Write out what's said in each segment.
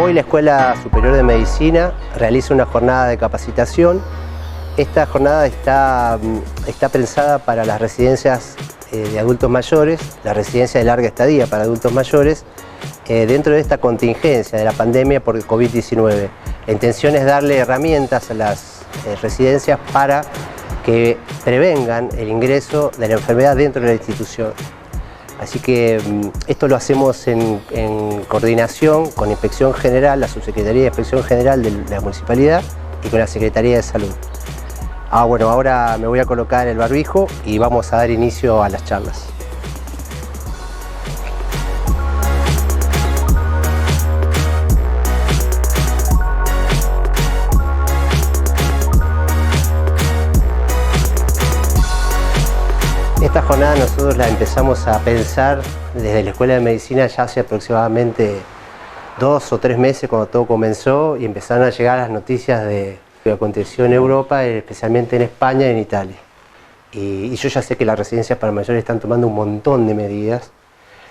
Hoy la Escuela Superior de Medicina realiza una jornada de capacitación. Esta jornada está pensada para las residencias de adultos mayores, la residencia de larga estadía para adultos mayores, dentro de esta contingencia de la pandemia por el COVID-19. La intención es darle herramientas a las residencias para que prevengan el ingreso de la enfermedad dentro de la institución. Así que esto lo hacemos en coordinación con Inspección General, la Subsecretaría de Inspección General de la Municipalidad y con la Secretaría de Salud. Bueno, ahora me voy a colocar el barbijo y vamos a dar inicio a las charlas. Esta jornada nosotros la empezamos a pensar desde la Escuela de Medicina ya hace aproximadamente 2 o 3 meses cuando todo comenzó y empezaron a llegar las noticias de lo que aconteció en Europa, especialmente en España y en Italia. Y yo ya sé que las residencias para mayores están tomando un montón de medidas,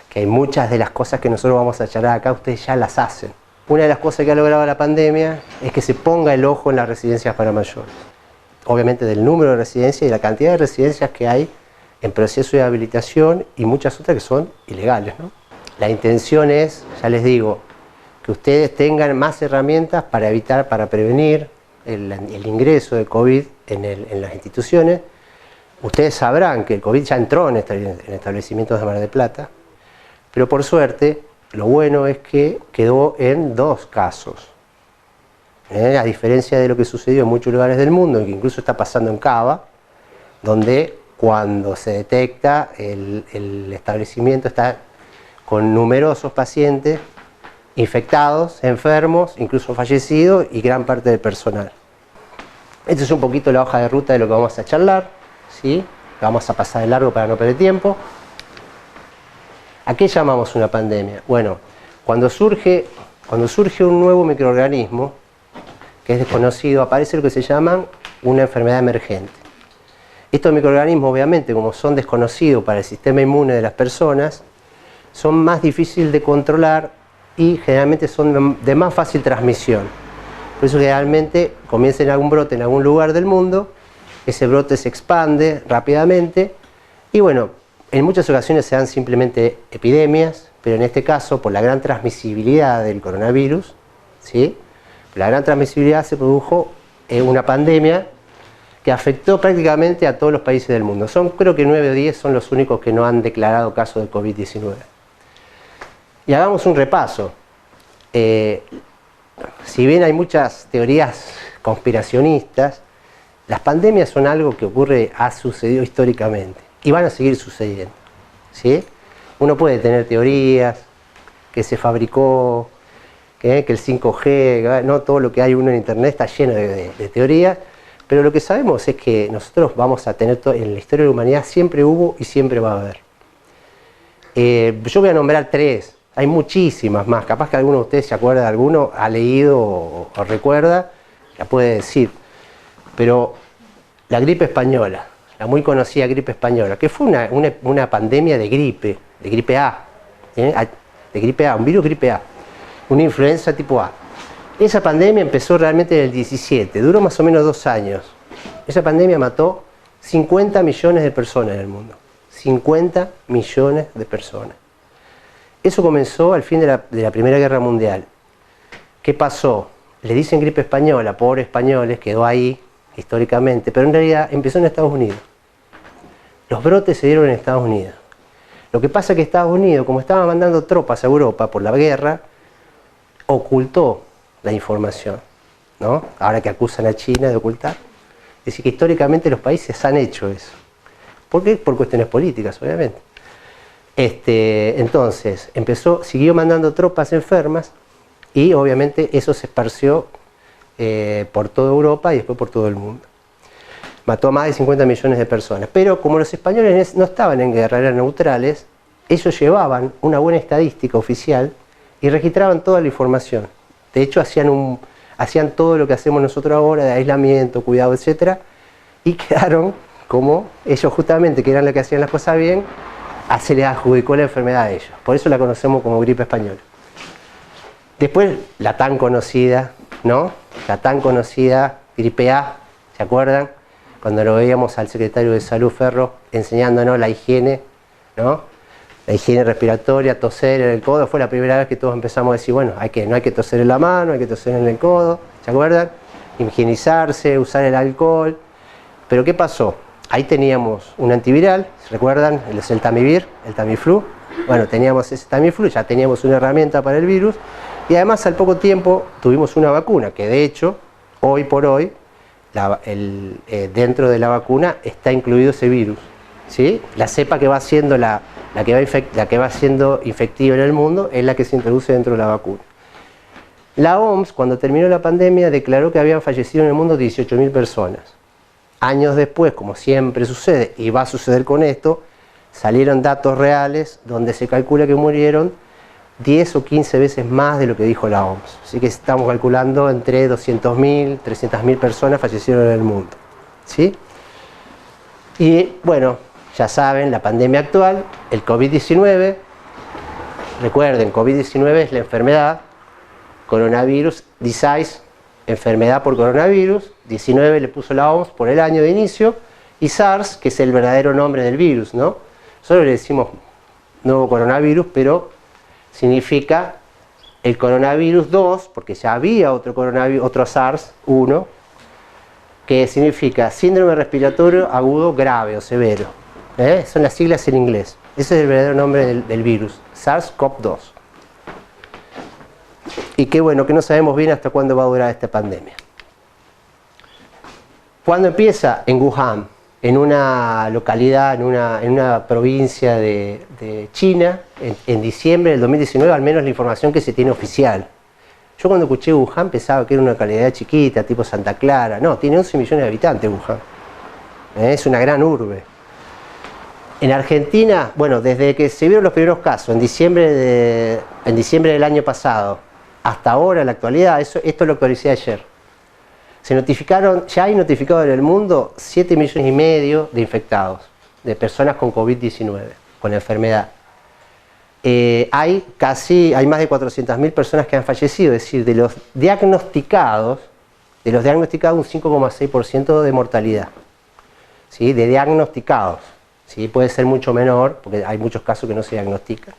que hay muchas de las cosas que nosotros vamos a charlar acá, ustedes ya las hacen. Una de las cosas que ha logrado la pandemia es que se ponga el ojo en las residencias para mayores. Obviamente del número de residencias y la cantidad de residencias que hay en proceso de habilitación y muchas otras que son ilegales, ¿no? La intención es, ya les digo, que ustedes tengan más herramientas para evitar, para prevenir el ingreso de COVID en las instituciones. Ustedes sabrán que el COVID ya entró en establecimientos de Mar del Plata, pero por suerte, lo bueno es que quedó en 2 casos. A diferencia de lo que sucedió en muchos lugares del mundo, que incluso está pasando en Cava, donde cuando se detecta el establecimiento está con numerosos pacientes infectados, enfermos, incluso fallecidos y gran parte del personal. Esta es un poquito la hoja de ruta de lo que vamos a charlar, ¿sí? Vamos a pasar de largo para no perder tiempo. ¿A qué llamamos una pandemia? Bueno, cuando surge un nuevo microorganismo que es desconocido, aparece lo que se llama una enfermedad emergente. Estos microorganismos, obviamente, como son desconocidos para el sistema inmune de las personas, son más difíciles de controlar y generalmente son de más fácil transmisión. Por eso generalmente comienza en algún brote en algún lugar del mundo, ese brote se expande rápidamente y bueno, en muchas ocasiones se dan simplemente epidemias, pero en este caso, por la gran transmisibilidad del coronavirus, ¿sí? La gran transmisibilidad se produjo una pandemia que afectó prácticamente a todos los países del mundo. Creo que 9 o 10 son los únicos que no han declarado caso de COVID-19. Y hagamos un repaso. Si bien hay muchas teorías conspiracionistas, las pandemias son algo que ha sucedido históricamente y van a seguir sucediendo, ¿sí? Uno puede tener teorías, que se fabricó, que el 5G, no todo lo que hay uno en internet está lleno de teorías, pero lo que sabemos es que nosotros vamos a tener, en la historia de la humanidad siempre hubo y siempre va a haber. Yo voy a nombrar 3, hay muchísimas más, capaz que alguno de ustedes se acuerda de alguno, ha leído o recuerda, la puede decir. Pero la gripe española, la muy conocida gripe española, que fue una pandemia de gripe A, un virus gripe A, una influenza tipo A. Esa pandemia empezó realmente en el 17, duró más o menos 2 años. Esa pandemia mató 50 millones de personas en el mundo. 50 millones de personas. Eso comenzó al fin de la Primera Guerra Mundial. ¿Qué pasó? Le dicen gripe española, pobres españoles, quedó ahí históricamente, pero en realidad empezó en Estados Unidos. Los brotes se dieron en Estados Unidos. Lo que pasa es que Estados Unidos, como estaba mandando tropas a Europa por la guerra, ocultó la información, ¿no? Ahora que acusan a China de ocultar. Es decir, que históricamente los países han hecho eso. ¿Por qué? Por cuestiones políticas, obviamente. Entonces, siguió mandando tropas enfermas y obviamente eso se esparció por toda Europa y después por todo el mundo. Mató a más de 50 millones de personas. Pero como los españoles no estaban en guerra, eran neutrales, ellos llevaban una buena estadística oficial y registraban toda la información. De hecho, hacían todo lo que hacemos nosotros ahora, de aislamiento, cuidado, etc. Y quedaron como ellos justamente, que eran los que hacían las cosas bien, se les adjudicó la enfermedad a ellos. Por eso la conocemos como gripe española. Después la tan conocida, ¿no? La tan conocida gripe A, ¿se acuerdan? Cuando lo veíamos al secretario de Salud Ferro enseñándonos la higiene, ¿no? La higiene respiratoria, toser en el codo, fue la primera vez que todos empezamos a decir, bueno, no hay que toser en la mano, hay que toser en el codo, ¿se acuerdan? Higienizarse, usar el alcohol. Pero ¿qué pasó? Ahí teníamos un antiviral, ¿se recuerdan? El Tamiflu, el Tamiflu. Bueno, teníamos ese Tamiflu, ya teníamos una herramienta para el virus y además al poco tiempo tuvimos una vacuna que de hecho, hoy por hoy, dentro de la vacuna está incluido ese virus, ¿sí? La cepa que va siendo la que va siendo infectiva en el mundo es la que se introduce dentro de la vacuna. La OMS, cuando terminó la pandemia, declaró que habían fallecido en el mundo 18.000 personas. Años después, como siempre sucede, y va a suceder con esto, salieron datos reales donde se calcula que murieron 10 o 15 veces más de lo que dijo la OMS. Así que estamos calculando entre 200.000, 300.000 personas fallecieron en el mundo, ¿sí? Y bueno, ya saben, la pandemia actual, el COVID-19, recuerden, COVID-19 es la enfermedad, coronavirus, disease, enfermedad por coronavirus, 19 le puso la OMS por el año de inicio, y SARS, que es el verdadero nombre del virus, ¿no? Solo le decimos nuevo coronavirus, pero significa el coronavirus 2, porque ya había otro coronavirus, otro SARS-1, que significa síndrome respiratorio agudo grave o severo. Son las siglas en inglés. Ese es el verdadero nombre del virus, SARS-CoV-2. Y qué bueno que no sabemos bien hasta cuándo va a durar esta pandemia. ¿Cuándo empieza? En Wuhan, en una localidad, en una provincia de China, en diciembre del 2019, al menos la información que se tiene oficial. Yo cuando escuché Wuhan pensaba que era una localidad chiquita, tipo Santa Clara. No, tiene 11 millones de habitantes Wuhan. Es una gran urbe. En Argentina, bueno, desde que se vieron los primeros casos, en diciembre del año pasado, hasta ahora, en la actualidad, esto lo actualicé ayer. Se notificaron, ya hay notificado en el mundo 7,5 millones de infectados, de personas con COVID-19, con la enfermedad. Hay más de 400.000 personas que han fallecido, es decir, de los diagnosticados un 5,6% de mortalidad, ¿sí? De diagnosticados, ¿sí? Puede ser mucho menor, porque hay muchos casos que no se diagnostican.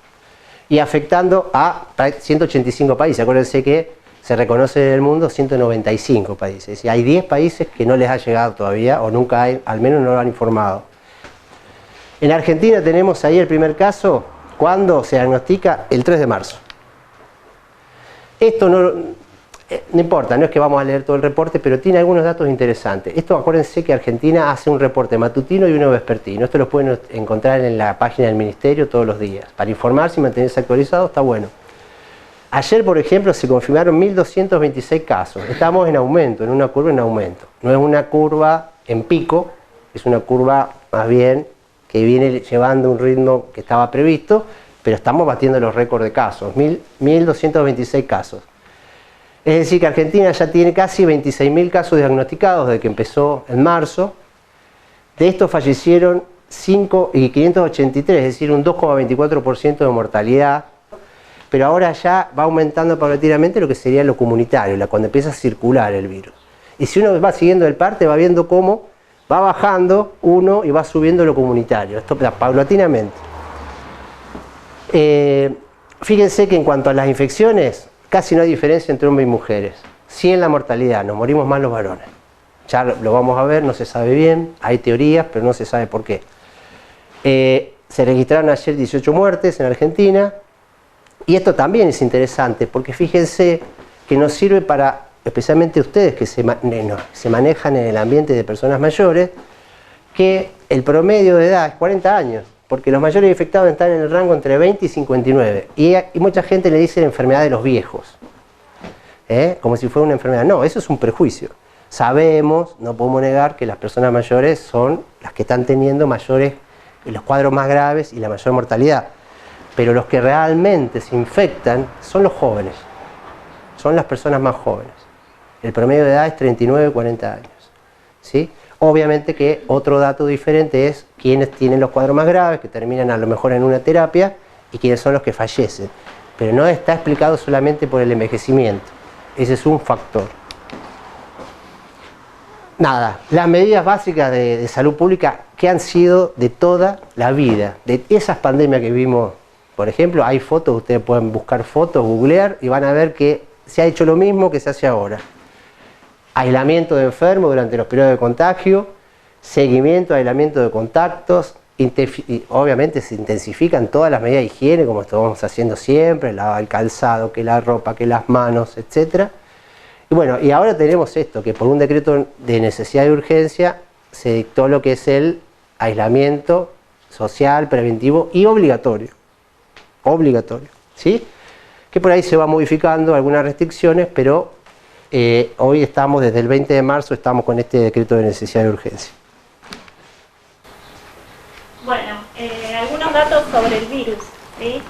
Y afectando a 185 países. Acuérdense que se reconoce en el mundo 195 países. Es decir, hay 10 países que no les ha llegado todavía, o nunca hay, al menos no lo han informado. En Argentina tenemos ahí el primer caso, cuando se diagnostica el 3 de marzo. Esto no importa, no es que vamos a leer todo el reporte, pero tiene algunos datos interesantes. Esto, acuérdense que Argentina hace un reporte matutino y uno vespertino. Esto lo pueden encontrar en la página del Ministerio todos los días. Para informarse y mantenerse actualizado está bueno. Ayer, por ejemplo, se confirmaron 1.226 casos. Estamos en aumento, en una curva en aumento. No es una curva en pico, es una curva más bien que viene llevando un ritmo que estaba previsto, pero estamos batiendo los récords de casos. 1.226 casos. Es decir, que Argentina ya tiene casi 26.000 casos diagnosticados desde que empezó en marzo. De estos fallecieron 5.583, es decir, un 2,24% de mortalidad. Pero ahora ya va aumentando paulatinamente lo que sería lo comunitario, cuando empieza a circular el virus. Y si uno va siguiendo el parte, va viendo cómo va bajando uno y va subiendo lo comunitario. Esto paulatinamente. Fíjense que en cuanto a las infecciones, casi no hay diferencia entre hombres y mujeres. Sí en la mortalidad, nos morimos más los varones. Ya lo vamos a ver, no se sabe bien, hay teorías, pero no se sabe por qué. Se registraron ayer 18 muertes en Argentina, y esto también es interesante, porque fíjense que nos sirve para, especialmente ustedes que se manejan en el ambiente de personas mayores, que el promedio de edad es 40 años. Porque los mayores infectados están en el rango entre 20 y 59. Y mucha gente le dice la enfermedad de los viejos. Como si fuera una enfermedad. No, eso es un prejuicio. Sabemos, no podemos negar que las personas mayores son las que están teniendo mayores, los cuadros más graves y la mayor mortalidad. Pero los que realmente se infectan son los jóvenes. Son las personas más jóvenes. El promedio de edad es 39 40 años. ¿Sí? Obviamente que otro dato diferente es quiénes tienen los cuadros más graves, que terminan a lo mejor en una terapia, y quiénes son los que fallecen. pero no está explicado solamente por el envejecimiento. Ese es un factor. Nada, las medidas básicas de salud pública que han sido de toda la vida, de esas pandemias que vimos, por ejemplo, hay fotos, ustedes pueden buscar fotos, googlear y van a ver que se ha hecho lo mismo que se hace ahora. Aislamiento de enfermos durante los periodos de contagio, seguimiento, aislamiento de contactos, obviamente se intensifican todas las medidas de higiene, como estamos haciendo siempre, el calzado, que la ropa, que las manos, etc. Y bueno, y ahora tenemos esto, que por un decreto de necesidad y urgencia se dictó lo que es el aislamiento social, preventivo y obligatorio. Obligatorio, ¿sí? Que por ahí se va modificando algunas restricciones, pero hoy estamos, desde el 20 de marzo, estamos con este decreto de necesidad y urgencia. Bueno, algunos datos sobre el virus, ¿sí?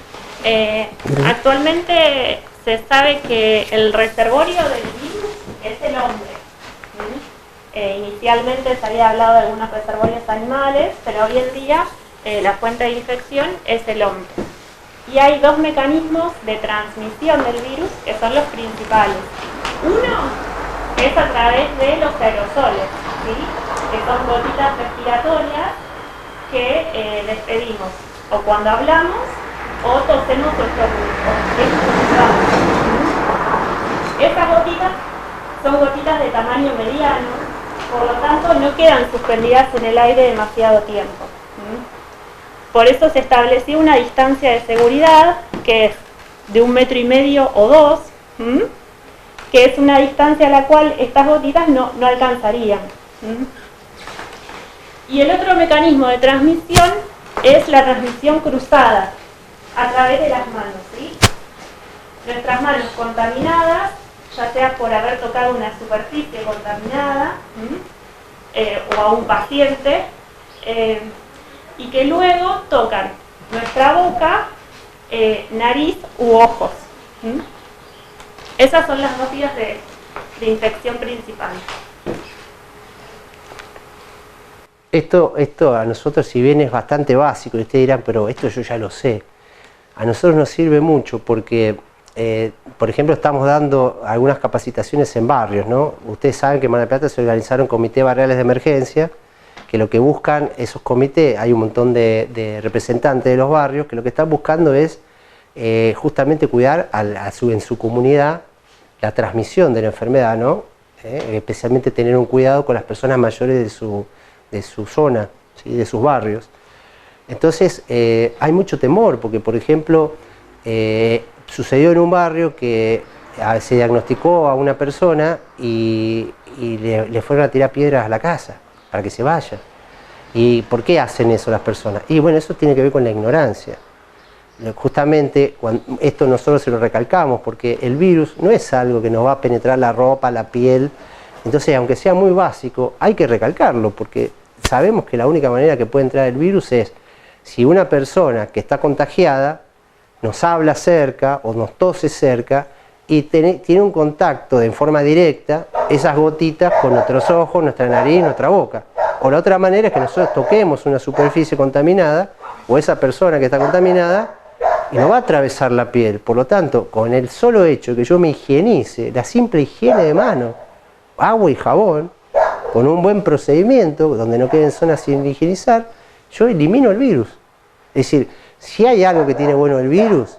Actualmente se sabe que el reservorio del virus es el hombre, ¿sí? Inicialmente se había hablado de algunos reservorios animales, pero hoy en día la fuente de infección es el hombre. Y hay dos mecanismos de transmisión del virus que son los principales. Uno es a través de los aerosoles, ¿sí? Que son gotitas respiratorias que despedimos o cuando hablamos o tosemos o estornudamos. Estas gotitas son gotitas de tamaño mediano, por lo tanto no quedan suspendidas en el aire demasiado tiempo. Por eso se estableció una distancia de seguridad que es de 1,5 metros o 2, que es una distancia a la cual estas gotitas no alcanzarían. Y el otro mecanismo de transmisión es la transmisión cruzada, a través de las manos, ¿sí? Nuestras manos contaminadas, ya sea por haber tocado una superficie contaminada o a un paciente, y que luego tocan nuestra boca, nariz u ojos. Esas son las dos vías de infección principales. Esto a nosotros, si bien es bastante básico, y ustedes dirán, pero esto yo ya lo sé, a nosotros nos sirve mucho porque, por ejemplo, estamos dando algunas capacitaciones en barrios, ¿no? Ustedes saben que en Mar del Plata se organizaron comités barriales de emergencia, que lo que buscan esos comités, hay un montón de representantes de los barrios, que lo que están buscando es justamente cuidar en su comunidad la transmisión de la enfermedad, ¿no? Especialmente tener un cuidado con las personas mayores de su zona, ¿sí? De sus barrios. Entonces hay mucho temor, porque por ejemplo sucedió en un barrio que se diagnosticó a una persona y le fueron a tirar piedras a la casa para que se vaya. ¿Y por qué hacen eso las personas? Y bueno, eso tiene que ver con la ignorancia. Justamente esto nosotros se lo recalcamos, porque el virus no es algo que nos va a penetrar la ropa, la piel. Entonces, aunque sea muy básico, hay que recalcarlo, porque sabemos que la única manera que puede entrar el virus es si una persona que está contagiada nos habla cerca o nos tose cerca y tiene un contacto en forma directa, esas gotitas con nuestros ojos, nuestra nariz, nuestra boca. O la otra manera es que nosotros toquemos una superficie contaminada o esa persona que está contaminada y nos va a atravesar la piel. Por lo tanto, con el solo hecho de que yo me higienice, la simple higiene de mano, agua y jabón, con un buen procedimiento, donde no queden zonas sin higienizar, yo elimino el virus. Es decir, si hay algo que tiene bueno el virus,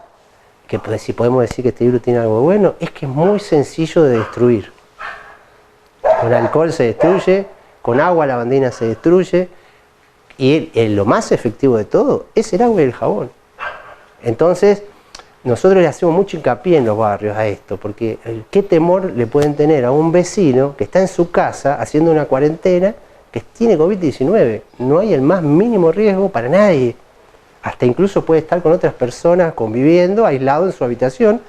que si podemos decir que este virus tiene algo bueno, es que es muy sencillo de destruir. Con alcohol se destruye, con agua lavandina se destruye, y lo más efectivo de todo es el agua y el jabón. Entonces, nosotros le hacemos mucho hincapié en los barrios a esto, porque qué temor le pueden tener a un vecino que está en su casa haciendo una cuarentena que tiene COVID-19. No hay el más mínimo riesgo para nadie. Hasta incluso puede estar con otras personas conviviendo, aislado en su habitación,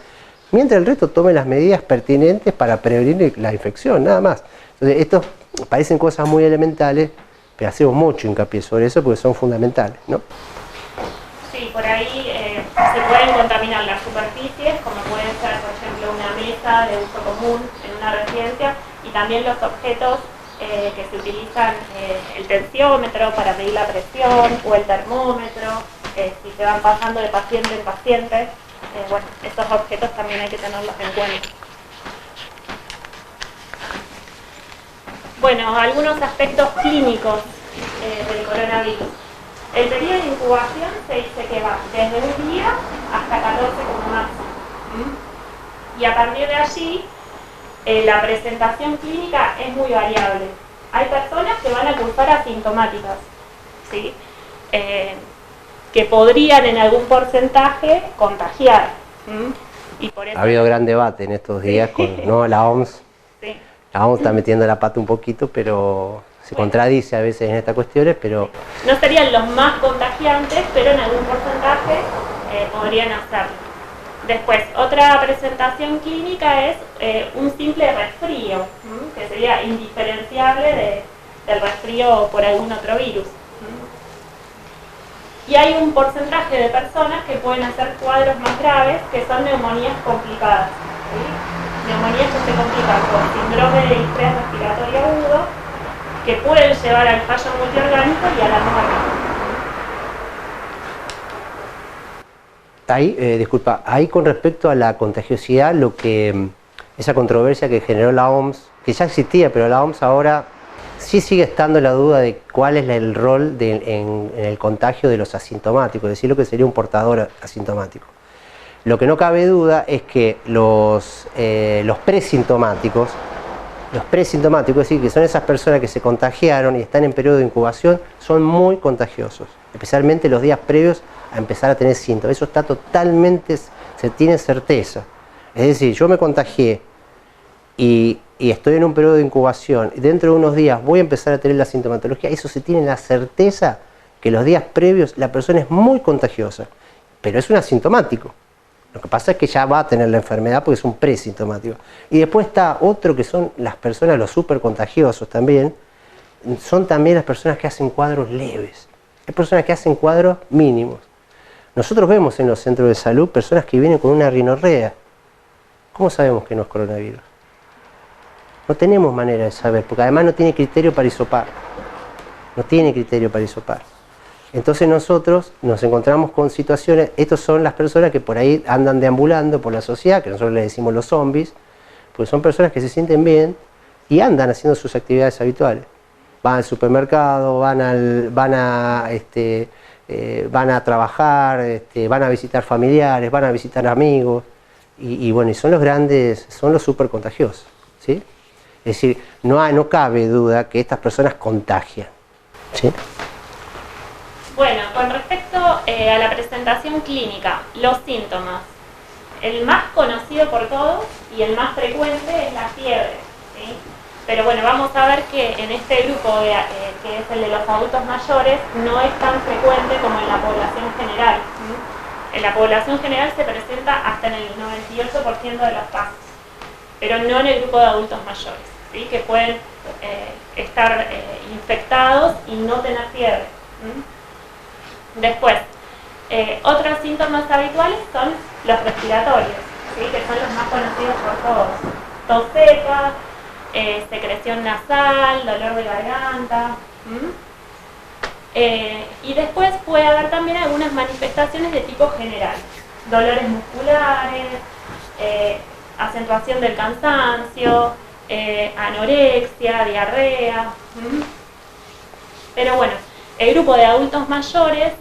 mientras el resto tome las medidas pertinentes para prevenir la infección, nada más. Entonces, esto parecen cosas muy elementales, pero hacemos mucho hincapié sobre eso porque son fundamentales, ¿no? Sí, por ahí se pueden contaminar las superficies, como pueden ser, por ejemplo, una mesa de uso común en una residencia, y también los objetos que se utilizan, el tensiómetro para medir la presión o el termómetro, si se van pasando de paciente en paciente. bueno, esos objetos también hay que tenerlos en cuenta. Bueno, algunos aspectos clínicos del coronavirus. El periodo de incubación se dice que va desde un día hasta 14 como máximo. Y a partir de allí, la presentación clínica es muy variable. Hay personas que van a cursar asintomáticas, ¿sí? Que podrían en algún porcentaje contagiar. Y por eso... Ha habido gran debate en estos días con la OMS. Sí. La OMS está metiendo la pata un poquito, pero se contradice a veces en estas cuestiones, pero... No serían los más contagiantes, pero en algún porcentaje podrían hacerlo. Después, otra presentación clínica es un simple resfrío, que sería indiferenciable del resfrío por algún otro virus. Y hay un porcentaje de personas que pueden hacer cuadros más graves, que son neumonías complicadas. ¿Sí? Neumonías que se complican con síndrome de distrés respiratorio agudo, que pueden llevar al fallo multiorgánico y a la muerte. Ahí, disculpa, ahí con respecto a la contagiosidad, esa controversia que generó la OMS, que ya existía, pero la OMS ahora sí sigue estando la duda de cuál es el rol en el contagio de los asintomáticos, es decir, lo que sería un portador asintomático. Lo que no cabe duda es que los presintomáticos, es decir, que son esas personas que se contagiaron y están en periodo de incubación, son muy contagiosos, especialmente los días previos a empezar a tener síntomas. Eso está totalmente, se tiene certeza. Es decir, yo me contagié y estoy en un periodo de incubación y dentro de unos días voy a empezar a tener la sintomatología. Eso se tiene la certeza que los días previos la persona es muy contagiosa, pero es un asintomático. Lo que pasa es que ya va a tener la enfermedad porque es un presintomático. Y después está otro que son las personas, los súper contagiosos también, son también las personas que hacen cuadros leves. Hay personas que hacen cuadros mínimos. Nosotros vemos en los centros de salud personas que vienen con una rinorrea. ¿Cómo sabemos que no es coronavirus? No tenemos manera de saber, porque además no tiene criterio para hisopar. No tiene criterio para hisopar. Entonces nosotros nos encontramos con situaciones, estas son las personas que por ahí andan deambulando por la sociedad, que nosotros les decimos los zombies, pues son personas que se sienten bien y andan haciendo sus actividades habituales. Van al supermercado, van a trabajar, van a visitar familiares, van a visitar amigos, y bueno, y son los grandes, son los súper contagiosos, ¿sí? Es decir, no cabe duda que estas personas contagian, ¿sí? Bueno, con respecto a la presentación clínica, los síntomas, el más conocido por todos y el más frecuente es la fiebre, ¿sí? Pero bueno, vamos a ver que en este grupo, que es el de los adultos mayores, no es tan frecuente como en la población general. En la población general se presenta hasta en el 98% de los casos, pero no en el grupo de adultos mayores, ¿sí? Que pueden estar infectados y no tener fiebre. Después, otros síntomas habituales son los respiratorios, ¿sí? Que son los más conocidos por todos. Tos seca, secreción nasal, dolor de garganta. Y después puede haber también algunas manifestaciones de tipo general. Dolores musculares, acentuación del cansancio, anorexia, diarrea. Pero bueno, el grupo de adultos mayores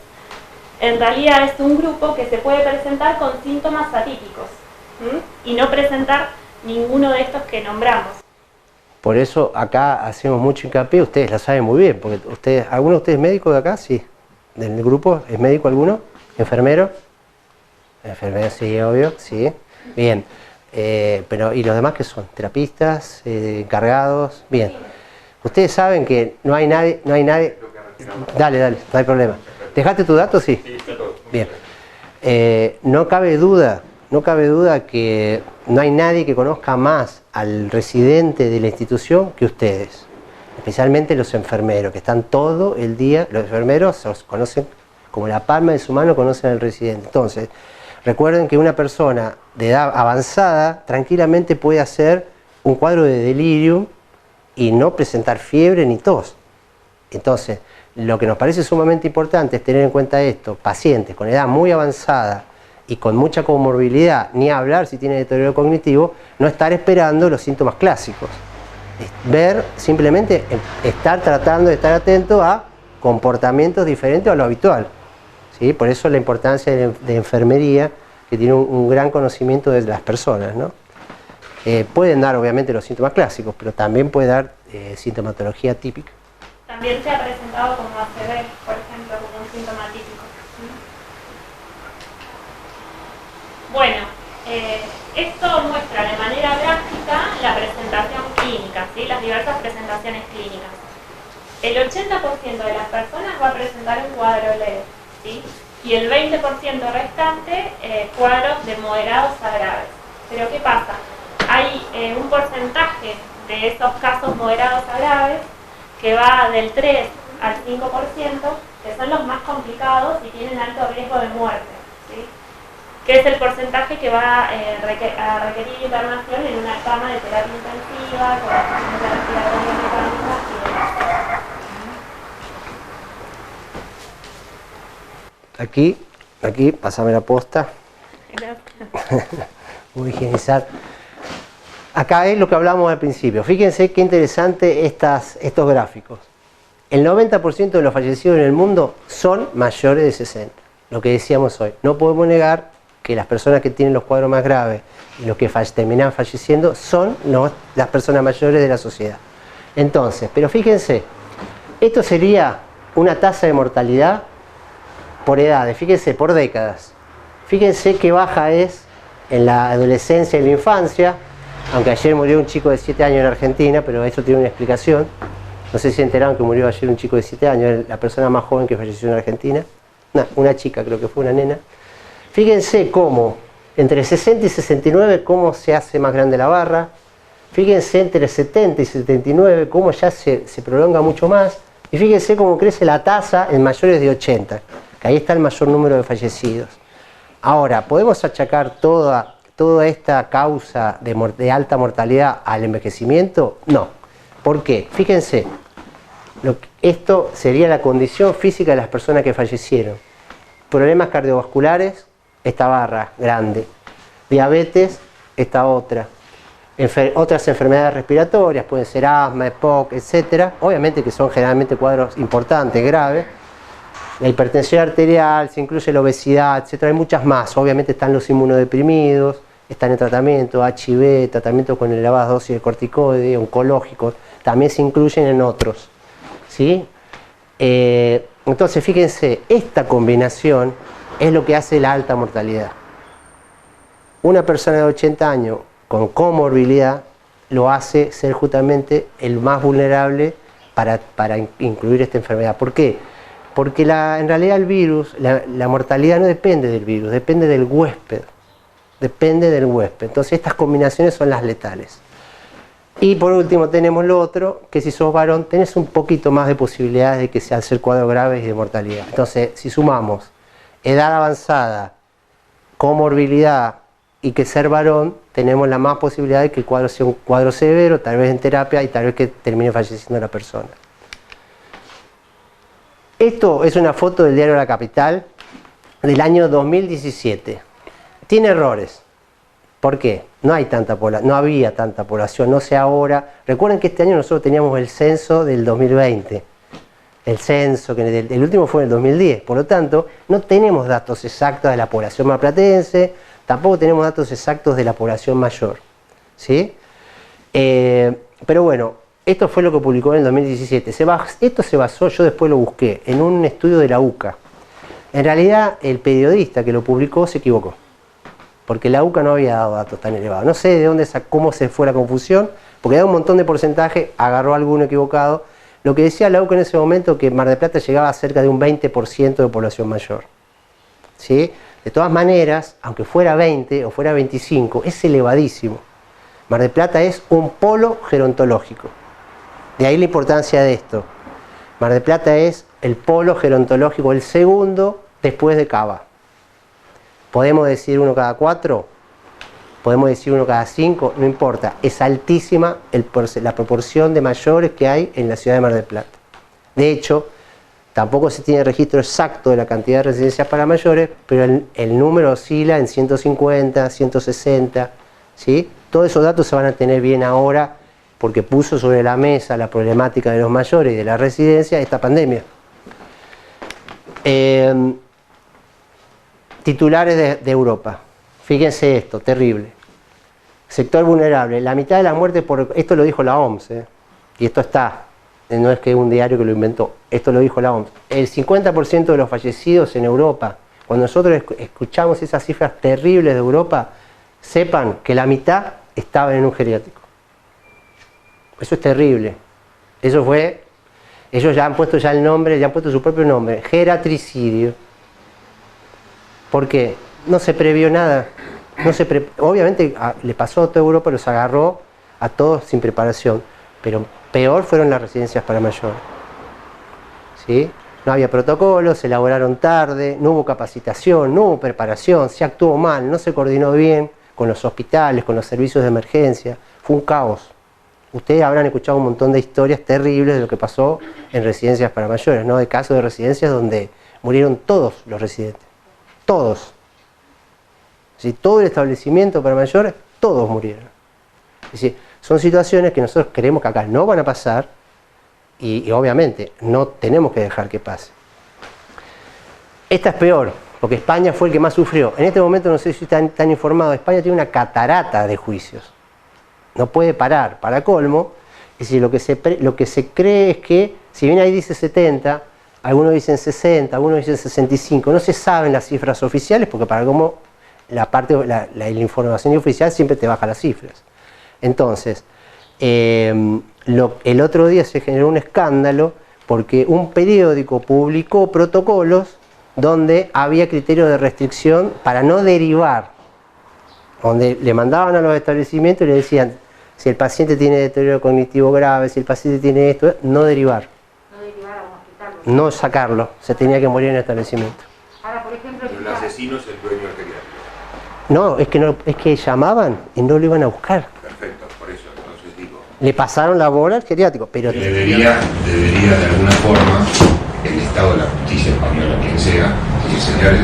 en realidad es un grupo que se puede presentar con síntomas atípicos y no presentar ninguno de estos que nombramos. Por eso acá hacemos mucho hincapié, ustedes la saben muy bien, porque ¿alguno de ustedes es médico de acá? Sí. ¿Del grupo es médico alguno? ¿Enfermero? Enfermero, sí, obvio, sí. Bien. Pero ¿y los demás qué son? ¿Terapistas? ¿Encargados? Bien. Ustedes saben que no hay nadie. Dale, no hay problema. ¿Dejaste tu dato? Sí. Bien. No cabe duda que no hay nadie que conozca más al residente de la institución que ustedes, especialmente los enfermeros, que están todo el día, los enfermeros los conocen como la palma de su mano, conocen al residente. Entonces, recuerden que una persona de edad avanzada tranquilamente puede hacer un cuadro de delirium y no presentar fiebre ni tos. Entonces, lo que nos parece sumamente importante es tener en cuenta esto: pacientes con edad muy avanzada y con mucha comorbilidad, ni hablar si tiene deterioro cognitivo, no estar esperando los síntomas clásicos. Ver, simplemente estar tratando de estar atento a comportamientos diferentes a lo habitual. ¿Sí? Por eso la importancia de enfermería, que tiene un gran conocimiento de las personas, ¿no? Pueden dar obviamente los síntomas clásicos, pero también puede dar sintomatología típica. También se ha presentado como ACV, por ejemplo, como un síntoma típico. Bueno, esto muestra de manera gráfica la presentación clínica, ¿sí? Las diversas presentaciones clínicas. El 80% de las personas va a presentar un cuadro leve, ¿sí? Y el 20% restante, cuadros de moderados a graves. Pero ¿qué pasa? Hay un porcentaje de esos casos moderados a graves que va del 3 al 5%, que son los más complicados y tienen alto riesgo de muerte, ¿sí? Que es el porcentaje que va a requerir internación en una cama de terapia intensiva, con asistencia respiratoria mecánica y demás. Aquí, pásame la posta. Gracias. Voy a higienizar. Acá es lo que hablamos al principio. Fíjense qué interesante estos gráficos. El 90% de los fallecidos en el mundo son mayores de 60. Lo que decíamos hoy. No podemos negar que las personas que tienen los cuadros más graves y los que terminan falleciendo son las personas mayores de la sociedad. Entonces, pero fíjense, esto sería una tasa de mortalidad por edades, fíjense, por décadas. Fíjense qué baja es en la adolescencia y la infancia, aunque ayer murió un chico de 7 años en Argentina, pero eso tiene una explicación. No sé si se enteraron que murió ayer un chico de 7 años, la persona más joven que falleció en Argentina. Una chica, creo que fue una nena. Fíjense cómo, entre 60 y 69, cómo se hace más grande la barra. Fíjense entre 70 y 79, cómo ya se prolonga mucho más. Y fíjense cómo crece la tasa en mayores de 80, que ahí está el mayor número de fallecidos. Ahora, ¿podemos achacar toda esta causa de alta mortalidad al envejecimiento? No. ¿Por qué? Fíjense, esto sería la condición física de las personas que fallecieron. Problemas cardiovasculares, esta barra grande. Diabetes, esta otra. Otras enfermedades respiratorias, pueden ser asma, EPOC, etc. Obviamente que son generalmente cuadros importantes, graves. La hipertensión arterial, se incluye la obesidad, etc. Hay muchas más. Obviamente están los inmunodeprimidos, están en tratamiento, HIV, tratamiento con elevadas dosis de corticoides, oncológicos, también se incluyen en otros. ¿Sí? Entonces, fíjense, esta combinación es lo que hace la alta mortalidad. Una persona de 80 años con comorbilidad lo hace ser justamente el más vulnerable para incluir esta enfermedad. ¿Por qué? Porque en realidad el virus, la mortalidad no depende del virus, depende del huésped. Depende del huésped. Entonces estas combinaciones son las letales. Y por último tenemos lo otro, que si sos varón tenés un poquito más de posibilidades de que se hacer cuadros graves y de mortalidad. Entonces si sumamos edad avanzada, comorbilidad y que ser varón, tenemos la más posibilidad de que el cuadro sea un cuadro severo, tal vez en terapia y tal vez que termine falleciendo la persona. Esto es una foto del diario La Capital del año 2017. Tiene errores. ¿Por qué? No había tanta población, no sé ahora. Recuerden que este año nosotros teníamos el censo del 2020. El censo, que el último fue en el 2010. Por lo tanto, no tenemos datos exactos de la población marplatense, tampoco tenemos datos exactos de la población mayor. ¿Sí? Pero bueno, esto fue lo que publicó en el 2017. Esto se basó, yo después lo busqué, en un estudio de la UCA. En realidad, el periodista que lo publicó se equivocó, porque la UCA no había dado datos tan elevados. No sé de dónde cómo se fue la confusión, porque da un montón de porcentaje, agarró alguno equivocado. Lo que decía la UCA en ese momento, que Mar del Plata llegaba a cerca de un 20% de población mayor. ¿Sí? De todas maneras, aunque fuera 20 o fuera 25, es elevadísimo. Mar del Plata es un polo gerontológico. De ahí la importancia de esto. Mar del Plata es el polo gerontológico, el segundo después de Cava. ¿Podemos decir 1 cada 4? ¿Podemos decir 1 cada 5? No importa. Es altísima la proporción de mayores que hay en la ciudad de Mar del Plata. De hecho, Tampoco se tiene registro exacto de la cantidad de residencias para mayores, pero el número oscila en 150, 160, ¿sí? Todos esos datos se van a tener bien ahora porque puso sobre la mesa la problemática de los mayores y de la residencia esta pandemia. Titulares de Europa. Fíjense esto, terrible. Sector vulnerable. La mitad de las muertes por... Esto lo dijo la OMS, y esto está... No es que un diario que lo inventó, esto lo dijo la OMS. El 50% de los fallecidos en Europa, cuando nosotros escuchamos esas cifras terribles de Europa, sepan que la mitad estaban en un geriátrico. Eso es terrible. Eso fue... Ellos ya han puesto ya el nombre, ya han puesto su propio nombre, geriatricidio. ¿Por qué? No se previó nada. Obviamente le pasó a toda Europa, los agarró a todos sin preparación, pero peor fueron las residencias para mayores. ¿Sí? No había protocolos, se elaboraron tarde, no hubo capacitación, no hubo preparación, se actuó mal, no se coordinó bien con los hospitales, con los servicios de emergencia. Fue un caos. Ustedes habrán escuchado un montón de historias terribles de lo que pasó en residencias para mayores, ¿no? De casos de residencias donde murieron todos los residentes. Todos. ¿Sí? Todo el establecimiento para mayores, todos murieron. Es decir, son situaciones que nosotros creemos que acá no van a pasar y obviamente no tenemos que dejar que pase. Esta es peor, porque España fue el que más sufrió. En este momento, no sé si están informados, España tiene una catarata de juicios. No puede parar. Para colmo, es decir, lo que se cree es que, si bien ahí dice 70, algunos dicen 60, algunos dicen 65, no se saben las cifras oficiales, porque para colmo la información oficial siempre te baja las cifras. Entonces, el otro día se generó un escándalo porque un periódico publicó protocolos donde había criterios de restricción para no derivar, donde le mandaban a los establecimientos y le decían, si el paciente tiene deterioro cognitivo grave, si el paciente tiene esto, no derivar. No derivar a un hospital. No sacarlo, se tenía que morir en el establecimiento. Ahora, por ejemplo, el asesino es el dueño del geriátrico. No, es que llamaban y no lo iban a buscar. Perfecto, por eso, entonces digo. Le pasaron la bola al geriátrico, pero... Debería de alguna forma el Estado de la Justicia española, quien sea, decir, señores,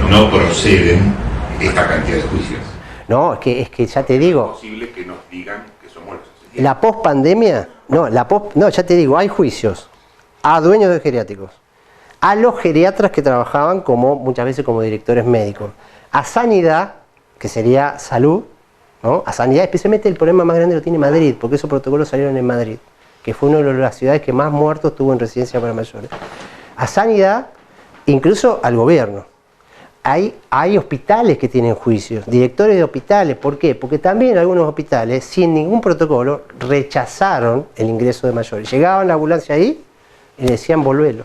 no proceden esta cantidad de juicios. No, es que ya te digo... Es posible que nos digan que somos los asesinos. La pospandemia, no, ya te digo, hay juicios a dueños de geriátricos, a los geriatras que trabajaban muchas veces como directores médicos, a sanidad, que sería salud, ¿no? A sanidad, especialmente el problema más grande lo tiene Madrid, porque esos protocolos salieron en Madrid, que fue una de las ciudades que más muertos tuvo en residencia para mayores. A sanidad, incluso al gobierno. Hay hospitales que tienen juicios, directores de hospitales. ¿Por qué? Porque también algunos hospitales, sin ningún protocolo, rechazaron el ingreso de mayores. Llegaban la ambulancia ahí y le decían volvelo.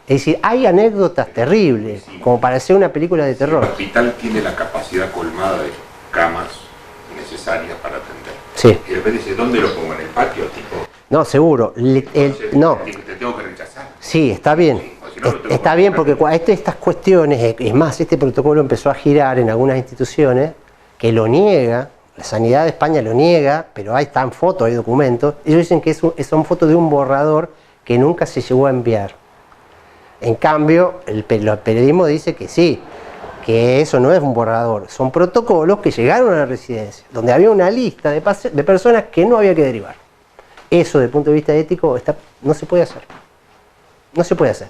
Es decir, hay anécdotas terribles, como para hacer una película de terror. El hospital tiene la capacidad colmada de camas necesarias para atender. Sí. Y de repente dice, ¿dónde lo pongo? ¿En el patio? Tipo, no, seguro. no. Te tengo que rechazar. Sí, está bien. Sí. Si no, está bien, porque estas cuestiones, es más, este protocolo empezó a girar en algunas instituciones que lo niega, la sanidad de España lo niega, pero ahí están fotos, hay documentos. Ellos dicen que son fotos de un borrador que nunca se llegó a enviar. En cambio, el periodismo dice que sí, que eso no es un borrador, son protocolos que llegaron a la residencia, donde había una lista de personas que no había que derivar. Eso, desde el punto de vista ético, no se puede hacer. No se puede hacer.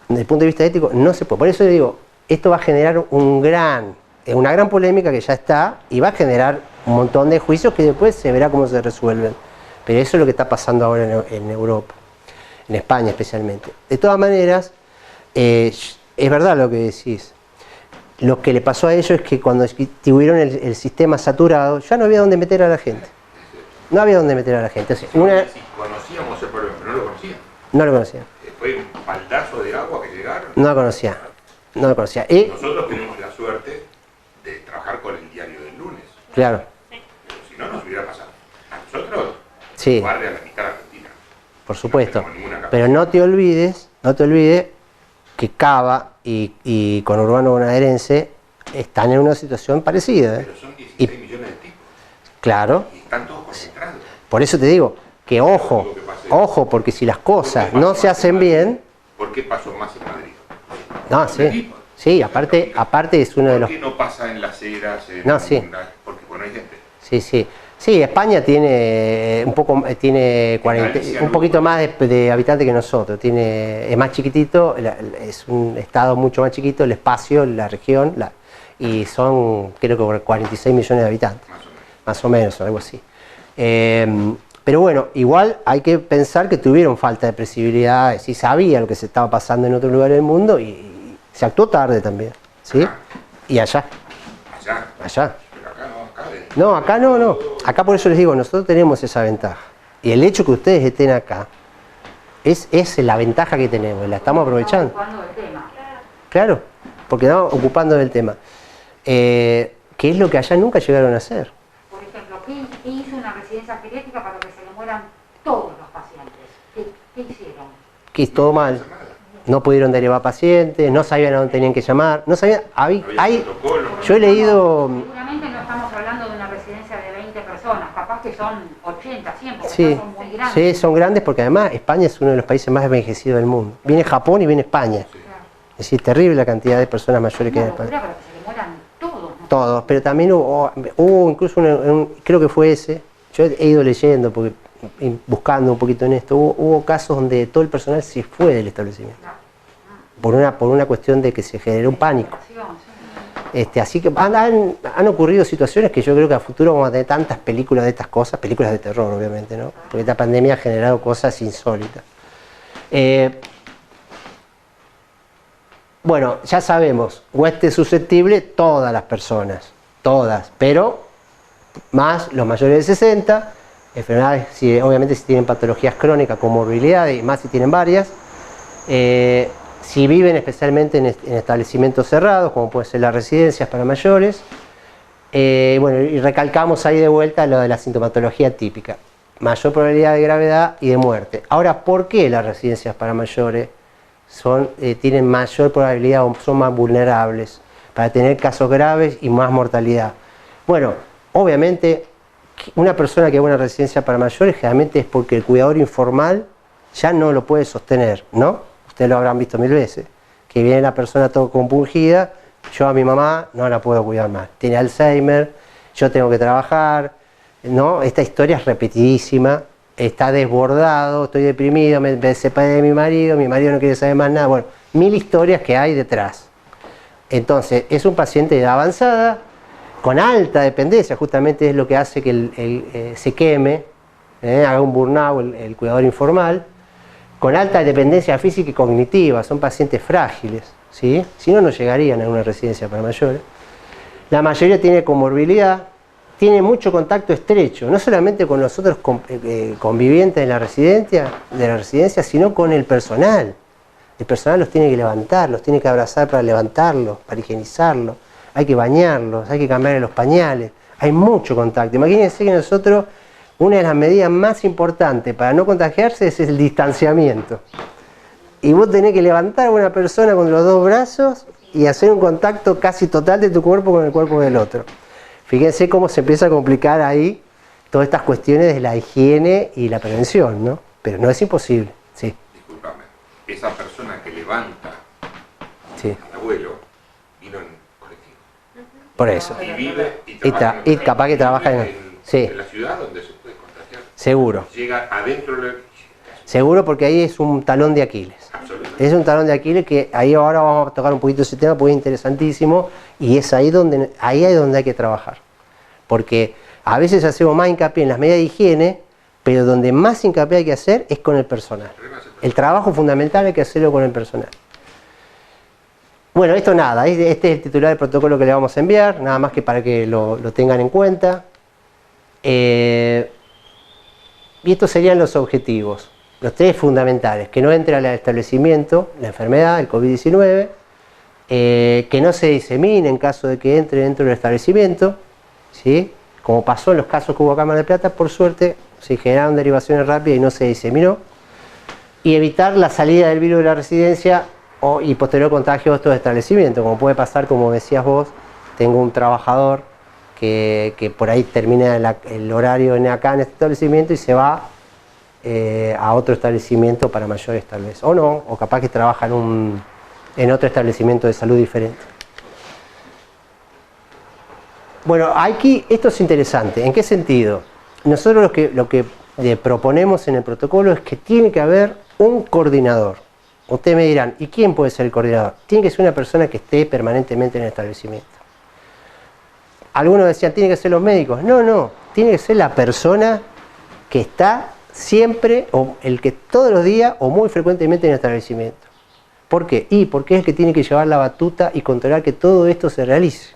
Desde el punto de vista ético, no se puede. Por eso yo digo, esto va a generar una gran polémica que ya está, y va a generar un montón de juicios que después se verá cómo se resuelven. Pero eso es lo que está pasando ahora en Europa. En España especialmente. De todas maneras, es verdad lo que decís. Lo que le pasó a ellos es que cuando tuvieron el sistema saturado, ya no había dónde meter a la gente. No había dónde meter a la gente. O sea, si conocíamos el problema, pero no lo conocían. No lo conocían. Fue un baldazo de agua que llegaron. No lo conocían. No lo conocían. Nosotros tuvimos la suerte de trabajar con el diario del lunes. Claro. Pero si no, nos hubiera pasado. A nosotros, sí. Guardia a la mitad argentina. Por supuesto, pero no te olvides que Cava y Conurbano Bonaerense están en una situación parecida. Pero son 16 millones de tipos. Claro. Y están todos concentrados. Por eso te digo, que ojo, porque si las cosas no se hacen bien... ¿Por qué pasó más en Madrid? No, sí. Sí, aparte es uno de los... ¿Por qué no pasa en Las Heras? No, sí. Porque bueno, hay gente. Sí, sí. Sí, España tiene un poquito más de habitantes que nosotros. Es más chiquitito, es un estado mucho más chiquito, el espacio, la región, y son creo que 46 millones de habitantes. Más o menos, algo así. Pero bueno, igual hay que pensar que tuvieron falta de previsibilidad, sí sabía lo que se estaba pasando en otros lugares del mundo y se actuó tarde también, ¿sí? Acá. Y allá. Allá. Pero acá no, No, acá no. Acá por eso les digo, nosotros tenemos esa ventaja. Y el hecho que ustedes estén acá es la ventaja que tenemos, la estamos aprovechando. Ocupando el tema. Claro, porque estamos ocupando del tema. Que es lo que allá nunca llegaron a hacer. Por ejemplo, ¿qué hizo una residencia geriátrica para que se le mueran todos los pacientes? ¿Qué hicieron? Que es todo mal. No pudieron derivar pacientes, no sabían a dónde tenían que llamar, no sabían. Yo he leído. Seguramente no estamos hablando de una residencia de 20 personas, capaz que son 80, 100, porque Sí, son muy grandes. sí, son grandes porque además España es uno de los países más envejecidos del mundo. Viene Japón y viene España. Es decir, terrible la cantidad de personas mayores que hay en España. Para que se le mueran todos. ¿No? Todos, pero también hubo incluso creo que fue ese, yo he ido leyendo, porque buscando un poquito en esto, hubo casos donde todo el personal se fue del establecimiento, por una cuestión de que se generó un pánico. Así que han ocurrido situaciones que yo creo que a futuro vamos a tener tantas películas de estas cosas, películas de terror obviamente, ¿no? Porque esta pandemia ha generado cosas insólitas. Bueno, ya sabemos, hueste susceptible todas las personas, todas, pero más los mayores de 60, enfermedades, obviamente si tienen patologías crónicas, comorbilidades, y más si tienen varias, si viven especialmente en establecimientos cerrados, como pueden ser las residencias para mayores, bueno, y recalcamos ahí de vuelta lo de la sintomatología típica, mayor probabilidad de gravedad y de muerte. Ahora, ¿por qué las residencias para mayores tienen mayor probabilidad o son más vulnerables para tener casos graves y más mortalidad? Bueno, obviamente una persona que va a una residencia para mayores generalmente es porque el cuidador informal ya no lo puede sostener, ¿no? Ustedes lo habrán visto 1000 veces, que viene la persona todo compungida, yo a mi mamá no la puedo cuidar más, tiene Alzheimer, yo tengo que trabajar, ¿no? Esta historia es repetidísima. Está desbordado, estoy deprimido, me separé de mi marido no quiere saber más nada. Bueno, 1000 historias que hay detrás. Entonces, es un paciente de edad avanzada, con alta dependencia, justamente es lo que hace que se queme, haga un burnout el cuidador informal, con alta dependencia física y cognitiva, son pacientes frágiles, ¿sí? Si no, no llegarían a una residencia para mayores. La mayoría tiene comorbilidad, tiene mucho contacto estrecho, no solamente con los otros convivientes de la residencia, sino con el personal. El personal los tiene que levantar, los tiene que abrazar para levantarlos, para higienizarlos, hay que bañarlos, hay que cambiarles los pañales, hay mucho contacto. Imagínense que nosotros, una de las medidas más importantes para no contagiarse es el distanciamiento. Y vos tenés que levantar a una persona con los dos brazos y hacer un contacto casi total de tu cuerpo con el cuerpo del otro. Fíjense cómo se empieza a complicar ahí todas estas cuestiones de la higiene y la prevención, ¿no? Pero no es imposible, sí. Discúlpame, esa persona que levanta Sí. al abuelo vino en colectivo. Por eso. Y vive Y capaz que trabaja sí. en la ciudad donde se puede contagiar. Seguro. Llega adentro del... Seguro, porque ahí es un talón de Aquiles. Absolutamente. Es un talón de Aquiles que ahí ahora vamos a tocar un poquito ese tema porque es interesantísimo y es ahí donde hay que trabajar. Porque a veces hacemos más hincapié en las medidas de higiene, pero donde más hincapié hay que hacer es con el personal. El trabajo fundamental hay que hacerlo con el personal. Bueno, esto nada, este es el titular del protocolo que le vamos a enviar, nada más que para que lo tengan en cuenta. Y estos serían los objetivos. Los 3 fundamentales: que no entre al establecimiento la enfermedad, el COVID-19, que no se disemine en caso de que entre dentro del establecimiento, ¿sí? Como pasó en los casos que hubo acá en Mar del Plata, por suerte se generaron derivaciones rápidas y no se diseminó, y evitar la salida del virus de la residencia y posterior contagio de estos establecimientos, como puede pasar, como decías vos, tengo un trabajador que por ahí termina el horario acá en este establecimiento y se va a otro establecimiento para mayores tal vez, o no, o capaz que trabaja en otro establecimiento de salud diferente. Bueno, aquí esto es interesante. ¿En qué sentido? Nosotros lo que le proponemos en el protocolo es que tiene que haber un coordinador. Ustedes me dirán, ¿y quién puede ser el coordinador? Tiene que ser una persona que esté permanentemente en el establecimiento. Algunos decían, ¿tiene que ser los médicos? No, no, tiene que ser la persona que está siempre, o el que todos los días o muy frecuentemente en el establecimiento. ¿Por qué? Porque es el que tiene que llevar la batuta y controlar que todo esto se realice.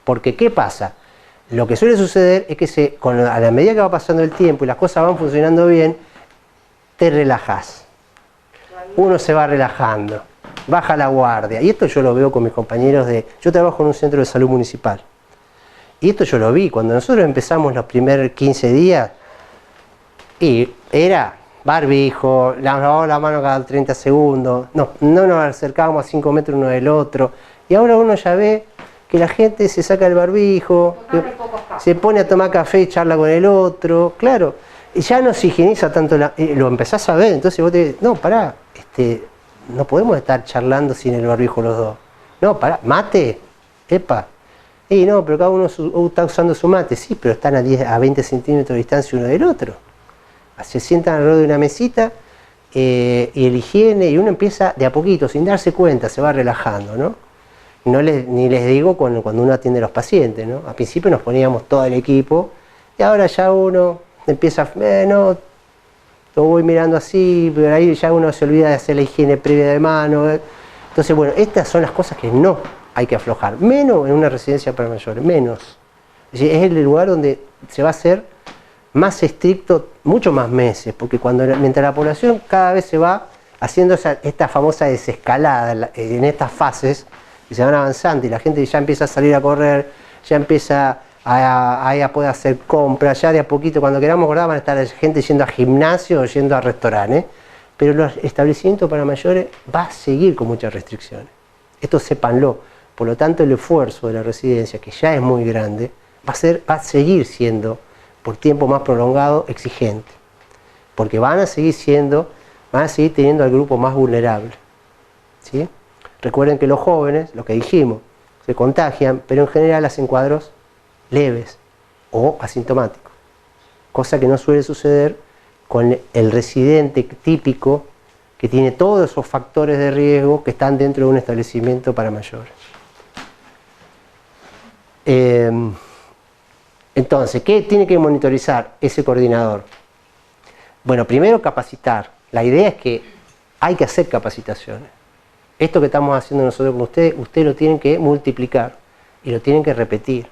Porque, ¿qué pasa? Lo que suele suceder es que a la medida que va pasando el tiempo y las cosas van funcionando bien, te relajás. Uno se va relajando, baja la guardia. Y esto yo lo veo con mis compañeros yo trabajo en un centro de salud municipal. Y esto yo lo vi, cuando nosotros empezamos los primeros 15 días, y era barbijo, lavamos la mano cada 30 segundos, no nos acercábamos a 5 metros uno del otro. Y ahora uno ya ve que la gente se saca el barbijo, se pone a tomar café y charla con el otro, claro, y ya no se higieniza tanto, lo empezás a ver, entonces vos te dices, no, pará, no podemos estar charlando sin el barbijo los dos, no, pará, mate, epa, y no, pero cada uno está usando su mate, sí, pero están a 20 centímetros de distancia uno del otro, se sientan alrededor de una mesita, y el higiene, y uno empieza de a poquito, sin darse cuenta, se va relajando, ¿no? Ni les digo cuando uno atiende a los pacientes, ¿no? Al principio nos poníamos todo el equipo y ahora ya uno empieza, no, lo voy mirando así, pero ahí ya uno se olvida de hacer la higiene previa de mano. Entonces, bueno, estas son las cosas que no hay que aflojar, menos en una residencia para mayores, menos. Es decir, es el lugar donde se va a hacer más estricto, mucho más meses, porque mientras la población cada vez se va haciendo esta famosa desescalada en estas fases, y se van avanzando y la gente ya empieza a salir a correr, ya empieza a poder hacer compras, ya de a poquito, cuando queramos acordar, van a estar gente yendo a gimnasio o yendo a restaurantes, pero los establecimientos para mayores va a seguir con muchas restricciones. Esto sépanlo. Por lo tanto, el esfuerzo de la residencia, que ya es muy grande, va a seguir siendo, por tiempo más prolongado, exigente. Porque van a seguir teniendo al grupo más vulnerable. ¿Sí? Recuerden que los jóvenes, lo que dijimos, se contagian, pero en general hacen cuadros leves o asintomáticos. Cosa que no suele suceder con el residente típico que tiene todos esos factores de riesgo que están dentro de un establecimiento para mayores. Entonces, ¿qué tiene que monitorizar ese coordinador? Bueno, primero capacitar. La idea es que hay que hacer capacitaciones. Esto que estamos haciendo nosotros con ustedes lo tienen que multiplicar y lo tienen que repetir.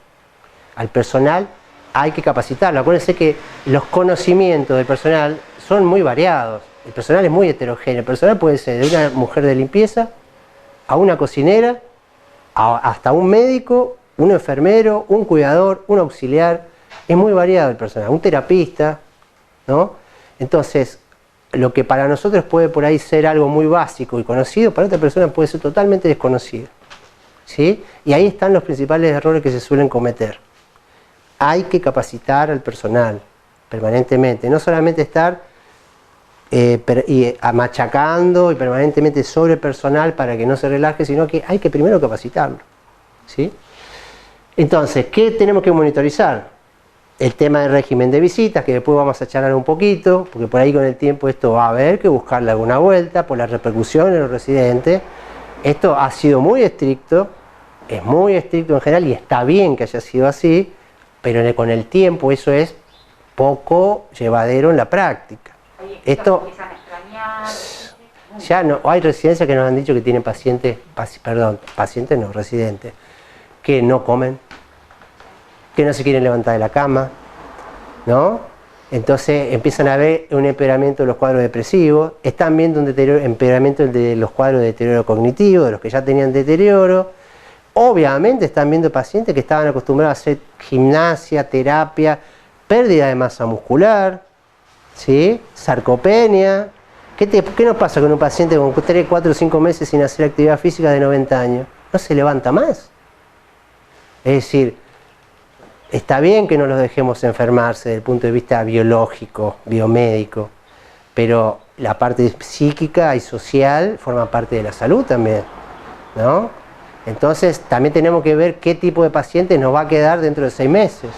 Al personal hay que capacitarlo. Acuérdense que los conocimientos del personal son muy variados. El personal es muy heterogéneo. El personal puede ser de una mujer de limpieza a una cocinera, hasta un médico, un enfermero, un cuidador, un auxiliar. Es muy variado el personal. Un terapista, ¿no? Entonces, lo que para nosotros puede por ahí ser algo muy básico y conocido, para otra persona puede ser totalmente desconocido. ¿Sí? Y ahí están los principales errores que se suelen cometer. Hay que capacitar al personal permanentemente, no solamente estar machacando y permanentemente sobre el personal para que no se relaje, sino que hay que primero capacitarlo. ¿Sí? Entonces, ¿qué tenemos que monitorizar? El tema del régimen de visitas, que después vamos a charlar un poquito, porque por ahí con el tiempo esto va a haber que buscarle alguna vuelta por la repercusión en los residentes. Esto ha sido muy estricto, es muy estricto en general y está bien que haya sido así, pero con el tiempo eso es poco llevadero en la práctica. Esto ya no, hay residencias que nos han dicho que tienen residentes, que no comen, que no se quieren levantar de la cama, ¿no? Entonces empiezan a ver un empeoramiento de los cuadros depresivos, están viendo un empeoramiento de los cuadros de deterioro cognitivo, de los que ya tenían deterioro. Obviamente están viendo pacientes que estaban acostumbrados a hacer gimnasia, terapia, pérdida de masa muscular, ¿sí? Sarcopenia. ¿Qué nos pasa con un paciente con 3, 4, 5 meses sin hacer actividad física de 90 años? No se levanta más. Es decir, está bien que no los dejemos enfermarse desde el punto de vista biológico, biomédico, pero la parte psíquica y social forma parte de la salud también, ¿no? Entonces también tenemos que ver qué tipo de pacientes nos va a quedar dentro de 6 meses.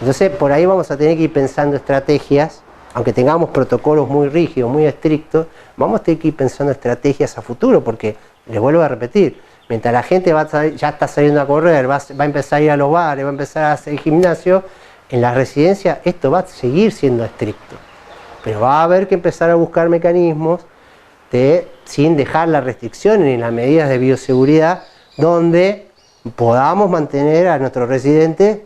Entonces por ahí vamos a tener que ir pensando estrategias, aunque tengamos protocolos muy rígidos, muy estrictos, vamos a tener que ir pensando estrategias a futuro, porque les vuelvo a repetir, mientras la gente ya está saliendo a correr, va a empezar a ir a los bares, va a empezar a hacer gimnasio, en las residencias esto va a seguir siendo estricto. Pero va a haber que empezar a buscar mecanismos sin dejar las restricciones ni las medidas de bioseguridad, donde podamos mantener a nuestros residentes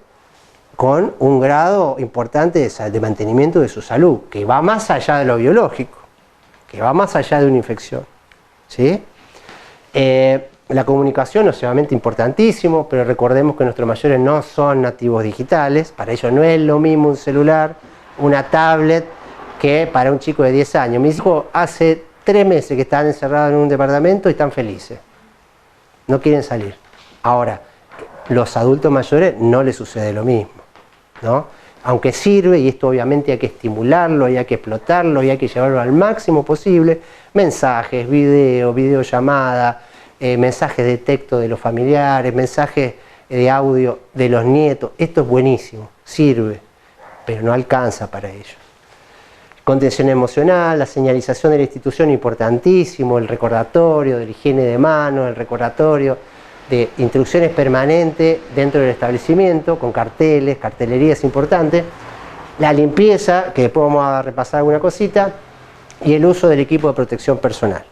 con un grado importante de mantenimiento de su salud, que va más allá de lo biológico, que va más allá de una infección, ¿sí? La comunicación es obviamente importantísimo, pero recordemos que nuestros mayores no son nativos digitales, para ellos no es lo mismo un celular, una tablet, que para un chico de 10 años. Mis hijos hace 3 meses que están encerrados en un departamento y están felices, no quieren salir. Ahora, los adultos mayores no les sucede lo mismo, ¿no? Aunque sirve, y esto obviamente hay que estimularlo, y hay que explotarlo, y hay que llevarlo al máximo posible, mensajes, videollamadas, mensajes de texto de los familiares, mensajes de audio de los nietos, esto es buenísimo, sirve, pero no alcanza para ellos. Contención emocional, la señalización de la institución importantísimo, el recordatorio de la higiene de manos, el recordatorio de instrucciones permanentes dentro del establecimiento, con carteles, cartelería es importante, la limpieza, que después vamos a repasar alguna cosita, y el uso del equipo de protección personal.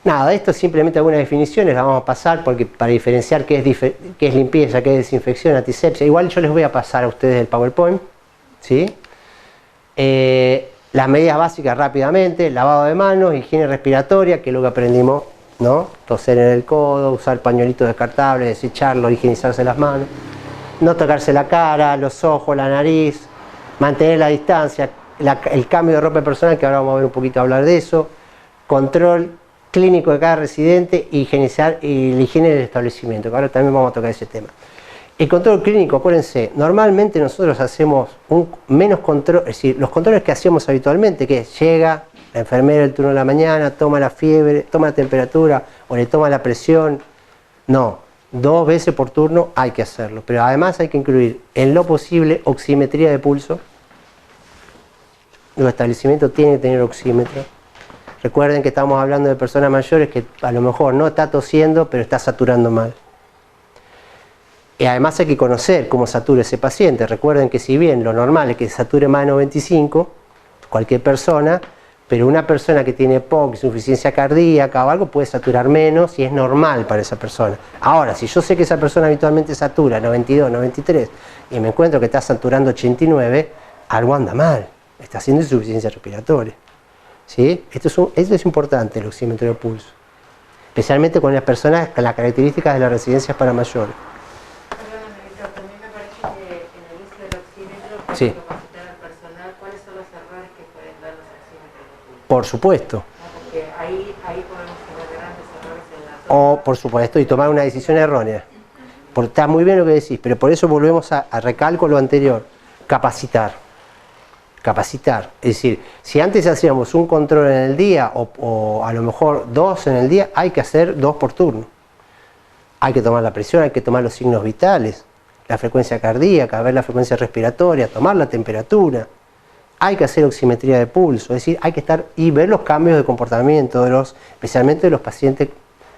Nada, esto es simplemente algunas definiciones, las vamos a pasar porque para diferenciar qué es limpieza, qué es desinfección, antisepsia, igual yo les voy a pasar a ustedes el PowerPoint, ¿sí? Las medidas básicas rápidamente, lavado de manos, higiene respiratoria, que es lo que aprendimos, ¿no? Toser en el codo, usar pañuelitos descartables, desecharlo, higienizarse las manos, no tocarse la cara, los ojos, la nariz, mantener la distancia, el cambio de ropa personal, que ahora vamos a ver un poquito hablar de eso, control clínico de cada residente y la higiene del establecimiento, que ahora también vamos a tocar ese tema. El control clínico, acuérdense, normalmente nosotros hacemos menos control, es decir, los controles que hacíamos habitualmente, que llega la enfermera del turno de la mañana, toma la fiebre, toma la temperatura o le toma la presión, no, 2 veces por turno hay que hacerlo, pero además hay que incluir en lo posible oximetría de pulso. Los establecimientos tienen que tener oxímetro. Recuerden que estamos hablando de personas mayores que a lo mejor no está tosiendo, pero está saturando mal. Y además hay que conocer cómo satura ese paciente. Recuerden que si bien lo normal es que sature más de 95, cualquier persona, pero una persona que tiene POC, insuficiencia cardíaca o algo, puede saturar menos y es normal para esa persona. Ahora, si yo sé que esa persona habitualmente satura 92, 93 y me encuentro que está saturando 89, algo anda mal, está haciendo insuficiencia respiratoria. ¿Sí? Esto es importante, el oxímetro de pulso, especialmente con las personas con las características de las residencias para mayores. Perdóname, Víctor, también me parece que en el uso del oxímetro, para Sí. capacitar al personal, ¿cuáles son los errores que pueden dar los oxímetros de pulso? Por supuesto. ¿No? Porque ahí podemos tener grandes errores en la O, por supuesto, y tomar una decisión errónea. Está muy bien lo que decís, pero por eso volvemos a recalco lo anterior, capacitar. Capacitar, es decir, si antes hacíamos un control en el día o a lo mejor 2 en el día, hay que hacer 2 por turno. Hay que tomar la presión, hay que tomar los signos vitales, la frecuencia cardíaca, ver la frecuencia respiratoria, tomar la temperatura. Hay que hacer oximetría de pulso, es decir, hay que estar y ver los cambios de comportamiento, especialmente de los pacientes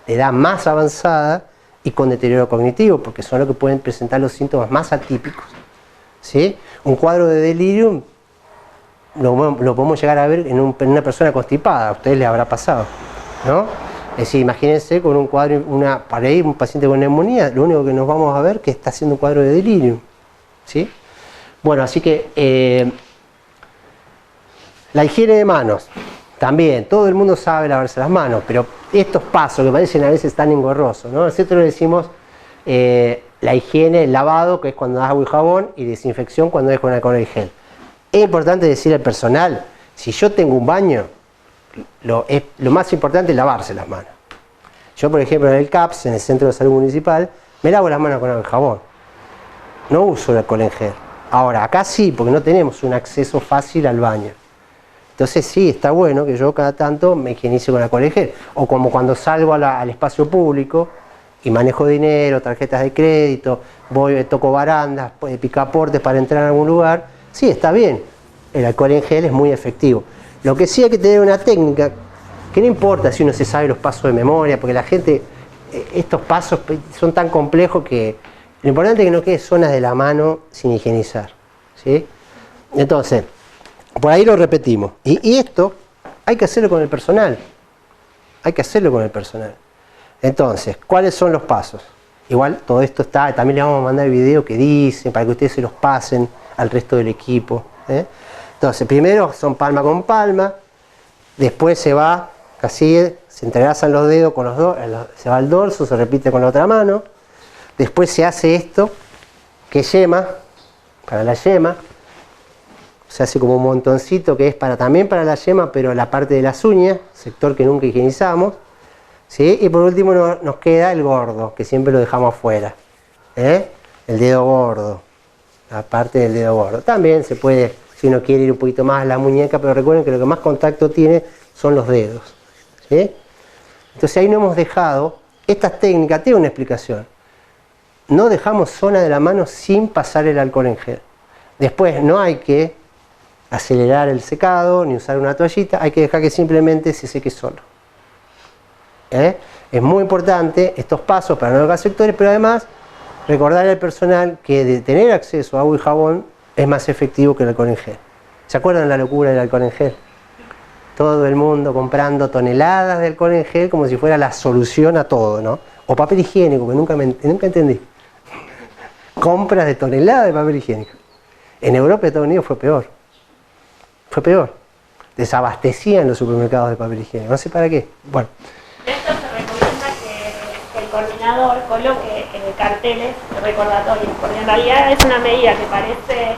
de edad más avanzada y con deterioro cognitivo, porque son los que pueden presentar los síntomas más atípicos, ¿sí? Un cuadro de delirium lo podemos llegar a ver en una persona constipada, a ustedes les habrá pasado, ¿no? Es decir, imagínense con un cuadro, para ir un paciente con neumonía, lo único que nos vamos a ver es que está haciendo un cuadro de delirium, ¿sí? Bueno, así que la higiene de manos, también, todo el mundo sabe lavarse las manos, pero estos pasos que parecen a veces tan engorrosos, ¿no? Nosotros le decimos la higiene, el lavado, que es cuando das agua y jabón, y desinfección cuando es con alcohol y gel. Es importante decir al personal, si yo tengo un baño, lo más importante es lavarse las manos. Yo, por ejemplo, en el CAPS, en el Centro de Salud Municipal, me lavo las manos con agua y jabón. No uso el alcohol en gel. Ahora, acá sí, porque no tenemos un acceso fácil al baño. Entonces sí, está bueno que yo cada tanto me higienice con alcohol en gel. O como cuando salgo al espacio público y manejo dinero, tarjetas de crédito, voy, toco barandas, picaportes para entrar a algún lugar, sí, está bien. El alcohol en gel es muy efectivo. Lo que sí hay que tener una técnica, que no importa si uno se sabe los pasos de memoria, porque la gente, estos pasos son tan complejos que lo importante es que no quede zonas de la mano sin higienizar, ¿sí? Entonces, por ahí lo repetimos. Y esto hay que hacerlo con el personal. Hay que hacerlo con el personal. Entonces, ¿cuáles son los pasos? Igual todo esto está, también le vamos a mandar el video que dice, para que ustedes se los pasen al resto del equipo, ¿eh? Entonces, primero son palma con palma, después se va, así, se entrelazan los dedos con los dos, se va al dorso, se repite con la otra mano, después se hace esto, que es yema, para la yema, se hace como un montoncito que es también para la yema, pero la parte de las uñas, sector que nunca higienizamos, ¿sí? Y por último nos queda el gordo, que siempre lo dejamos afuera, ¿eh? El dedo gordo, la parte del dedo gordo. También se puede, si uno quiere ir un poquito más a la muñeca, pero recuerden que lo que más contacto tiene son los dedos, ¿sí? Entonces ahí no hemos dejado, estas técnicas tienen una explicación. No dejamos zona de la mano sin pasar el alcohol en gel. Después no hay que acelerar el secado, ni usar una toallita, hay que dejar que simplemente se seque solo. Es muy importante estos pasos para no tocar sectores, pero además recordar al personal que de tener acceso a agua y jabón es más efectivo que el alcohol en gel. ¿Se acuerdan la locura del alcohol en gel? Todo el mundo comprando toneladas de alcohol en gel como si fuera la solución a todo, ¿no? O papel higiénico, que nunca entendí. Compras de toneladas de papel higiénico. En Europa y Estados Unidos fue peor. Fue peor. Desabastecían los supermercados de papel higiénico. No sé para qué. Bueno. De esto se recomienda que el coordinador coloque carteles recordatorios, porque en realidad es una medida que parece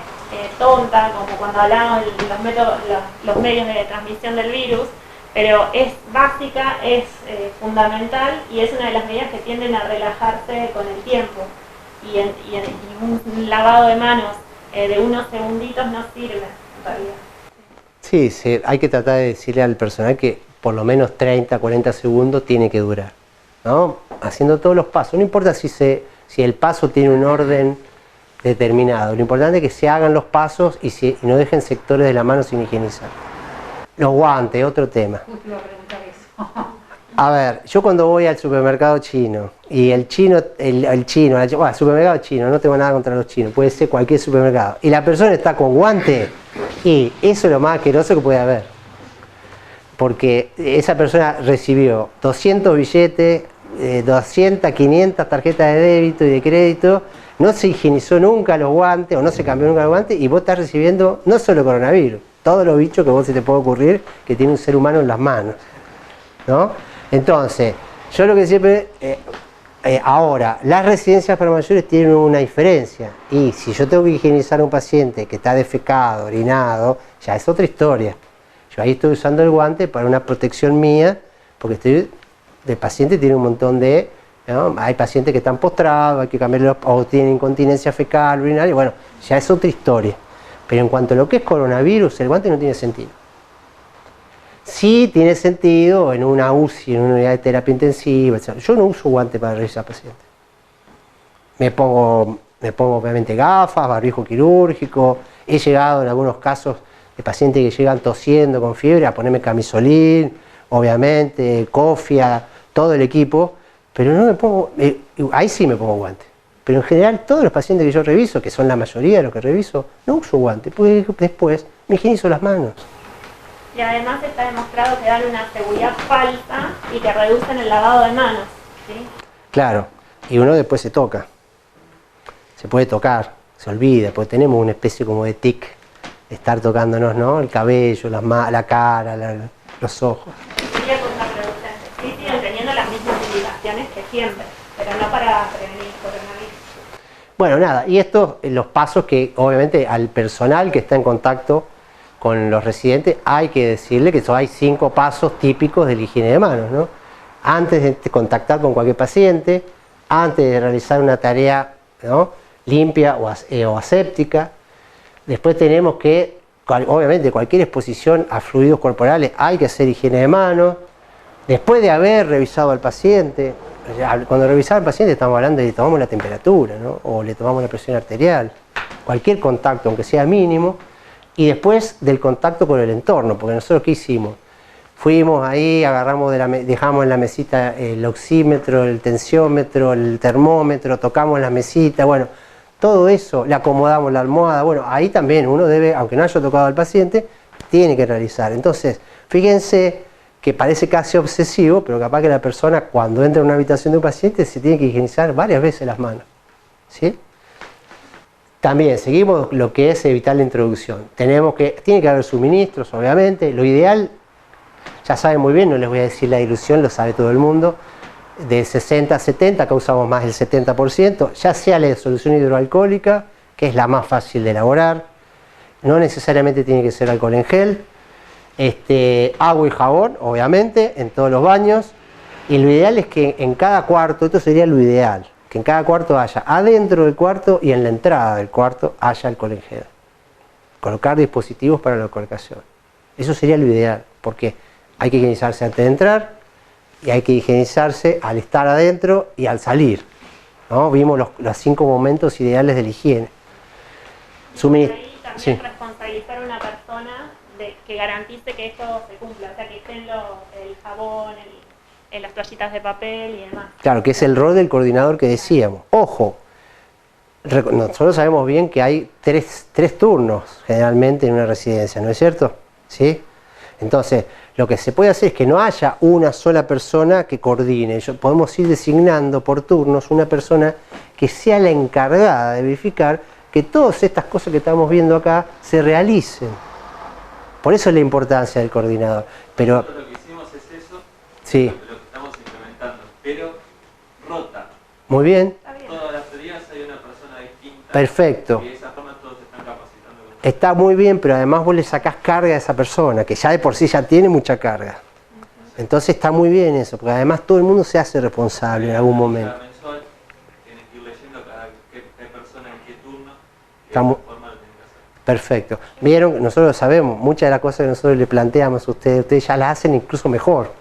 tonta, como cuando hablamos de los medios de transmisión del virus, pero es básica, es fundamental y es una de las medidas que tienden a relajarse con el tiempo. Y un lavado de manos de unos segunditos no sirve, en realidad. Sí, hay que tratar de decirle al personal que por lo menos 30, 40 segundos tiene que durar, ¿no? Haciendo todos los pasos. No importa si el paso tiene un orden determinado. Lo importante es que se hagan los pasos y no dejen sectores de la mano sin higienizar. Los guantes, otro tema. A ver, yo cuando voy al supermercado chino y el supermercado chino, no tengo nada contra los chinos, puede ser cualquier supermercado, y la persona está con guante, y eso es lo más asqueroso que puede haber. Porque esa persona recibió 200 billetes, 200, 500 tarjetas de débito y de crédito, no se higienizó nunca los guantes o no se cambió nunca los guantes y vos estás recibiendo no solo coronavirus, todos los bichos que vos se te puede ocurrir que tiene un ser humano en las manos, ¿no? Entonces, yo lo que siempre... ahora, las residencias para mayores tienen una diferencia y si yo tengo que higienizar a un paciente que está defecado, orinado, ya es otra historia. Yo ahí estoy usando el guante para una protección mía, porque el paciente tiene un montón de... ¿no? Hay pacientes que están postrados, hay que cambiarlos, o tienen incontinencia fecal, urinaria, bueno, ya es otra historia. Pero en cuanto a lo que es coronavirus, el guante no tiene sentido. Sí tiene sentido en una UCI, en una unidad de terapia intensiva, etc. Yo no uso guante para revisar pacientes. Me pongo obviamente gafas, barbijo quirúrgico. He llegado en algunos casos de pacientes que llegan tosiendo con fiebre a ponerme camisolín, obviamente, cofia, todo el equipo, pero no me pongo, ahí sí me pongo guante. Pero en general todos los pacientes que yo reviso, que son la mayoría de los que reviso, no uso guante, porque después me higienizo las manos. Y además está demostrado que dan una seguridad falsa y que reducen el lavado de manos, ¿sí? Claro, y uno después se toca. Se puede tocar, se olvida, porque tenemos una especie como de tic, de estar tocándonos, ¿no? El cabello, la cara, los ojos. Sería contraproducente. Sí, siguen teniendo las mismas indicaciones que siempre, pero no para prevenir coronavirus. Bueno, nada, y estos los pasos que obviamente al personal que está en contacto con los residentes hay que decirle que hay 5 pasos típicos de la higiene de manos, ¿no? Antes de contactar con cualquier paciente, antes de realizar una tarea, ¿no?, limpia o aséptica. Después tenemos que Obviamente cualquier exposición a fluidos corporales hay que hacer higiene de manos. Después de haber revisado al paciente, cuando revisamos al paciente estamos hablando de le tomamos la temperatura, ¿no? O le tomamos la presión arterial, cualquier contacto, aunque sea mínimo, y después del contacto con el entorno, porque nosotros ¿qué hicimos? Fuimos ahí, agarramos dejamos en la mesita el oxímetro, el tensiómetro, el termómetro, tocamos la mesita, bueno, todo eso, le acomodamos la almohada, bueno, ahí también uno debe, aunque no haya tocado al paciente, tiene que realizar. Entonces, fíjense que parece casi obsesivo, pero capaz que la persona cuando entra en una habitación de un paciente se tiene que higienizar varias veces las manos, ¿sí? También seguimos lo que es evitar la introducción. Tiene que haber suministros, obviamente. Lo ideal, ya saben muy bien, no les voy a decir la dilución, lo sabe todo el mundo. De 60 a 70, acá usamos más del 70%, ya sea la solución hidroalcohólica, que es la más fácil de elaborar. No necesariamente tiene que ser alcohol en gel. Agua y jabón, obviamente, en todos los baños. Y lo ideal es que en cada cuarto, esto sería lo ideal, que en cada cuarto haya, adentro del cuarto y en la entrada del cuarto, haya alcohol en gel. Colocar dispositivos para la colocación. Eso sería lo ideal, porque hay que higienizarse antes de entrar y hay que higienizarse al estar adentro y al salir, ¿no? Vimos los 5 momentos ideales de la higiene. Ahí también responsabilizar a una persona que garantice que esto se cumpla, o sea, que estén el jabón, las toallitas de papel y demás. Claro, que es el rol del coordinador que decíamos. Ojo, nosotros sabemos bien que hay tres turnos generalmente en una residencia, ¿no es cierto? ¿Sí? Entonces, lo que se puede hacer es que no haya una sola persona que coordine. Podemos ir designando por turnos una persona que sea la encargada de verificar que todas estas cosas que estamos viendo acá se realicen. Por eso es la importancia del coordinador. Pero nosotros lo que hicimos es eso, sí, lo que estamos implementando, pero rota. Muy bien. Todas las días hay una persona distinta. Perfecto. Y de esa forma todos se están capacitando. Está muy bien, pero además vos le sacás carga a esa persona, que ya de por sí ya tiene mucha carga. Entonces está muy bien eso, porque además todo el mundo se hace responsable en algún momento. Cada mensual tienes que ir leyendo qué persona en qué turno, y de Estamos- esa forma lo tienen que hacer. Perfecto. Vieron, nosotros lo sabemos, muchas de las cosas que nosotros le planteamos a ustedes ya las hacen incluso mejor.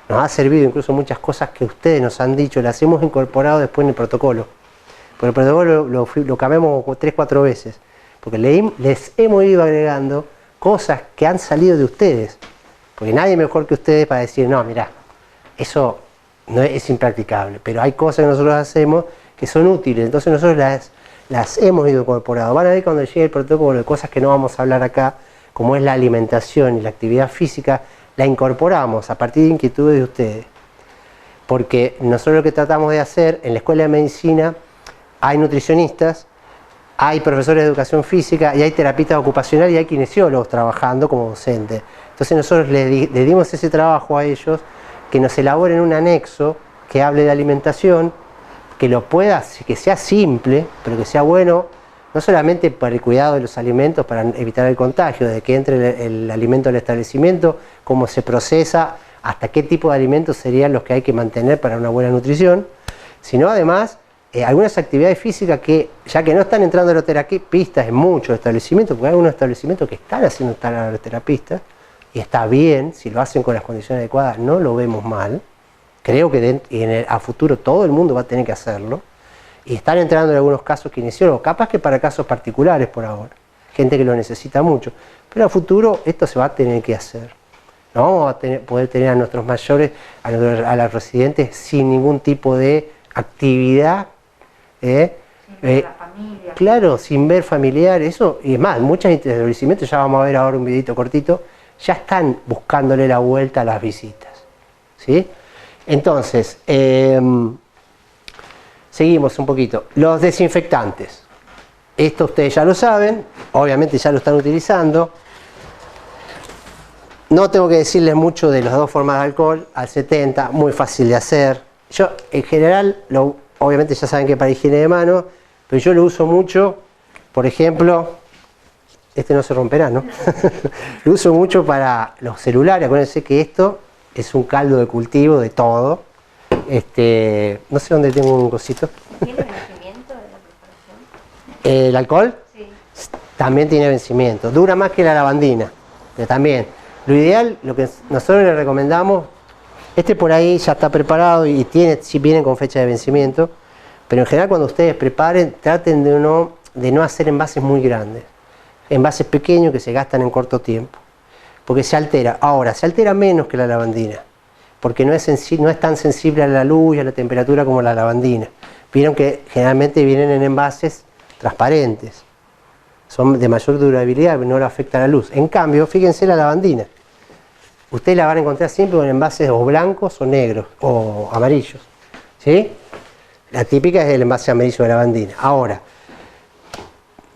Nos ha servido incluso muchas cosas que ustedes nos han dicho, las hemos incorporado después en el protocolo. Porque el protocolo lo cambiamos 3-4 veces. Porque les hemos ido agregando cosas que han salido de ustedes. Porque nadie mejor que ustedes para decir, no, mirá, eso no es impracticable. Pero hay cosas que nosotros hacemos que son útiles. Entonces nosotros las hemos ido incorporando. Van a ver cuando llegue el protocolo de cosas que no vamos a hablar acá, como es la alimentación y la actividad física, la incorporamos a partir de inquietudes de ustedes. Porque nosotros lo que tratamos de hacer, en la Escuela de Medicina hay nutricionistas, hay profesores de educación física y hay terapistas ocupacionales y hay kinesiólogos trabajando como docentes. Entonces nosotros le dimos ese trabajo a ellos, que nos elaboren un anexo que hable de alimentación, que sea simple, pero que sea bueno, no solamente para el cuidado de los alimentos, para evitar el contagio, desde que entre el alimento al establecimiento, cómo se procesa, hasta qué tipo de alimentos serían los que hay que mantener para una buena nutrición, sino además algunas actividades físicas que, ya que no están entrando los terapistas en muchos establecimientos, porque hay algunos establecimientos que están haciendo estar a los terapistas, y está bien, si lo hacen con las condiciones adecuadas, no lo vemos mal. Creo que a futuro todo el mundo va a tener que hacerlo. Y están entrando en algunos casos kinesiólogos, capaz que para casos particulares por ahora, gente que lo necesita mucho. Pero a futuro esto se va a tener que hacer. No vamos a poder tener a nuestros mayores, a los residentes sin ningún tipo de actividad. Sin ver la familia. Claro, sin ver familiares. Eso, y es más, muchos establecimientos, ya vamos a ver ahora un videito cortito, ya están buscándole la vuelta a las visitas. ¿Sí? Entonces, seguimos un poquito. Los desinfectantes. Esto ustedes ya lo saben, obviamente ya lo están utilizando. No tengo que decirles mucho de las dos formas de alcohol, al 70, muy fácil de hacer. Yo, en general, obviamente ya saben que para higiene de manos, pero yo lo uso mucho, por ejemplo, este no se romperá, ¿no? Lo uso mucho para los celulares. Acuérdense que esto es un caldo de cultivo de todo. No sé dónde tengo un cosito. ¿Tiene conocimiento de la preparación? ¿El alcohol? Sí. también tiene vencimiento. Dura más que la lavandina, pero también. Lo ideal, lo que nosotros le recomendamos, este por ahí ya está preparado y sí viene con fecha de vencimiento, pero en general cuando ustedes preparen, traten de no hacer envases muy grandes. Envases pequeños que se gastan en corto tiempo, porque se altera. Ahora, se altera menos que la lavandina, porque no es tan sensible a la luz y a la temperatura como la lavandina. Vieron que generalmente vienen en envases transparentes, son de mayor durabilidad, no le afecta la luz. En cambio, fíjense la lavandina, ustedes la van a encontrar siempre con envases o blancos o negros o amarillos, ¿sí? La típica es el envase amarillo de lavandina. Ahora,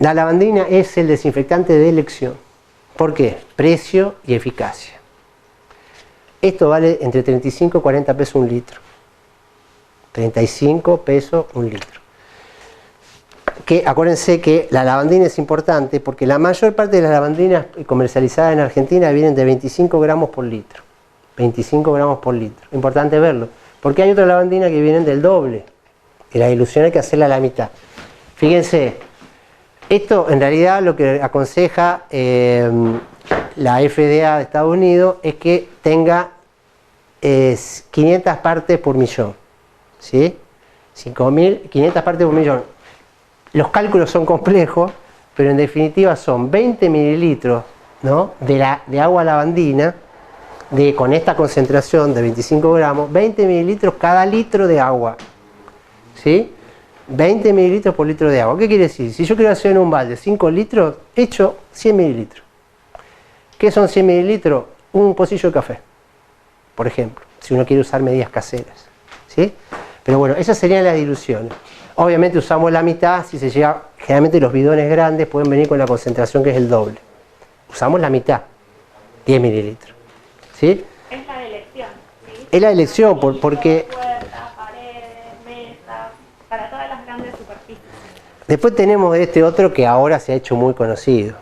la lavandina es el desinfectante de elección. ¿Por qué? Precio y eficacia. Esto vale entre 35 y 40 pesos un litro. 35 pesos un litro. Que acuérdense que la lavandina es importante porque la mayor parte de las lavandinas comercializadas en Argentina vienen de 25 gramos por litro. 25 gramos por litro. Importante verlo. Porque hay otras lavandinas que vienen del doble. Y la dilución hay que hacerla a la mitad. Fíjense, esto en realidad lo que aconseja la FDA de Estados Unidos es que tenga 500 partes por millón. ¿Sí? 500 partes por millón. Los cálculos son complejos, pero en definitiva son 20 mililitros, ¿no?, de agua lavandina, con esta concentración de 25 gramos, 20 mililitros cada litro de agua. ¿Sí? 20 mililitros por litro de agua. ¿Qué quiere decir? Si yo quiero hacer en un balde 5 litros, echo 100 mililitros. ¿Qué son 100 mililitros? Un pocillo de café, por ejemplo, si uno quiere usar medidas caseras. ¿Sí? Pero bueno, esas serían las diluciones. Obviamente usamos la mitad, si se llega, generalmente los bidones grandes pueden venir con la concentración que es el doble. Usamos la mitad, 10 mililitros. ¿Sí? Es la elección, ¿sí? Es la elección, porque... Puertas, paredes, mesas, para todas las grandes superficies. Después tenemos este otro que ahora se ha hecho muy conocido.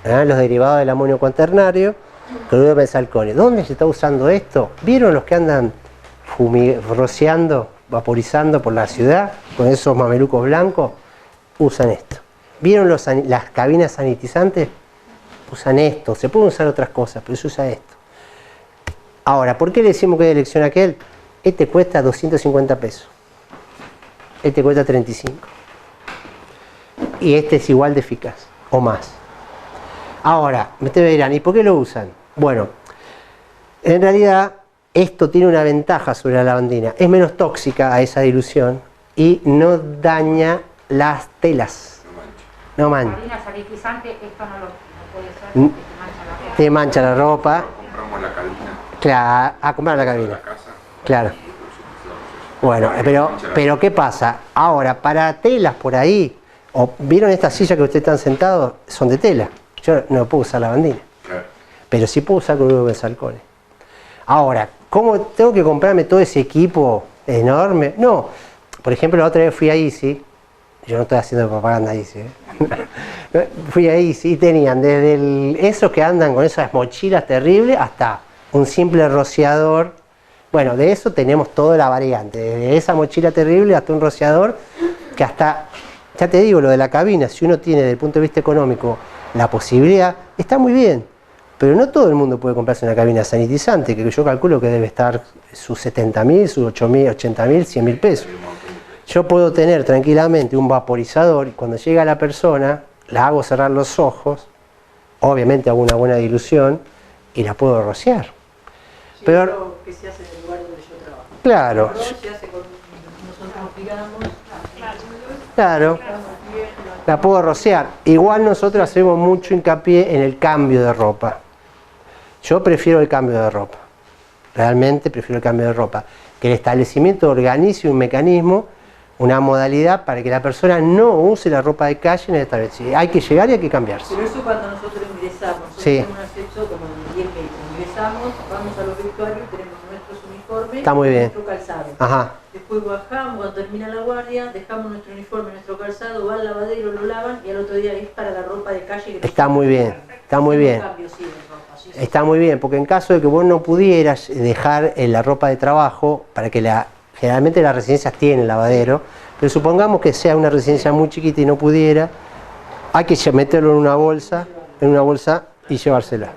Los derivados del amonio cuaternario, cloruro de benzalconio. ¿Dónde se está usando esto? ¿Vieron los que andan rociando, vaporizando por la ciudad con esos mamelucos blancos? Usan esto. ¿Vieron las cabinas sanitizantes? Usan esto. Se pueden usar otras cosas, pero se usa esto. Ahora, ¿por qué le decimos que de elección aquel? Este cuesta 250 pesos. Este cuesta 35. Y este es igual de eficaz, o más. Ahora, ustedes dirán, ¿y por qué lo usan? Bueno, en realidad esto tiene una ventaja sobre la lavandina. Es menos tóxica a esa dilución y no daña las telas. No mancha. La harina sanitizante, esto no puede ser porque te mancha la ropa. Compramos la cabina. Claro, a comprar la cabina. La casa. Claro. Bueno, pero ¿qué pasa? Ahora, para telas por ahí, ¿vieron estas sillas que ustedes están sentados? Son de tela. Yo no puedo usar lavandina. Claro. Pero sí puedo usar cloruro de benzalconio. Ahora, ¿cómo tengo que comprarme todo ese equipo enorme? No. Por ejemplo, la otra vez fui a Easy. Yo no estoy haciendo propaganda Easy. Fui a Easy y tenían desde esos que andan con esas mochilas terribles hasta un simple rociador. Bueno, de eso tenemos toda la variante. Desde esa mochila terrible hasta un rociador que hasta, ya te digo, lo de la cabina, si uno tiene desde el punto de vista económico la posibilidad, está muy bien. Pero no todo el mundo puede comprarse una cabina sanitizante, que yo calculo que debe estar sus 70.000, sus 8.000, 80.000, 100.000 pesos. Yo puedo tener tranquilamente un vaporizador y cuando llega la persona, la hago cerrar los ojos, obviamente hago una buena dilución y la puedo rociar. Sí, Pero, lo que se hace en el lugar donde yo trabajo. claro, Se hace con, nosotros tiramos, claro, la puedo rociar. Igual nosotros hacemos mucho hincapié en el cambio de ropa. Yo prefiero el cambio de ropa. Realmente prefiero el cambio de ropa. Que el establecimiento organice un mecanismo, una modalidad para que la persona no use la ropa de calle en el establecimiento. Hay que llegar y hay que cambiarse. pero eso cuando nosotros ingresamos, nosotros Sí. tenemos un acceso como de 10 metros, ingresamos, vamos a los vestuarios, tenemos nuestros uniformes, Está muy bien. nuestro calzado. Ajá. Después bajamos, cuando termina la guardia, dejamos nuestro uniforme, nuestro calzado, va al lavadero, lo lavan y al otro día es para la ropa de calle. Que Está muy bien, está muy bien. Cambio, sí, de ropa, sí, sí. Está muy bien, porque en caso de que vos no pudieras dejar la ropa de trabajo, para que generalmente las residencias tienen lavadero, pero supongamos que sea una residencia muy chiquita y no pudiera, hay que meterlo en una bolsa y llevársela.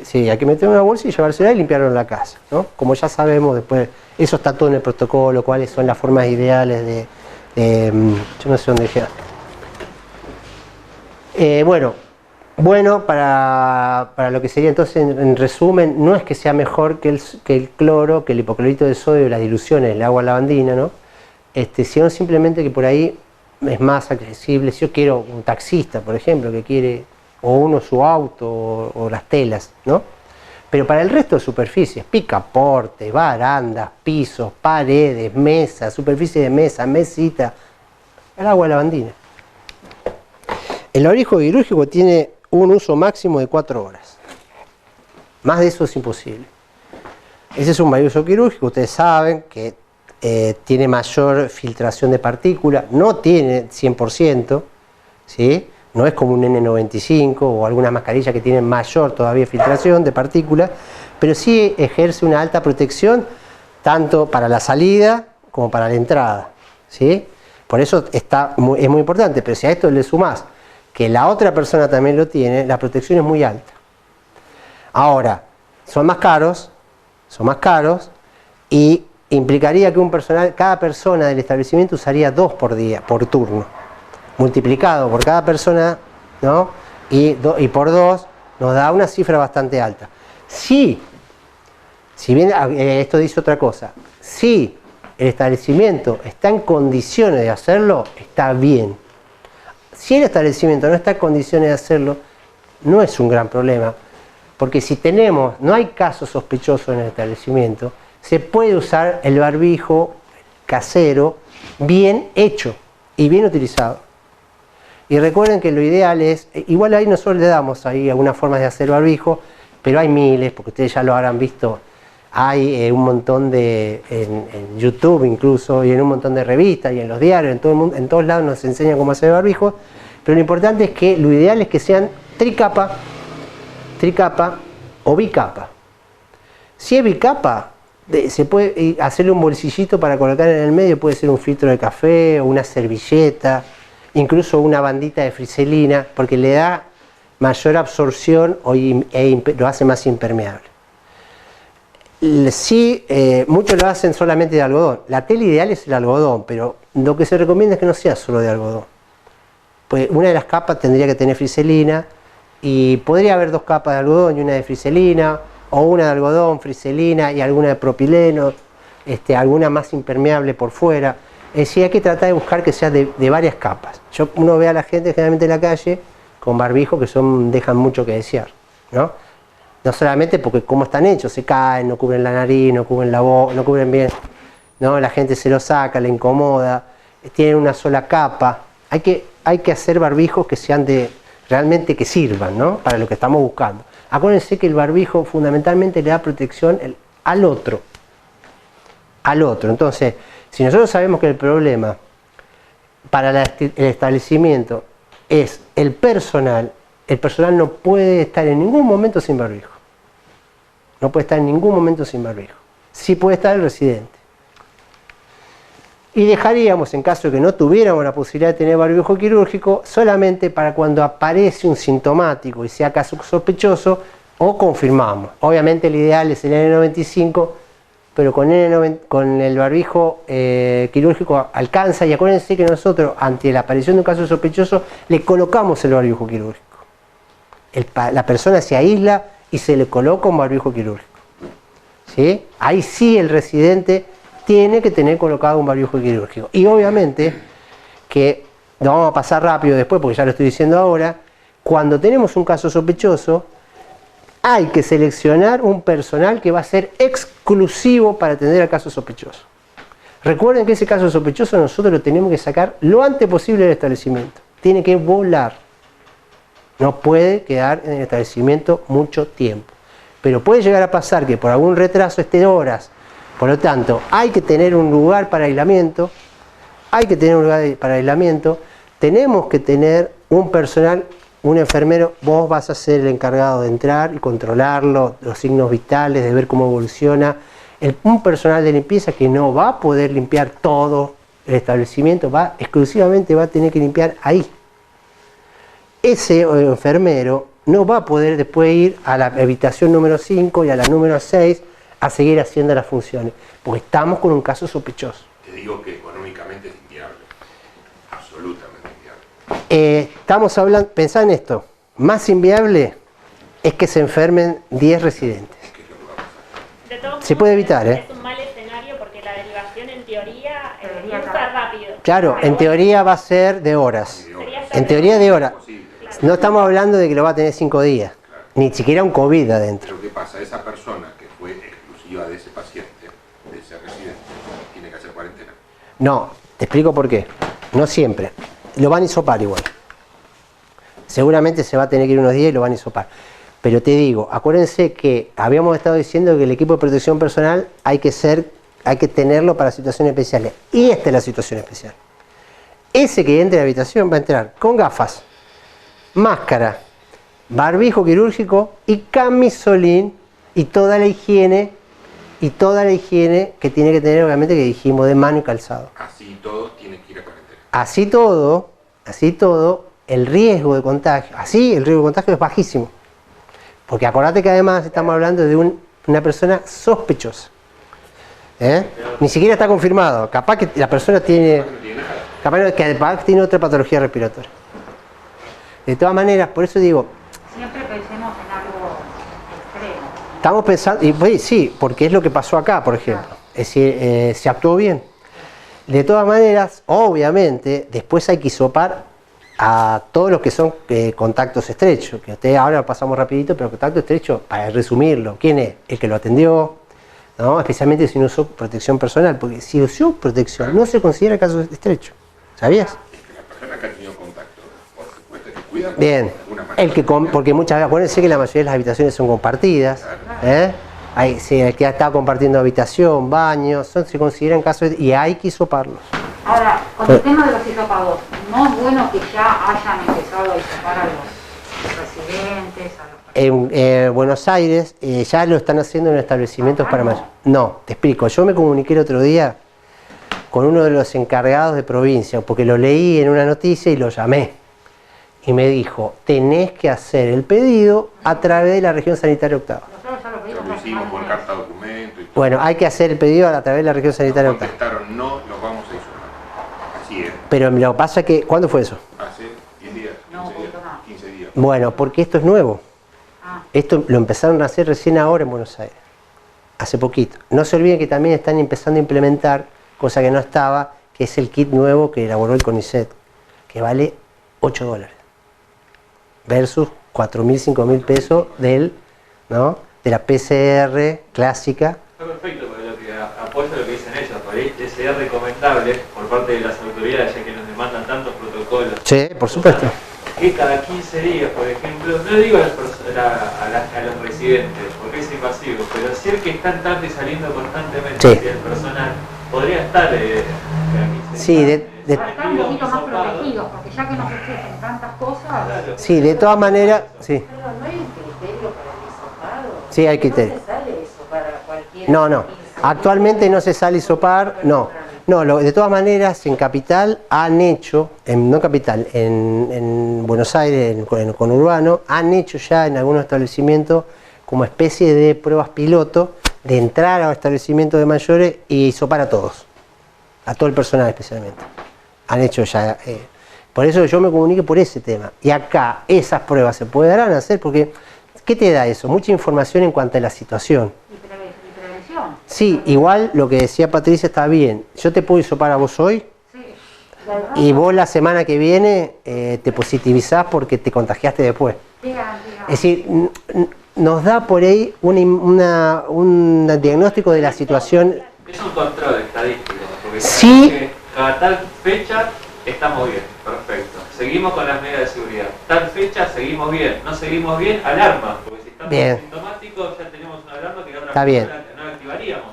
Sí, hay que meterlo en una bolsa y llevársela y limpiarlo en la casa, ¿no? Como ya sabemos después, eso está todo en el protocolo, cuáles son las formas ideales de yo no sé dónde queda. Bueno, para lo que sería entonces, en resumen, no es que sea mejor que el cloro, que el hipoclorito de sodio, las diluciones del agua lavandina, ¿no? Sino simplemente que por ahí es más accesible. Si yo quiero un taxista, por ejemplo, que quiere, o uno su auto, o las telas, ¿no? Pero para el resto de superficies, picaporte, barandas, pisos, paredes, mesas, superficie de mesa, mesita, el agua lavandina. El barbijo quirúrgico tiene un uso máximo de 4 horas. Más de eso es imposible. Ese es un barbijo quirúrgico, ustedes saben que tiene mayor filtración de partículas, no tiene 100%, ¿sí? No es como un N95 o algunas mascarillas que tienen mayor todavía filtración de partículas, pero sí ejerce una alta protección tanto para la salida como para la entrada, ¿sí? Por eso es muy importante, pero si a esto le sumás que la otra persona también lo tiene, la protección es muy alta. Ahora, son más caros y implicaría que cada persona del establecimiento usaría 2 por día, por turno. Multiplicado por cada persona, ¿no? y por 2 nos da una cifra bastante alta. Si bien esto dice otra cosa, si el establecimiento está en condiciones de hacerlo, está bien. Si el establecimiento no está en condiciones de hacerlo, no es un gran problema, porque si no hay casos sospechosos en el establecimiento, se puede usar el barbijo casero bien hecho y bien utilizado. Y recuerden que lo ideal es, igual ahí nosotros le damos ahí algunas formas de hacer barbijo, pero hay miles, porque ustedes ya lo habrán visto, hay un montón en YouTube incluso, y en un montón de revistas, y en los diarios, en todo el mundo, en todos lados nos enseñan cómo hacer barbijo, pero lo importante es que lo ideal es que sean tricapa o bicapa. Si es bicapa, se puede hacerle un bolsillito para colocar en el medio, puede ser un filtro de café o una servilleta, incluso una bandita de friselina, porque le da mayor absorción lo hace más impermeable. Sí, muchos lo hacen solamente de algodón. La tela ideal es el algodón, pero lo que se recomienda es que no sea solo de algodón. Pues una de las capas tendría que tener friselina, y podría haber 2 capas de algodón y una de friselina, o una de algodón, friselina y alguna de propileno, alguna más impermeable por fuera. Es decir, hay que tratar de buscar que sea de varias capas. Uno ve a la gente generalmente en la calle con barbijos que dejan mucho que desear, ¿no? No solamente porque cómo están hechos, se caen, no cubren la nariz, no cubren la boca, no cubren bien, ¿no? La gente se lo saca, le incomoda, tienen una sola capa. Hay que hacer barbijos que sean realmente que sirvan, ¿no? Para lo que estamos buscando. Acuérdense que el barbijo fundamentalmente le da protección al otro. Entonces, si nosotros sabemos que el problema para el establecimiento es el personal no puede estar en ningún momento sin barbijo. No puede estar en ningún momento sin barbijo. Sí puede estar el residente. Y dejaríamos, en caso de que no tuviéramos la posibilidad de tener barbijo quirúrgico, solamente para cuando aparece un sintomático y sea caso sospechoso, o confirmamos. Obviamente el ideal es el N95, pero con el barbijo quirúrgico alcanza, y acuérdense que nosotros, ante la aparición de un caso sospechoso, le colocamos el barbijo quirúrgico. La persona se aísla y se le coloca un barbijo quirúrgico, ¿sí? Ahí sí el residente tiene que tener colocado un barbijo quirúrgico. Y obviamente, que lo vamos a pasar rápido después, porque ya lo estoy diciendo ahora, cuando tenemos un caso sospechoso, hay que seleccionar un personal que va a ser exclusivo para atender al caso sospechoso. Recuerden que ese caso sospechoso nosotros lo tenemos que sacar lo antes posible del establecimiento. Tiene que volar. No puede quedar en el establecimiento mucho tiempo. Pero puede llegar a pasar que por algún retraso esté horas. Por lo tanto, hay que tener un lugar para aislamiento. Tenemos que tener un personal, un enfermero. Vos vas a ser el encargado de entrar y controlarlo, los signos vitales, de ver cómo evoluciona. Un personal de limpieza que no va a poder limpiar todo el establecimiento, exclusivamente va a tener que limpiar ahí. ese enfermero no va a poder después ir a la habitación número 5 y a la número 6 a seguir haciendo las funciones, porque estamos con un caso sospechoso. Te digo que económicamente es inviable, absolutamente inviable. Estamos hablando, pensá en esto, más inviable es que se enfermen 10 residentes. De todos Se modos, puede evitar, es un mal escenario porque la derivación en teoría usa rápido. Claro, en teoría va a ser de horas. En teoría de horas. No estamos hablando de que lo va a tener 5 días, ni siquiera un COVID adentro. Pero ¿qué pasa? Esa persona que fue exclusiva de ese paciente, de ese residente, tiene que hacer cuarentena. No, te explico por qué. No siempre. Lo van a hisopar igual. Seguramente se va a tener que ir unos días y lo van a hisopar. Pero te digo, acuérdense que habíamos estado diciendo que el equipo de protección personal hay que tenerlo para situaciones especiales. Y esta es la situación especial. Ese que entre a la habitación va a entrar con gafas, máscara, barbijo quirúrgico y camisolín y toda la higiene que tiene que tener, obviamente, que dijimos, de mano y calzado. Así todo tiene que ir a cuarentena. Así todo, el riesgo de contagio, es bajísimo. Porque acordate que además estamos hablando de una persona sospechosa. Ni siquiera está confirmado. Capaz que la persona tiene, capaz que tiene otra patología respiratoria. De todas maneras, por eso digo, Siempre pensemos en algo extremo. estamos pensando, y pues, sí, porque es lo que pasó acá, por ejemplo. Es decir, se actuó bien. De todas maneras, obviamente, después hay que hisopar a todos los que son contactos estrechos, que ustedes ahora lo pasamos rapidito, pero contacto estrecho, para resumirlo, ¿quién es? El que lo atendió, ¿no? Especialmente si no usó protección personal, porque si usó protección no se considera caso estrecho. ¿Sabías? Es que la persona que ha tenido contacto, por supuesto, que cuida Bien, de alguna manera. porque muchas veces, acuérdense que la mayoría de las habitaciones son compartidas, el que ha estado compartiendo habitación, baño, se consideran casos y hay que hisoparlos. Ahora, con el tema de los hisopados, ¿no es bueno que ya hayan empezado a hisopar a los residentes, a los En Buenos Aires ya lo están haciendo en establecimientos para mayores. No, te explico. Yo me comuniqué el otro día con uno de los encargados de provincia, porque lo leí en una noticia y lo llamé. Y me dijo, tenés que hacer el pedido a través de la región sanitaria octava. Nosotros ya lo pedimos Lo hace hicimos más de por un mes. carta documento y todo. Bueno, hay que hacer el pedido a través de la región sanitaria Nos octava. contestaron, no los vamos a hisopar. Así es. Pero lo que pasa es que, ¿cuándo fue eso? Hace 10 días, No, 15 días. poquito más. 15 días. Bueno, porque esto es nuevo. Ah, Esto lo empezaron a hacer recién ahora en Buenos Aires, hace poquito. No se olviden que también están empezando a implementar, cosa que no estaba, que es el kit nuevo que elaboró el CONICET, que vale $8, versus 4.000, 5.000 pesos de la PCR clásica. Está perfecto, porque lo que apoya lo que dicen ellos, por ahí sería recomendable por parte de las autoridades, ya que nos demandan tantos protocolos. Sí, por supuesto. Que cada 15 días, por ejemplo, no digo a los residentes, porque es invasivo, pero si el que están tarde y saliendo constantemente, Sí. si el personal podría estar cada 15 Sí, días, para estar un poquito más protegidos, porque ya que nos exigen tantas cosas, Claro. Sí, de todas maneras, sí. Perdón, ¿no hay un criterio para el hisopado? Sí, hay criterio. ¿No se sale eso para cualquier... No. Actualmente no se sale a hisopar, no. No, de todas maneras, en Capital han hecho, no Capital, en Buenos Aires, en conurbano, han hecho ya en algunos establecimientos como especie de pruebas piloto de entrar a los establecimientos de mayores y hisopar a todos, a todo el personal especialmente. Han hecho ya, por eso yo me comuniqué por ese tema. Y acá esas pruebas se podrán hacer porque, ¿qué te da eso? Mucha información en cuanto a la situación. y prevención. Sí, igual lo que decía Patricia está bien. Yo te puedo hisopar a vos hoy Sí. y vos la semana que viene te positivizás porque te contagiaste después. ¿Qué garantía? Es decir, nos da por ahí un diagnóstico de la situación. Es un control estadístico, porque Sí. sabemos que cada tal fecha estamos bien, perfecto. Seguimos con las medidas de seguridad. Tal fecha seguimos bien, no seguimos bien, alarma, porque si estamos Bien. asintomáticos ya tenemos una alarma que la otra Está bien. no la activaríamos.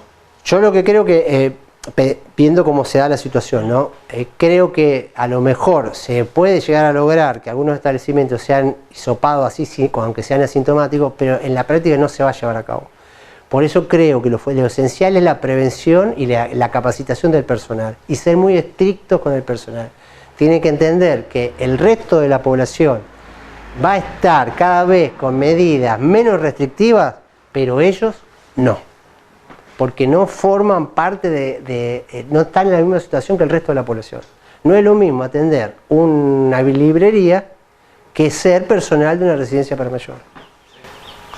Yo lo que creo que, viendo cómo se da la situación, ¿no? Creo que a lo mejor se puede llegar a lograr que algunos establecimientos sean hisopados así, sí, aunque sean asintomáticos, pero en la práctica no se va a llevar a cabo. Por eso creo que lo esencial es la prevención y la capacitación del personal y ser muy estrictos con el personal. Tienen que entender que el resto de la población va a estar cada vez con medidas menos restrictivas, pero ellos no. Porque no forman parte no están en la misma situación que el resto de la población. No es lo mismo atender una librería que ser personal de una residencia para mayores.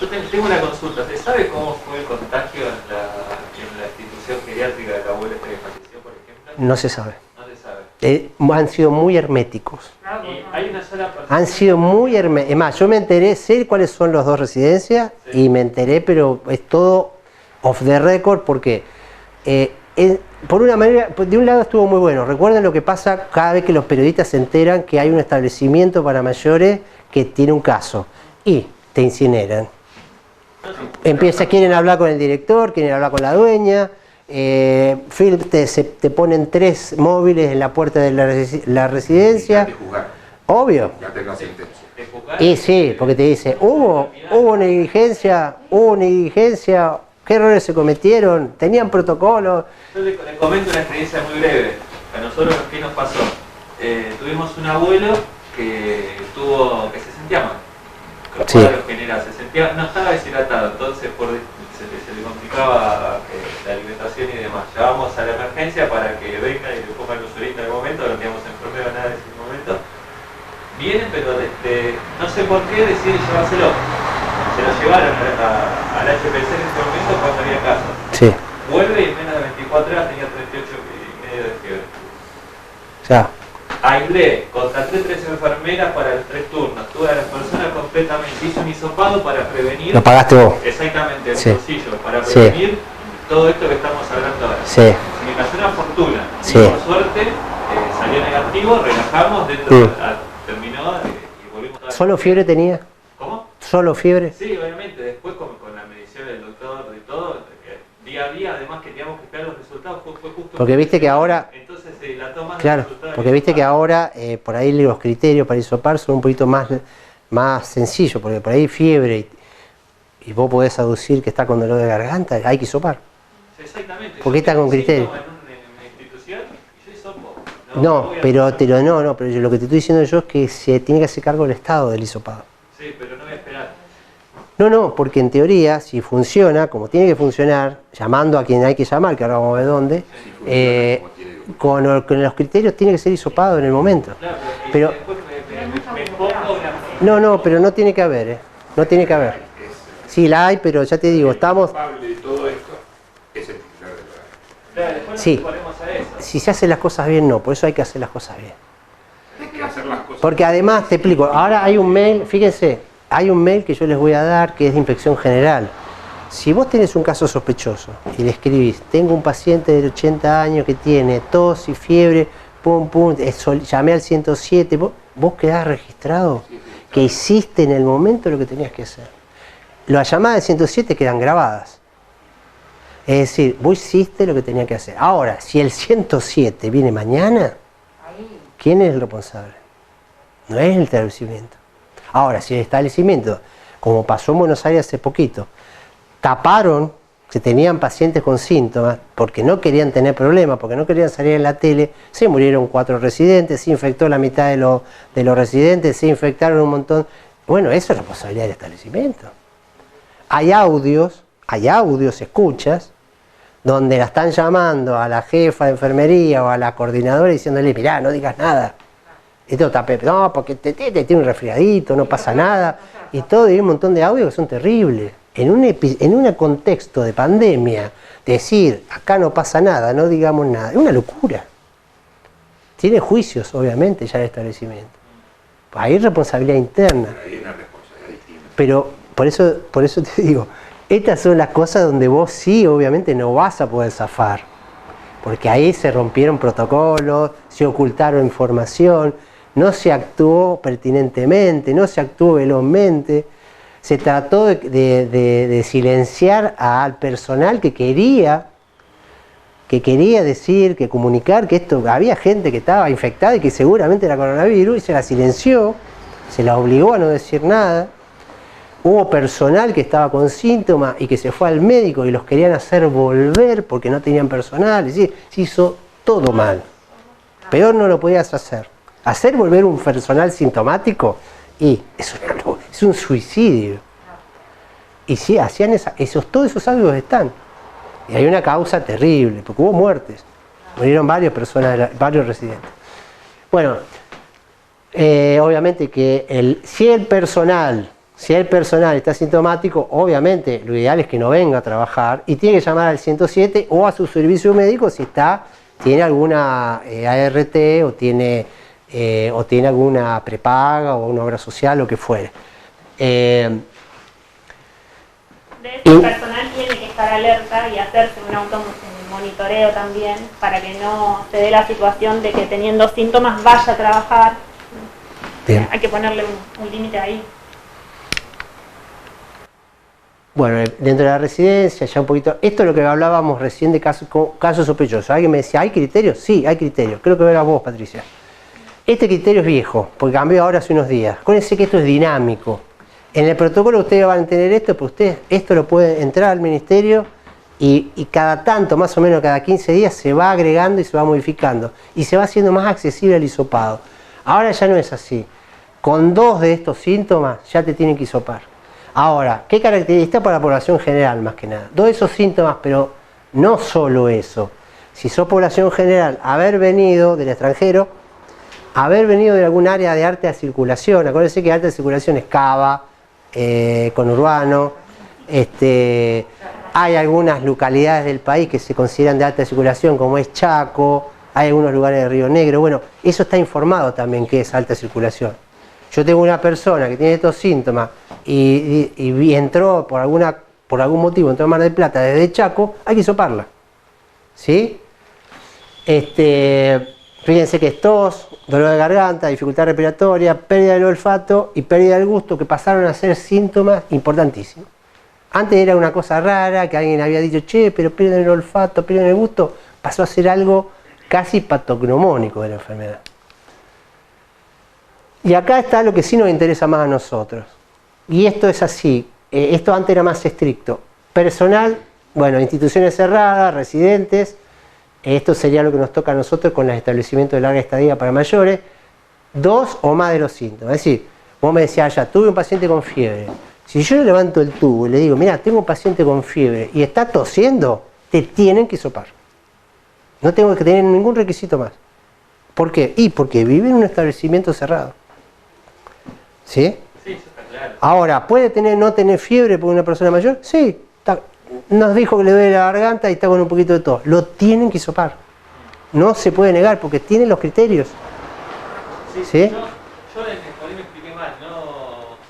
Yo tengo una consulta. ¿Se sabe cómo fue el contagio en la institución geriátrica de la abuela que falleció, por ejemplo? No se sabe. No se sabe. Han sido muy herméticos. Y hay una sola persona. Han sido muy herméticos. Es más, yo me enteré, sé cuáles son las dos residencias, sí, y me enteré, pero es todo off the record porque por una manera, de un lado estuvo muy bueno. Recuerden lo que pasa cada vez que los periodistas se enteran que hay un establecimiento para mayores que tiene un caso y te incineran. Quieren hablar con el director, quieren hablar con la dueña, te ponen 3 móviles en la puerta de la residencia. Obvio. Y sí, porque te dice, hubo negligencia, ¿qué errores se cometieron? ¿Tenían protocolo? Yo le comento una experiencia muy breve. A nosotros, ¿qué nos pasó? Tuvimos un abuelo que se sentía mal. Sí. No estaba deshidratado, entonces se le complicaba la alimentación y demás. Llevamos a la emergencia para que venga y le pongan un suerito en el momento, no teníamos enfermero nada en ese momento. Vienen, pero no sé por qué deciden llevárselo. Se lo llevaron al HPC en ese momento cuando había caso. Sí. Vuelve y en menos de 24 horas tenía 38,5 de fiebre. Ya. Aislé, contraté 3 enfermeras para los 3 turnos, tuve a las personas completamente, hice un hisopado para prevenir. Lo pagaste vos. Exactamente, el sí, bolsillo, para prevenir, sí, todo esto que estamos hablando ahora. Sí. Me cayó una fortuna. Sí. Y por suerte salió negativo, relajamos, terminó y volvimos a... ¿Solo fiebre tenía? ¿Cómo? ¿Solo fiebre? Sí, obviamente, después con la medición del doctor y todo, día a día, además que teníamos que esperar los resultados, fue justo... Porque viste que ahora... Entonces se dilató más. Claro, porque viste que ahora por ahí los criterios para hisopar son un poquito más sencillos, porque por ahí fiebre y vos podés aducir que está con dolor de garganta, hay que hisopar. Sí, exactamente. Porque está con criterio. En una institución y yo hisopo. Pero lo que te estoy diciendo yo es que se tiene que hacer cargo el Estado del hisopado. Sí, pero no voy a esperar. No, porque en teoría, si funciona, como tiene que funcionar, llamando a quien hay que llamar, que ahora vamos a ver dónde, con los criterios tiene que ser hisopado en el momento. Claro, pero pero no tiene que haber, no tiene que haber. Sí, la hay, pero ya te digo, estamos... de todo esto es el titular del hogar. Claro, después nos Sí, ponemos a eso. si se hacen las cosas bien, no, por eso hay que hacer las cosas bien. Hay que hacer las cosas. Porque además, te explico, ahora hay un mail, fíjense, hay un mail que yo les voy a dar que es de inspección general. Si vos tenés un caso sospechoso y le escribís, tengo un paciente de 80 años que tiene tos y fiebre, llamé al 107, vos quedás registrado que hiciste en el momento lo que tenías que hacer. Las llamadas del 107 quedan grabadas. Es decir, vos hiciste lo que tenías que hacer. Ahora, si el 107 viene mañana, ¿quién es el responsable? No es el establecimiento. Ahora, si el establecimiento, como pasó en Buenos Aires hace poquito, taparon que tenían pacientes con síntomas porque no querían tener problemas, porque no querían salir en la tele, se murieron 4 residentes, se infectó la mitad de los residentes, se infectaron un montón. Bueno, eso es responsabilidad del establecimiento. Hay audios, escuchas, donde la están llamando a la jefa de enfermería o a la coordinadora diciéndole, mirá, no digas nada. Esto está Pepe, no, porque te tiene un resfriadito, no pasa nada. Y todo, y hay un montón de audios que son terribles. En un contexto de pandemia, decir, acá no pasa nada, no digamos nada, es una locura. Tiene juicios, obviamente, ya el establecimiento. Hay responsabilidad interna. Hay una responsabilidad distinta. Pero por eso te digo, estas son las cosas donde vos sí, obviamente, no vas a poder zafar. Porque ahí se rompieron protocolos, se ocultaron información, no se actuó pertinentemente, no se actuó velozmente. Se trató de silenciar al personal que quería decir, que comunicar que había gente que estaba infectada y que seguramente era coronavirus, y se la silenció, se la obligó a no decir nada. Hubo personal que estaba con síntomas y que se fue al médico y los querían hacer volver porque no tenían personal. Es decir, se hizo todo mal. Peor no lo podías hacer. Hacer volver un personal sintomático Y es un suicidio. Y sí, hacían todos esos audios están. Y hay una causa terrible, porque hubo muertes. Murieron varias personas, varios residentes. Bueno, obviamente que si el personal está sintomático, obviamente lo ideal es que no venga a trabajar y tiene que llamar al 107 o a su servicio médico si tiene alguna ART o tiene alguna prepaga o una obra social, lo que fuere. De hecho, el personal tiene que estar alerta y hacerse un monitoreo también para que no se dé la situación de que teniendo síntomas vaya a trabajar. Bien. Hay que ponerle un límite ahí. Bueno, dentro de la residencia, ya un poquito. Esto es lo que hablábamos recién de casos sospechosos. Alguien me decía, ¿hay criterios? Sí, hay criterios. Creo que era vos, Patricia. Este criterio es viejo, porque cambió ahora hace unos días. Acuérdense que esto es dinámico. En el protocolo ustedes van a tener esto, pero ustedes esto lo pueden entrar al ministerio y cada tanto, más o menos cada 15 días, se va agregando y se va modificando. Y se va haciendo más accesible el hisopado. Ahora ya no es así. Con 2 de estos síntomas ya te tienen que hisopar. Ahora, ¿qué característica para la población general más que nada? 2 de esos síntomas, pero no solo eso. Si sos población general, haber venido del extranjero, haber venido de algún área de alta circulación, acuérdense que alta circulación es Cava, conurbano, hay algunas localidades del país que se consideran de alta circulación como es Chaco, hay algunos lugares de Río Negro, bueno, eso está informado también que es alta circulación. Yo tengo una persona que tiene estos síntomas y entró por algún motivo, entró a Mar del Plata desde Chaco, hay que hisoparla. ¿Sí? Fíjense que es tos, dolor de garganta, dificultad respiratoria, pérdida del olfato y pérdida del gusto, que pasaron a ser síntomas importantísimos. Antes era una cosa rara, que alguien había dicho, che, pero pierden el olfato, pierden el gusto, pasó a ser algo casi patognomónico de la enfermedad. Y acá está lo que sí nos interesa más a nosotros. Y esto es así, esto antes era más estricto. Personal, bueno, instituciones cerradas, residentes, esto sería lo que nos toca a nosotros con los establecimientos de larga estadía para mayores, 2 o más de los síntomas. Es decir, vos me decías, ya, tuve un paciente con fiebre. Si yo le levanto el tubo y le digo, mira, tengo un paciente con fiebre y está tosiendo, te tienen que hisopar. No tengo que tener ningún requisito más. ¿Por qué? Porque vive en un establecimiento cerrado. ¿Sí? Sí, eso está claro. Ahora, ¿puede no tener fiebre por una persona mayor? Sí. Nos dijo que le duele la garganta y está con un poquito de tos. Lo tienen que hisopar. No se puede negar porque tienen los criterios. ¿Sí? Yo por ahí me expliqué mal.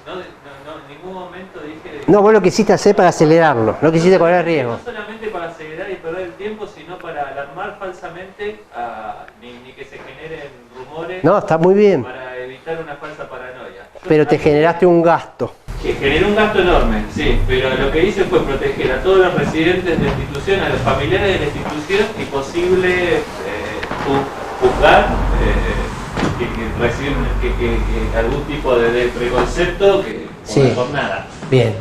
En ningún momento dije... No, vos lo quisiste hacer para acelerarlo. No quisiste correr riesgo. No solamente para acelerar y perder el tiempo, sino para alarmar falsamente, ni que se generen rumores. No, está muy bien. Para evitar una falsa paranoia. Pero te generaste un gasto. Que generó un gasto enorme, sí, pero lo que hice fue proteger a todos los residentes de la institución, a los familiares de la institución y posible juzgar que reciben algún tipo de preconcepto que Sí. por nada. Bien.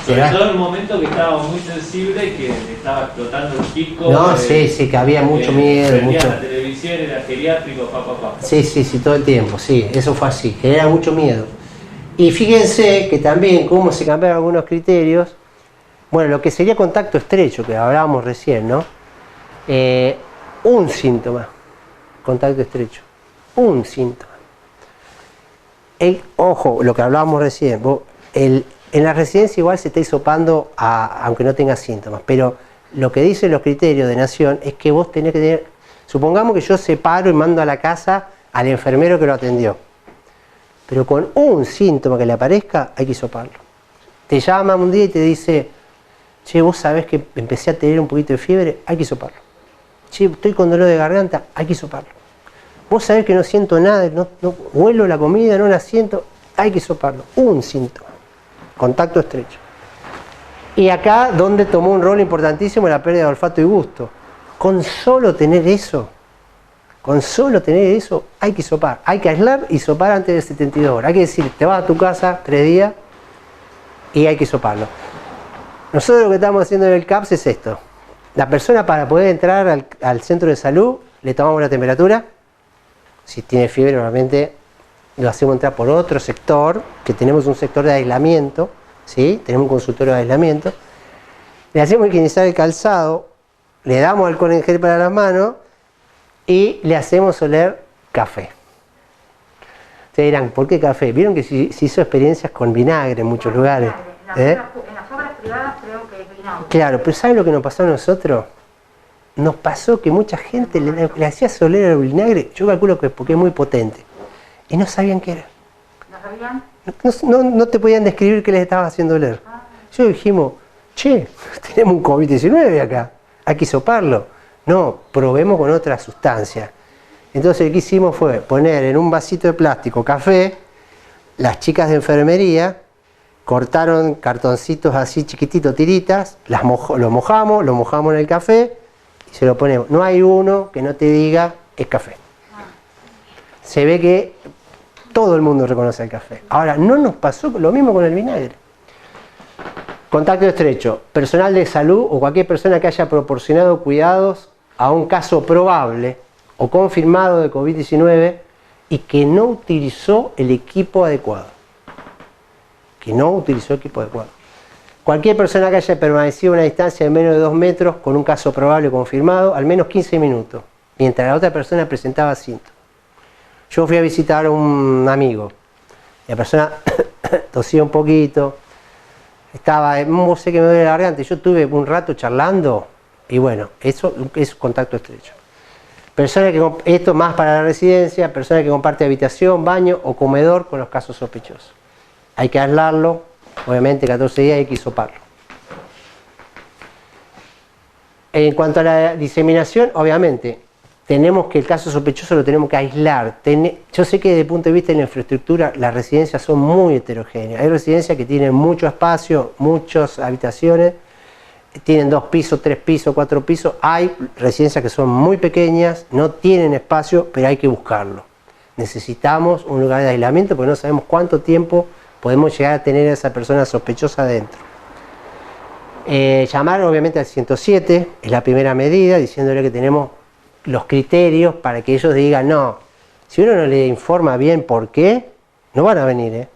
Sobre todo en un momento que estaba muy sensible y que estaba explotando el pico. No, sí, que había mucho miedo. Prendía la televisión, era geriátrico, Sí, todo el tiempo, sí, eso fue así, genera mucho miedo. Y fíjense que también, cómo se cambiaron algunos criterios, bueno, lo que sería contacto estrecho, que hablábamos recién, ¿no? Un síntoma, contacto estrecho, un síntoma. Ojo, lo que hablábamos recién, en la residencia igual se está hisopando aunque no tenga síntomas, pero lo que dicen los criterios de Nación es que vos tenés que tener, supongamos que yo separo y mando a la casa al enfermero que lo atendió, pero con un síntoma que le aparezca hay que hisoparlo. Te llama un día y te dice, che, vos sabés que empecé a tener un poquito de fiebre, hay que hisoparlo. Che, estoy con dolor de garganta, hay que hisoparlo. Vos sabés que no siento nada, no huelo la comida, no la siento, hay que hisoparlo. Un síntoma, contacto estrecho. Y acá donde tomó un rol importantísimo la pérdida de olfato y gusto. Con solo tener eso, hay que hisopar. Hay que aislar y hisopar antes de 72 horas. Hay que decir, te vas a tu casa 3 días y hay que hisoparlo. Nosotros lo que estamos haciendo en el CAPS es esto. La persona, para poder entrar al centro de salud, le tomamos la temperatura. Si tiene fiebre, obviamente lo hacemos entrar por otro sector, que tenemos un sector de aislamiento, ¿sí? Tenemos un consultorio de aislamiento, le hacemos higienizar el calzado, le damos alcohol en gel para las manos y le hacemos oler café. Ustedes dirán, ¿por qué café? Vieron que se hizo experiencias con vinagre en muchos lugares. En las obras privadas creo que es vinagre. Claro, pero ¿saben lo que nos pasó a nosotros? Nos pasó que mucha gente le hacía oler el vinagre, yo calculo que es porque es muy potente, y no sabían qué era. ¿No sabían? No te podían describir qué les estaba haciendo oler. Yo dijimos, che, tenemos un COVID-19 acá, hay que hisoparlo. No, probemos con otra sustancia. Entonces lo que hicimos fue poner en un vasito de plástico café, las chicas de enfermería cortaron cartoncitos así chiquititos, tiritas, lo mojamos en el café y se lo ponemos. No hay uno que no te diga es café. Se ve que todo el mundo reconoce el café. Ahora, no nos pasó lo mismo con el vinagre. Contacto estrecho. Personal de salud o cualquier persona que haya proporcionado cuidados a un caso probable o confirmado de COVID-19 y que no utilizó el equipo adecuado. Cualquier persona que haya permanecido a una distancia de menos de 2 metros con un caso probable confirmado, al menos 15 minutos, mientras la otra persona presentaba síntomas. Yo fui a visitar a un amigo, y la persona tosía un poquito, no sé qué me duele la garganta, yo estuve un rato charlando, y bueno, eso es contacto estrecho. Esto más para la residencia, persona que comparte habitación, baño o comedor con los casos sospechosos. Hay que aislarlo, obviamente 14 días hay que hisoparlo. En cuanto a la diseminación, obviamente, tenemos que el caso sospechoso lo tenemos que aislar. Yo sé que desde el punto de vista de la infraestructura, las residencias son muy heterogéneas. Hay residencias que tienen mucho espacio, muchas habitaciones, tienen 2 pisos, 3 pisos, 4 pisos. Hay residencias que son muy pequeñas, no tienen espacio, pero hay que buscarlo. Necesitamos un lugar de aislamiento porque no sabemos cuánto tiempo podemos llegar a tener a esa persona sospechosa adentro. Llamar obviamente al 107 es la primera medida, diciéndole que tenemos los criterios para que ellos digan no. Si uno no le informa bien por qué, no van a venir. Es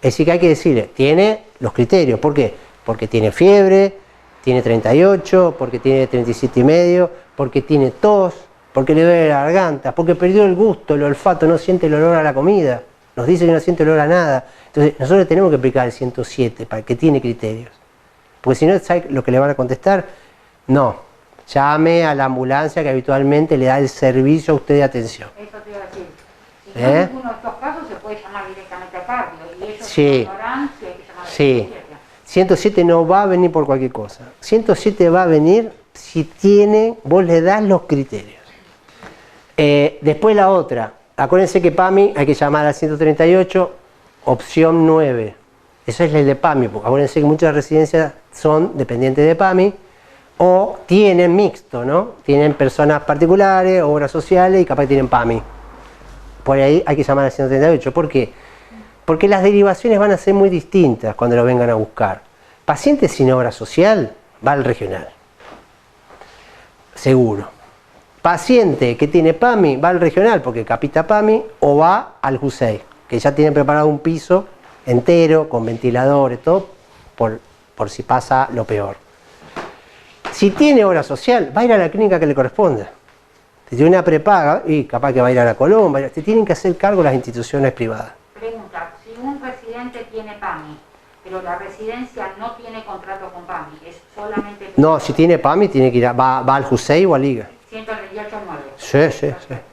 decir, que hay que decirle, tiene los criterios. ¿Por qué? Porque tiene fiebre, tiene 38, porque tiene 37,5, porque tiene tos, porque le duele la garganta, porque perdió el gusto, el olfato, no siente el olor a la comida. Nos dice que no siente olor a nada. Entonces, nosotros tenemos que aplicar el 107 para que tiene criterios. Porque si no, ¿sabe lo que le van a contestar? No. Llame a la ambulancia que habitualmente le da el servicio a usted de atención. Eso te iba a decir. Si no en ninguno de estos casos se puede llamar directamente a cardio y ellos sabrán si hay que llamar al 107. 107 no va a venir por cualquier cosa. 107 va a venir si vos le das los criterios. Después la otra. Acuérdense que PAMI hay que llamar al 138, opción 9. Eso es el de PAMI, porque acuérdense que muchas residencias son dependientes de PAMI o tienen mixto, ¿no? Tienen personas particulares, obras sociales y capaz que tienen PAMI. Por ahí hay que llamar al 138. ¿Por qué? Porque las derivaciones van a ser muy distintas cuando lo vengan a buscar. Paciente sin obra social va al regional. Seguro. Paciente que tiene PAMI va al regional porque capita PAMI o va al JUSEI, que ya tienen preparado un piso entero con ventiladores, todo, por si pasa lo peor. Si tiene obra social, va a ir a la clínica que le corresponda. Si tiene una prepaga, y capaz que va a ir a la Colomba, se tienen que hacer cargo las instituciones privadas. Pregunta, si un residente tiene PAMI, pero la residencia no tiene contrato con PAMI, es solamente... No, si tiene PAMI tiene que ir va al JUSEI o a Liga. 138,9. Sí.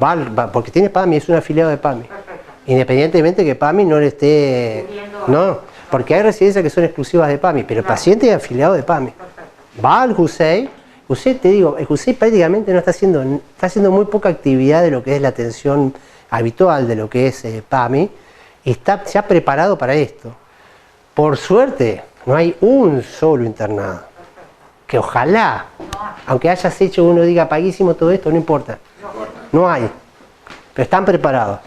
Va, porque tiene PAMI, es un afiliado de PAMI. Perfecto. Independientemente que PAMI no le esté... No, porque hay residencias que son exclusivas de PAMI, pero el paciente es afiliado de PAMI. Perfecto. Va al JUSEI, te digo, el JUSEI prácticamente no está haciendo muy poca actividad de lo que es la atención habitual de lo que es PAMI, y está ya preparado para esto. Por suerte, no hay un solo internado. Que ojalá, aunque hayas hecho uno diga paguísimo todo esto, no importa. No hay. Pero están preparados.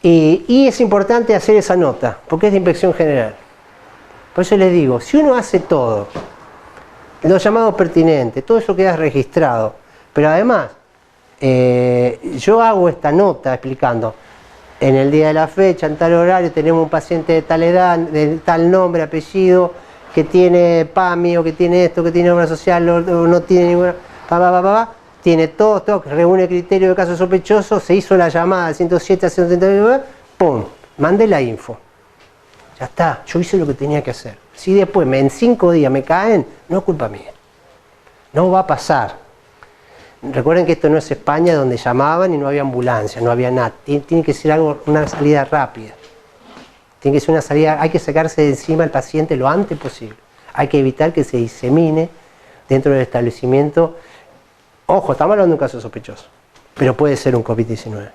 Y es importante hacer esa nota, porque es de inspección general. Por eso les digo, si uno hace todo, los llamados pertinentes, todo eso queda registrado, pero además, yo hago esta nota explicando, en el día de la fecha, en tal horario, tenemos un paciente de tal edad, de tal nombre, apellido, que tiene PAMI o que tiene esto, que tiene obra social o no tiene ninguna, tiene todo, que reúne criterio de caso sospechoso, se hizo la llamada al 107 a 170, ¡pum! Mandé la info. Ya está, yo hice lo que tenía que hacer. Si después en 5 días me caen, no es culpa mía. No va a pasar. Recuerden que esto no es España donde llamaban y no había ambulancia, no había nada. Tiene que ser algo, una salida rápida. Tiene que ser una salida, hay que sacarse de encima al paciente lo antes posible. Hay que evitar que se disemine dentro del establecimiento. Ojo, estamos hablando de un caso sospechoso, pero puede ser un COVID-19.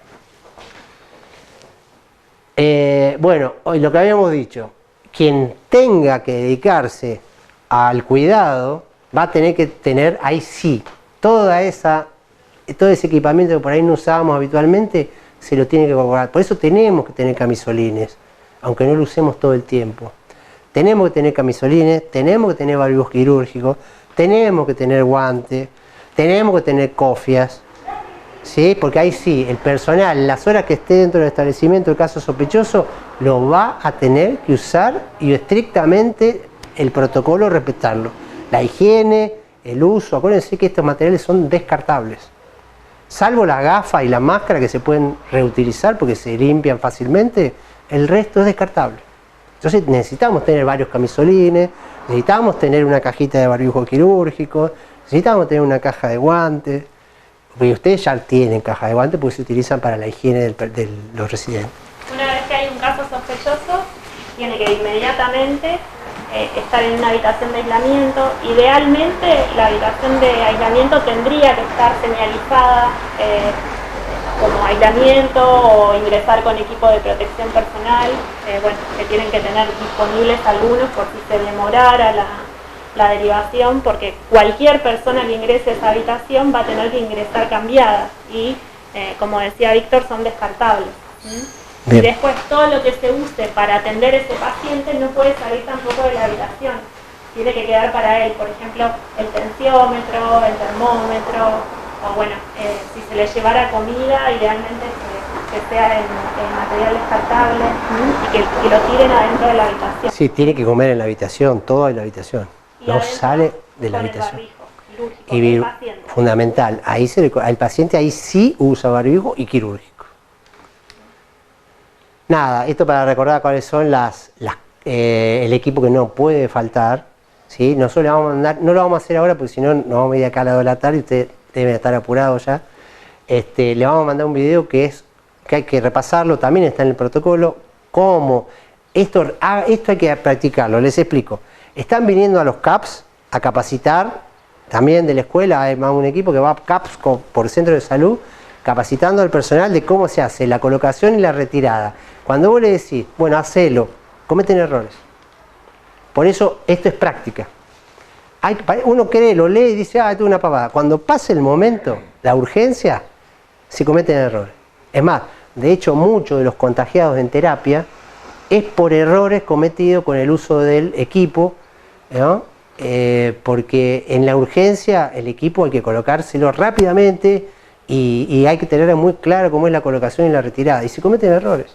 Bueno, hoy lo que habíamos dicho, quien tenga que dedicarse al cuidado va a tener que tener, ahí sí, todo ese equipamiento que por ahí no usábamos habitualmente, se lo tiene que incorporar. Por eso tenemos que tener camisolines, aunque no lo usemos todo el tiempo. Tenemos que tener camisolines, tenemos que tener barbijos quirúrgicos, tenemos que tener guantes, tenemos que tener cofias, ¿sí? Porque ahí sí, el personal, las horas que esté dentro del establecimiento del caso sospechoso, lo va a tener que usar y estrictamente el protocolo respetarlo. La higiene, el uso, acuérdense que estos materiales son descartables. Salvo la gafa y la máscara que se pueden reutilizar porque se limpian fácilmente, el resto es descartable. Entonces necesitamos tener varios camisolines, necesitamos tener una cajita de barbijo quirúrgico, necesitamos tener una caja de guantes, porque ustedes ya tienen caja de guantes porque se utilizan para la higiene de los residentes. Una vez que hay un caso sospechoso, tiene que inmediatamente estar en una habitación de aislamiento. Idealmente la habitación de aislamiento tendría que estar señalizada como aislamiento o ingresar con equipo de protección personal, bueno, que tienen que tener disponibles algunos por si se demorara la derivación, porque cualquier persona que ingrese a esa habitación va a tener que ingresar cambiada y, como decía Víctor, son descartables. Y después todo lo que se use para atender a ese paciente no puede salir tampoco de la habitación. Tiene que quedar para él, por ejemplo, el tensiómetro, el termómetro, o bueno, si se le llevara comida, idealmente que sea en material descartable y que lo tiren adentro de la habitación. Sí, tiene que comer en la habitación, todo en la habitación. Y no sale de la habitación. Y fundamental, ahí el paciente ahí sí usa barbijo y quirúrgico. Nada, esto para recordar cuáles son el equipo que no puede faltar, ¿sí? Nosotros le vamos a mandar, no lo vamos a hacer ahora porque si no nos vamos a ir acá a las 2 de la tarde y usted debe estar apurado ya. Le vamos a mandar un video que hay que repasarlo, también está en el protocolo, cómo esto hay que practicarlo, les explico. Están viniendo a los CAPS a capacitar, también de la escuela hay más un equipo que va a CAPS por centro de salud, capacitando al personal de cómo se hace la colocación y la retirada. Cuando vos le decís, bueno, hacelo, cometen errores. Por eso esto es práctica. Uno cree, lo lee y dice, esto es una pavada. Cuando pase el momento, la urgencia, se cometen errores. Es más, de hecho, muchos de los contagiados en terapia es por errores cometidos con el uso del equipo, ¿no? Porque en la urgencia el equipo hay que colocárselo rápidamente y hay que tener muy claro cómo es la colocación y la retirada. Y se cometen errores.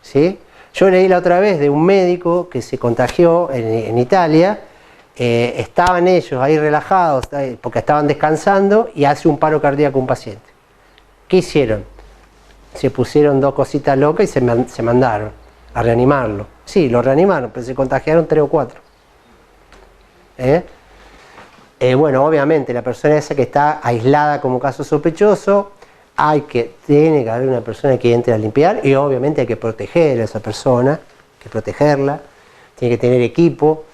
¿Sí? Yo leí la otra vez de un médico que se contagió en Italia, estaban ellos ahí relajados porque estaban descansando y hace un paro cardíaco un paciente. ¿Qué hicieron? Se pusieron 2 cositas locas y se mandaron a reanimarlo. Sí, lo reanimaron, pero se contagiaron 3 o 4. Bueno, obviamente la persona esa que está aislada como caso sospechoso, tiene que haber una persona que entre a limpiar y obviamente hay que proteger a esa persona, hay que protegerla, tiene que tener equipo,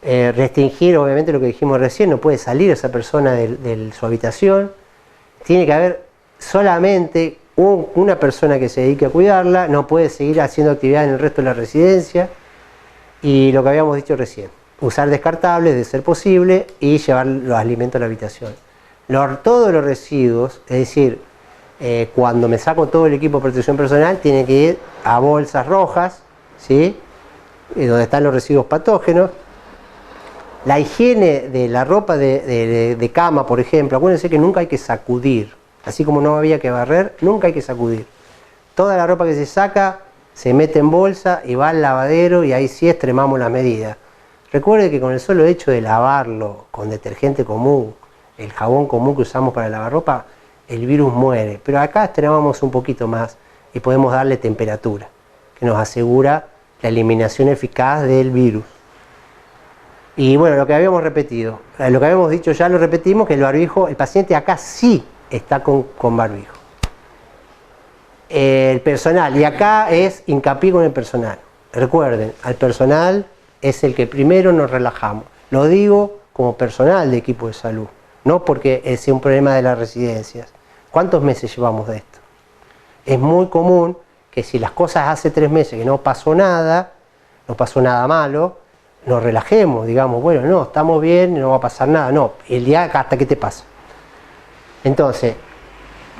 restringir obviamente lo que dijimos recién, no puede salir esa persona de su habitación, tiene que haber solamente una persona que se dedique a cuidarla, no puede seguir haciendo actividad en el resto de la residencia y lo que habíamos dicho recién, usar descartables de ser posible y llevar los alimentos a la habitación. Todos los residuos, es decir, cuando me saco todo el equipo de protección personal, tiene que ir a bolsas rojas, ¿sí? Donde están los residuos patógenos. La higiene de la ropa de cama, por ejemplo, acuérdense que nunca hay que sacudir. Así como no había que barrer, nunca hay que sacudir. Toda la ropa que se saca se mete en bolsa y va al lavadero y ahí sí extremamos la medida. Recuerde que con el solo hecho de lavarlo con detergente común, el jabón común que usamos para lavar ropa, el virus muere. Pero acá extremamos un poquito más y podemos darle temperatura, que nos asegura la eliminación eficaz del virus. Y bueno, lo que habíamos repetido, lo que habíamos dicho ya lo repetimos, que el barbijo, el paciente acá sí está con barbijo. El personal, y acá es hincapié con el personal. Recuerden, al personal es el que primero nos relajamos. Lo digo como personal de equipo de salud, no porque sea un problema de las residencias. ¿Cuántos meses llevamos de esto? Es muy común que si las cosas hace 3 meses que no pasó nada malo, nos relajemos, digamos, bueno, no, estamos bien, no va a pasar nada. No, el día hasta que te pasa. Entonces,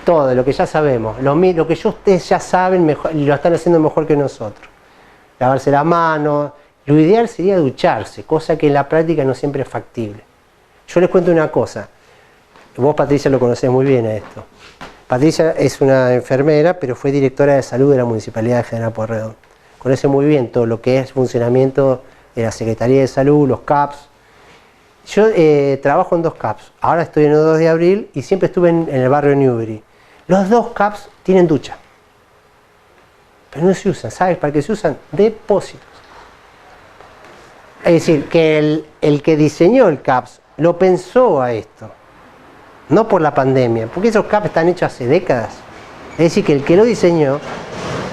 todo lo que ya sabemos, lo que ustedes ya saben mejor, y lo están haciendo mejor que nosotros. Lavarse las manos, lo ideal sería ducharse, cosa que en la práctica no siempre es factible. Yo les cuento una cosa, vos Patricia lo conocés muy bien a esto. Patricia es una enfermera, pero fue directora de salud de la Municipalidad de General Pueyrredón. Conoce muy bien todo lo que es funcionamiento de la Secretaría de Salud, los CAPS. Yo trabajo en 2 CAPS, ahora estoy en el 2 de abril y siempre estuve en el barrio Newbery. Los 2 CAPS tienen ducha, pero no se usan. ¿Sabes para qué se usan? Depósitos. Es decir, que el que diseñó el CAPS lo pensó a esto, no por la pandemia, porque esos CAPS están hechos hace décadas. Es decir, que el que lo diseñó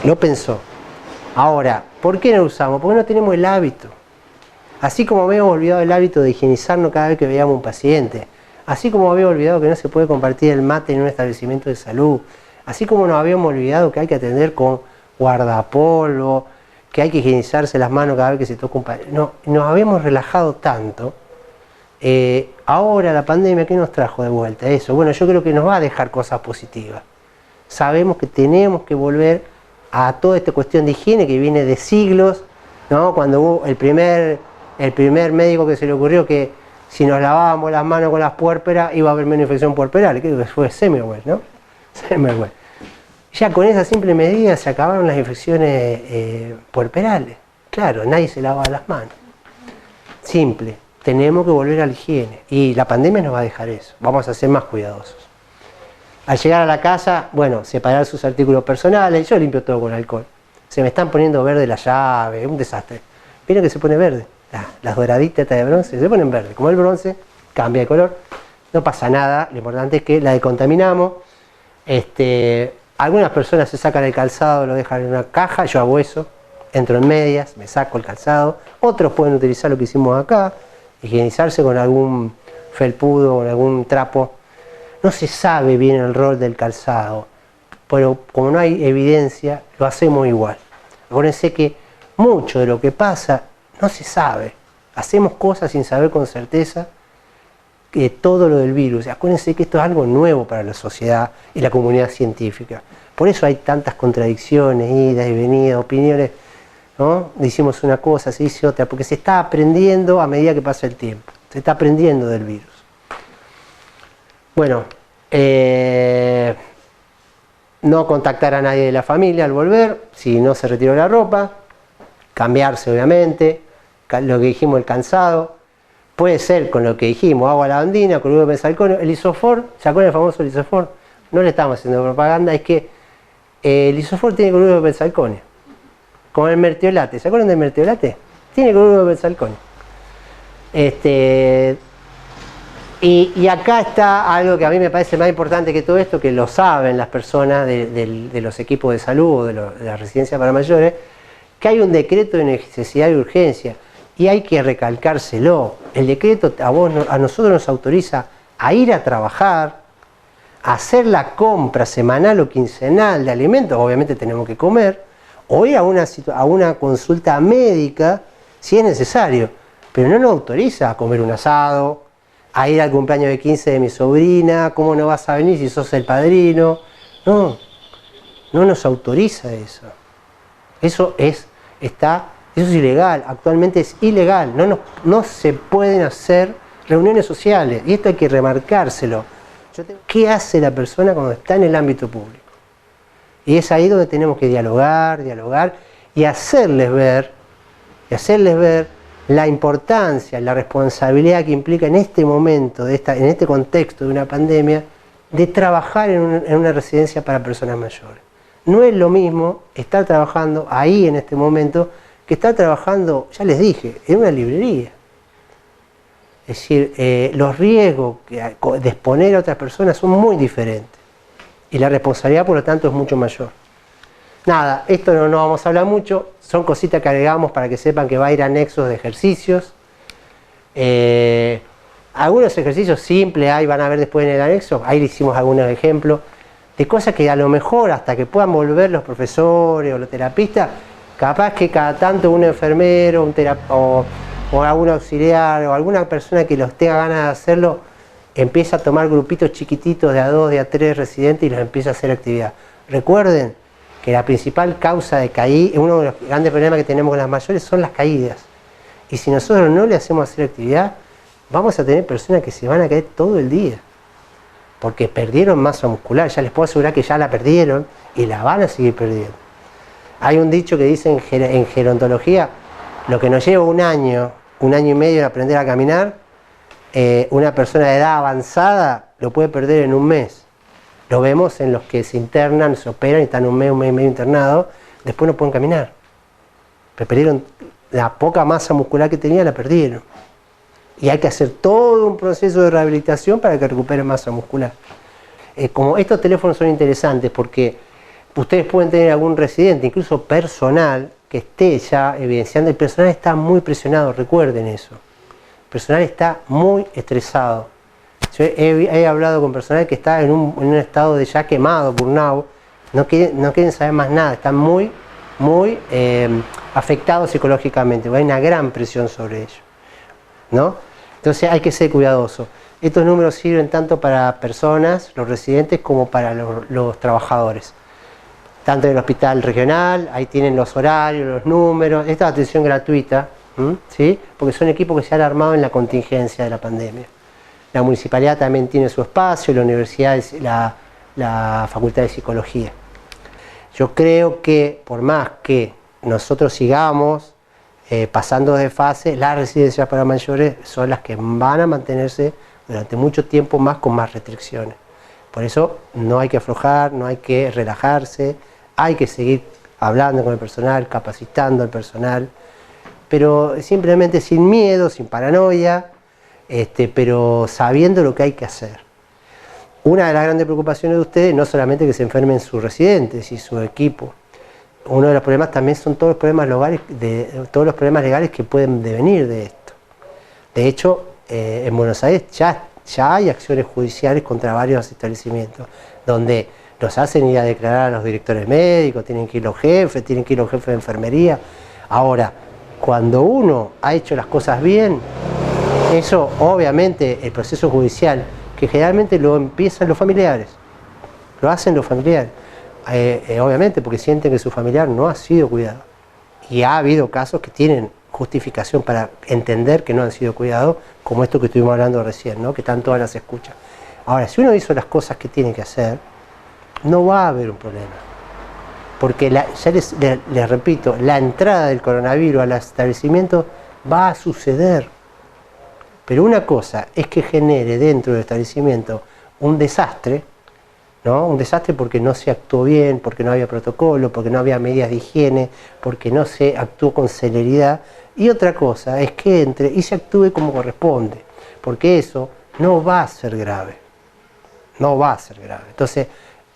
lo pensó. Ahora, ¿por qué no lo usamos? Porque no tenemos el hábito. Así como habíamos olvidado el hábito de higienizarnos cada vez que veíamos un paciente, así como habíamos olvidado que no se puede compartir el mate en un establecimiento de salud, así como nos habíamos olvidado que hay que atender con guardapolvo, que hay que higienizarse las manos cada vez que se toca un paciente. No, nos habíamos relajado tanto. Ahora la pandemia, ¿qué nos trajo de vuelta? Eso, bueno, yo creo que nos va a dejar cosas positivas. Sabemos que tenemos que volver a toda esta cuestión de higiene que viene de siglos, ¿no? Cuando hubo el primer médico que se le ocurrió que si nos lavábamos las manos con las puérperas iba a haber menos infección puerperal, creo que fue Semmelweis, ¿no? Semmelweis. Ya con esa simple medida se acabaron las infecciones puerperales. Claro, nadie se lavaba las manos. Simple. Tenemos que volver a la higiene. Y la pandemia nos va a dejar eso. Vamos a ser más cuidadosos. Al llegar a la casa, bueno, separar sus artículos personales. Yo limpio todo con alcohol. Se me están poniendo verde las llaves, un desastre. Miren que se pone verde. Las doraditas de bronce se ponen verde. Como el bronce cambia de color, no pasa nada. Lo importante es que la decontaminamos. Algunas personas se sacan el calzado, lo dejan en una caja. Yo hago eso. Entro en medias, me saco el calzado. Otros pueden utilizar lo que hicimos acá. Higienizarse con algún felpudo, con algún trapo. No se sabe bien el rol del calzado, pero como no hay evidencia, lo hacemos igual. Acuérdense que mucho de lo que pasa no se sabe. Hacemos cosas sin saber con certeza que todo lo del virus. Acuérdense que esto es algo nuevo para la sociedad y la comunidad científica. Por eso hay tantas contradicciones, idas y venidas, opiniones, ¿no? Decimos una cosa, se dice otra, porque se está aprendiendo a medida que pasa el tiempo. Se está aprendiendo del virus. Bueno, no contactar a nadie de la familia al volver, si no se retiró la ropa, cambiarse obviamente, lo que dijimos, el calzado, puede ser con lo que dijimos, agua lavandina, cloruro de benzalconio, el isofor, ¿se acuerdan del famoso isofor? No le estamos haciendo propaganda, es que el isofor tiene cloruro de benzalconio, como el mertiolate, ¿se acuerdan del mertiolate? Tiene cloruro de benzalconio. Y acá está algo que a mí me parece más importante que todo esto, que lo saben las personas de los equipos de salud o de la residencia para mayores, que hay un decreto de necesidad y urgencia, y hay que recalcárselo. El decreto a nosotros nos autoriza a ir a trabajar, a hacer la compra semanal o quincenal de alimentos, obviamente tenemos que comer, o ir a una consulta médica si es necesario, pero no nos autoriza a comer un asado, a ir al cumpleaños de 15 de mi sobrina. ¿Cómo no vas a venir si sos el padrino? No nos autoriza eso. Eso es ilegal, actualmente es ilegal. No se pueden hacer reuniones sociales, y esto hay que remarcárselo. ¿Qué hace la persona cuando está en el ámbito público? Y es ahí donde tenemos que dialogar y hacerles ver la importancia, la responsabilidad que implica en este momento, en este contexto de una pandemia, de trabajar en una residencia para personas mayores. No es lo mismo estar trabajando ahí en este momento que estar trabajando, ya les dije, en una librería. Es decir, los riesgos de exponer a otras personas son muy diferentes y la responsabilidad, por lo tanto, es mucho mayor. Nada, esto no vamos a hablar mucho, son cositas que agregamos para que sepan que va a ir anexos de ejercicios. Algunos ejercicios simples ahí van a ver después en el anexo, ahí le hicimos algunos ejemplos de cosas que a lo mejor hasta que puedan volver los profesores o los terapistas, capaz que cada tanto un enfermero o algún auxiliar o alguna persona que los tenga ganas de hacerlo, empieza a tomar grupitos chiquititos de a 2, de a 3 residentes y los empieza a hacer actividad. Recuerden que la principal causa de caída, uno de los grandes problemas que tenemos con las mayores son las caídas. Y si nosotros no le hacemos hacer actividad, vamos a tener personas que se van a caer todo el día. Porque perdieron masa muscular, ya les puedo asegurar que ya la perdieron y la van a seguir perdiendo. Hay un dicho que dice en gerontología, lo que nos lleva un año y medio en aprender a caminar, una persona de edad avanzada lo puede perder en un mes. Lo vemos en los que se internan, se operan y están un mes y medio internados, después no pueden caminar. Pero perdieron la poca masa muscular que tenían, la perdieron. Y hay que hacer todo un proceso de rehabilitación para que recuperen masa muscular. Como estos teléfonos son interesantes porque ustedes pueden tener algún residente, incluso personal, que esté ya evidenciando, el personal está muy presionado, recuerden eso. El personal está muy estresado. Yo he hablado con personal que está en un estado de ya quemado, burnout, no quieren saber más nada, están muy afectados psicológicamente, hay una gran presión sobre ellos, ¿no? Entonces hay que ser cuidadoso. Estos números sirven tanto para personas, los residentes, como para los trabajadores. Tanto en el hospital regional, ahí tienen los horarios, los números, esta es atención gratuita, ¿sí? Porque son equipos que se han armado en la contingencia de la pandemia. La municipalidad también tiene su espacio, la universidad, la Facultad de Psicología. Yo creo que por más que nosotros sigamos pasando de fase, las residencias para mayores son las que van a mantenerse durante mucho tiempo más con más restricciones. Por eso no hay que aflojar, no hay que relajarse, hay que seguir hablando con el personal, capacitando al personal, pero simplemente sin miedo, sin paranoia, pero sabiendo lo que hay que hacer. Una de las grandes preocupaciones de ustedes no solamente que se enfermen sus residentes y su equipo, uno de los problemas también son todos los problemas legales que pueden devenir de esto. De hecho, en Buenos Aires ya hay acciones judiciales contra varios establecimientos, donde los hacen ir a declarar a los directores médicos, tienen que ir los jefes de enfermería. Ahora, cuando uno ha hecho las cosas bien, eso obviamente el proceso judicial, que generalmente lo empiezan los familiares, lo hacen los familiares, obviamente porque sienten que su familiar no ha sido cuidado. Y ha habido casos que tienen justificación para entender que no han sido cuidados, como esto que estuvimos hablando recién, ¿no? Que están todas las escuchas. Ahora, si uno hizo las cosas que tiene que hacer, no va a haber un problema. Porque ya les repito, la entrada del coronavirus al establecimiento va a suceder. Pero una cosa es que genere dentro del establecimiento un desastre, ¿no? Un desastre porque no se actuó bien, porque no había protocolo, porque no había medidas de higiene, porque no se actuó con celeridad. Y otra cosa es que entre y se actúe como corresponde, porque eso no va a ser grave. No va a ser grave. Entonces,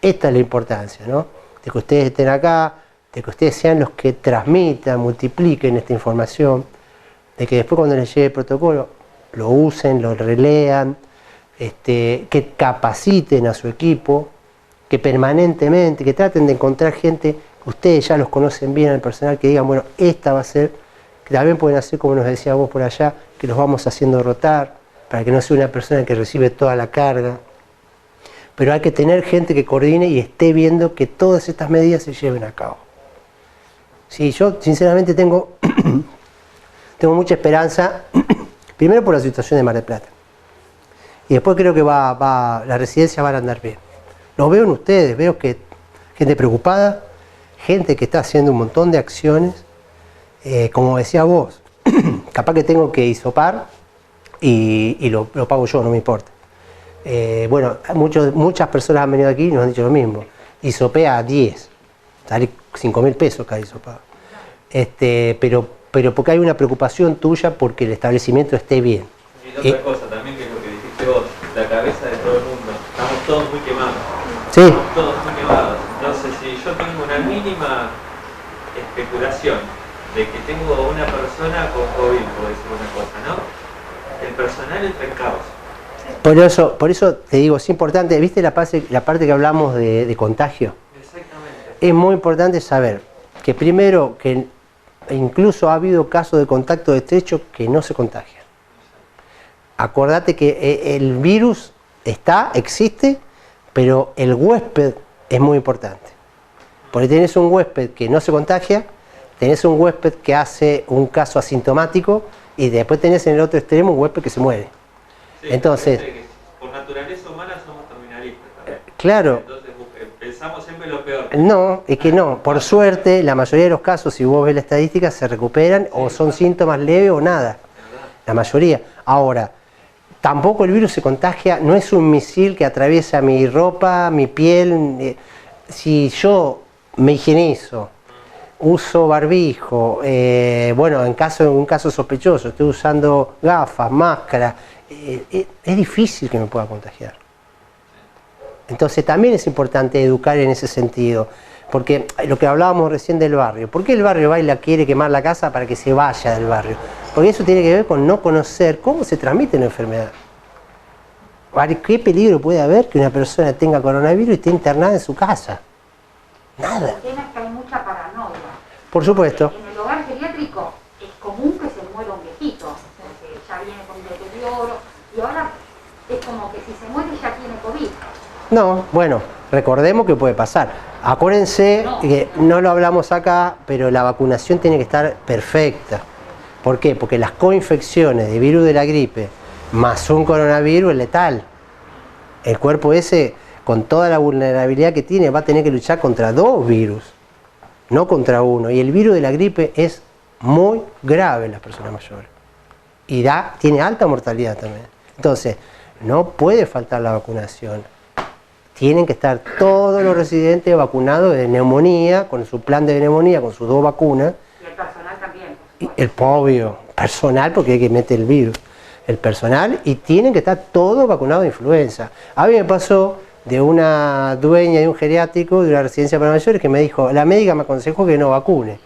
esta es la importancia, ¿no? De que ustedes estén acá, de que ustedes sean los que transmitan, multipliquen esta información, de que después cuando les llegue el protocolo lo usen, lo relean, que capaciten a su equipo, que permanentemente, que traten de encontrar gente, que ustedes ya los conocen bien al personal, que digan, bueno, esta va a ser, que también pueden hacer como nos decía vos por allá, que los vamos haciendo rotar, para que no sea una persona que recibe toda la carga. Pero hay que tener gente que coordine y esté viendo que todas estas medidas se lleven a cabo. Sí, yo sinceramente tengo mucha esperanza, primero por la situación de Mar del Plata, y después creo que las residencias van a andar bien. Lo veo en ustedes, veo que gente preocupada, gente que está haciendo un montón de acciones, como decía vos, capaz que tengo que hisopar y lo pago yo, no me importa. Bueno, muchas personas han venido aquí y nos han dicho lo mismo, hisopea a 10, sale 5.000 pesos cada hisopado. Pero porque hay una preocupación tuya porque el establecimiento esté bien. Y otra cosa también, que es lo que dijiste vos, la cabeza de todo el mundo, estamos todos muy quemados. Sí. Estamos todos muy quemados. Entonces, si yo tengo una mínima especulación de que tengo una persona con COVID, por decir una cosa, ¿no? El personal entra en caos. Por eso te digo, es importante, ¿viste la parte que hablamos de contagio? Exactamente. Es muy importante saber que primero, que incluso ha habido casos de contacto estrecho que no se contagian. Acordate que el virus existe, pero el huésped es muy importante. Porque tenés un huésped que no se contagia, tenés un huésped que hace un caso asintomático y después tenés en el otro extremo un huésped que se muere. Sí, entonces, por naturaleza humana somos terminalistas también. Claro. Entonces pensamos siempre lo peor. No, es que no. Por suerte, la mayoría de los casos, si vos ves la estadística, se recuperan o son síntomas leves o nada. La mayoría. Ahora, tampoco el virus se contagia, no es un misil que atraviesa mi ropa, mi piel. Si yo me higienizo, uso barbijo, bueno, en un caso sospechoso, estoy usando gafas, máscara, es difícil que me pueda contagiar. Entonces también es importante educar en ese sentido, porque lo que hablábamos recién del barrio, ¿por qué el barrio va y quiere quemar la casa para que se vaya del barrio? Porque eso tiene que ver con no conocer cómo se transmite la enfermedad. ¿Qué peligro puede haber que una persona tenga coronavirus y esté internada en su casa? Nada. El tema es que hay mucha paranoia. Por supuesto. En el hogar geriátrico es común que se muera un viejito, porque ya viene con deterioro, y ahora es como que si se muere ya tiene COVID. No, bueno, recordemos que puede pasar. Acuérdense que no lo hablamos acá, pero la vacunación tiene que estar perfecta. ¿Por qué? Porque las coinfecciones de virus de la gripe más un coronavirus es letal. El cuerpo ese, con toda la vulnerabilidad que tiene, va a tener que luchar contra 2 virus, no contra uno. Y el virus de la gripe es muy grave en las personas mayores. Y tiene alta mortalidad también. Entonces, no puede faltar la vacunación. Tienen que estar todos los residentes vacunados de neumonía, con su plan de neumonía, con sus 2 vacunas. Y el personal también. Y el obvio, personal, porque hay que meter el virus. El personal, y tienen que estar todos vacunados de influenza. A mí me pasó de una dueña de un geriátrico, de una residencia para mayores, que me dijo, la médica me aconsejó que no vacune.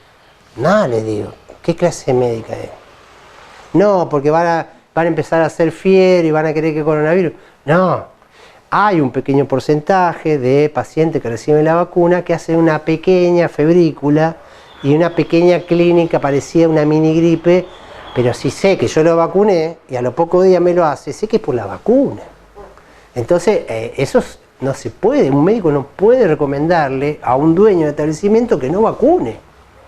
No, le digo, ¿qué clase de médica es? No, porque van a empezar a hacer fiebre y van a querer que coronavirus. No. Hay un pequeño porcentaje de pacientes que reciben la vacuna que hacen una pequeña febrícula y una pequeña clínica parecida a una mini gripe, pero si sé que yo lo vacuné y a los pocos días me lo hace, sé que es por la vacuna. Entonces, eso no se puede, un médico no puede recomendarle a un dueño de establecimiento que no vacune.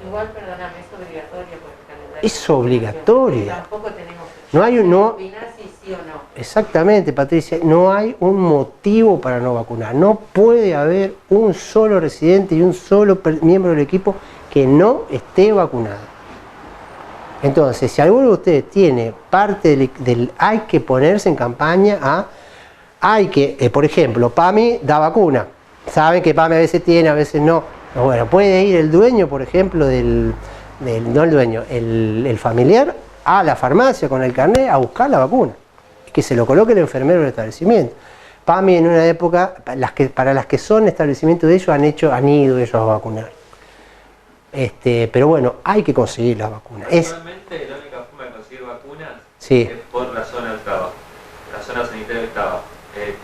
Igual, perdóname, es obligatorio por el calendario. Es obligatorio. Tampoco tenemos No hay opinar si sí o no. Exactamente, Patricia, no hay un motivo para no vacunar. No puede haber un solo residente y un solo miembro del equipo que no esté vacunado. Entonces, si alguno de ustedes tiene parte del hay que ponerse en campaña hay que, por ejemplo, PAMI da vacuna. Saben que PAMI a veces tiene, a veces no. Bueno, puede ir el dueño, por ejemplo, no el dueño, el familiar a la farmacia con el carnet a buscar la vacuna. Que se lo coloque el enfermero del establecimiento. PAMI en una época, para las que son establecimientos de ellos, han ido ellos a vacunar. Pero bueno, hay que conseguir las vacunas. Actualmente la única forma de conseguir vacunas Sí. es por la zona octava, la zona sanitaria octava.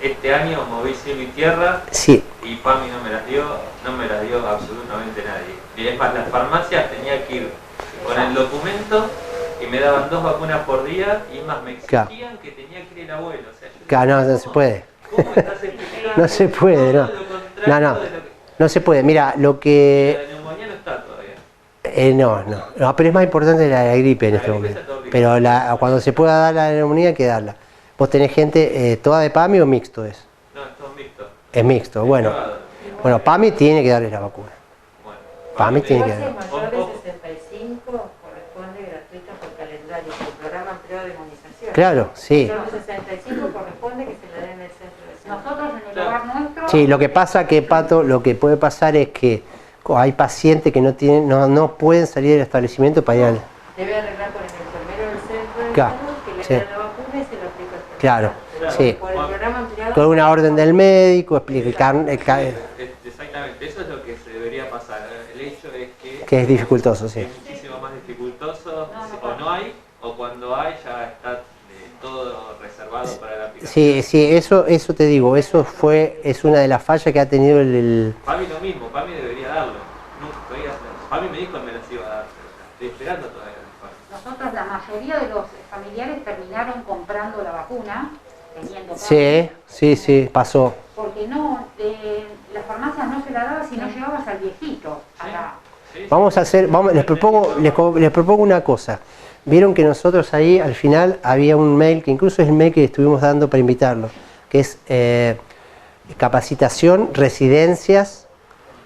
Este año moví cielo y tierra Sí. y PAMI no me las dio absolutamente nadie. Y es más, las farmacias tenía que ir con el documento y me daban 2 vacunas por día y más me exigían que tenía que ir el abuelo. O sea, Claro, no se puede. ¿Cómo estás explicando? No se puede, todo no. lo contrario No, no. de lo que... No se puede. Mira, lo que... La neumonía no está todavía. No, pero es más importante la gripe en este momento. Pero cuando se pueda dar la neumonía hay que darla. ¿Vos tenés gente toda de PAMI o mixto es? No, es todo mixto. Es mixto, bueno. Bueno, PAMI tiene que darles la vacuna. Bueno, PAMI tiene que Si darles. es mayor de 65, corresponde gratuita por calendario, por el programa ampliado de inmunización. Claro, sí. Mayor de 65 corresponde que se la den en el centro de salud. Nosotros en el hogar nuestro... Sí, lo que pasa que, Pato, lo que puede pasar es que hay pacientes que no tienen, no pueden salir del establecimiento para ir al... Debe arreglar con el enfermero del centro de Claro, salud que le sí. den la vacuna y se lo aplica al personal. Claro, sí. Por el programa ampliado. Con una orden del médico, explica Exactamente, eso es lo que se debería pasar. El hecho es que es dificultoso, sí. es muchísimo más dificultoso, o no hay, o cuando hay ya está todo reservado para la aplicación. Sí, sí, eso te digo, es una de las fallas que ha tenido el PAMI lo mismo, PAMI debería darlo. PAMI me dijo que me las iba a dar, pero estoy esperando todavía. Nosotros, la mayoría de los familiares terminaron comprando la vacuna, teniendo Sí, pasó. porque no, las farmacias no se la daba si no llevabas al viejito. Les propongo una cosa. Vieron que nosotros ahí al final había un mail, que incluso es el mail que estuvimos dando para invitarlo, que es capacitación, residencias,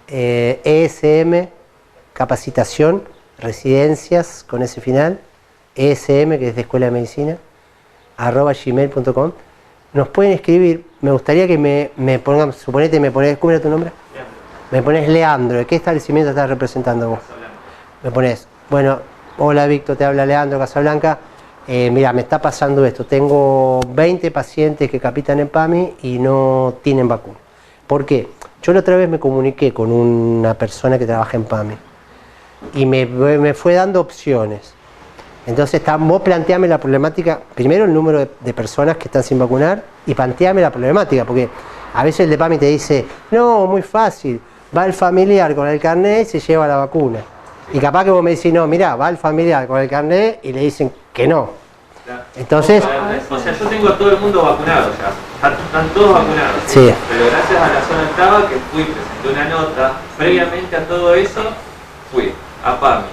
ESM, capacitación, residencias, con ese final, ESM, que es de Escuela de Medicina, @gmail.com. Nos pueden escribir, me gustaría que me pongan, suponete, ¿cómo era tu nombre? Leandro. Me pones Leandro, ¿de qué establecimiento estás representando vos? Me pones, bueno, hola Víctor, te habla Leandro Casablanca, mira, me está pasando esto, tengo 20 pacientes que capitan en PAMI y no tienen vacuna. ¿Por qué? Yo la otra vez me comuniqué con una persona que trabaja en PAMI y me fue dando opciones. Entonces, vos planteame la problemática, primero el número de personas que están sin vacunar y planteame la problemática, porque a veces el de PAMI te dice, no, muy fácil, va el familiar con el carnet y se lleva la vacuna. Y capaz que vos me decís, no, mirá, va el familiar con el carnet y le dicen que no. Entonces... O sea, yo tengo a todo el mundo vacunado ya, están todos vacunados. Sí. Pero gracias a la zona octava que fui, presenté una nota, previamente a todo eso, fui a PAMI.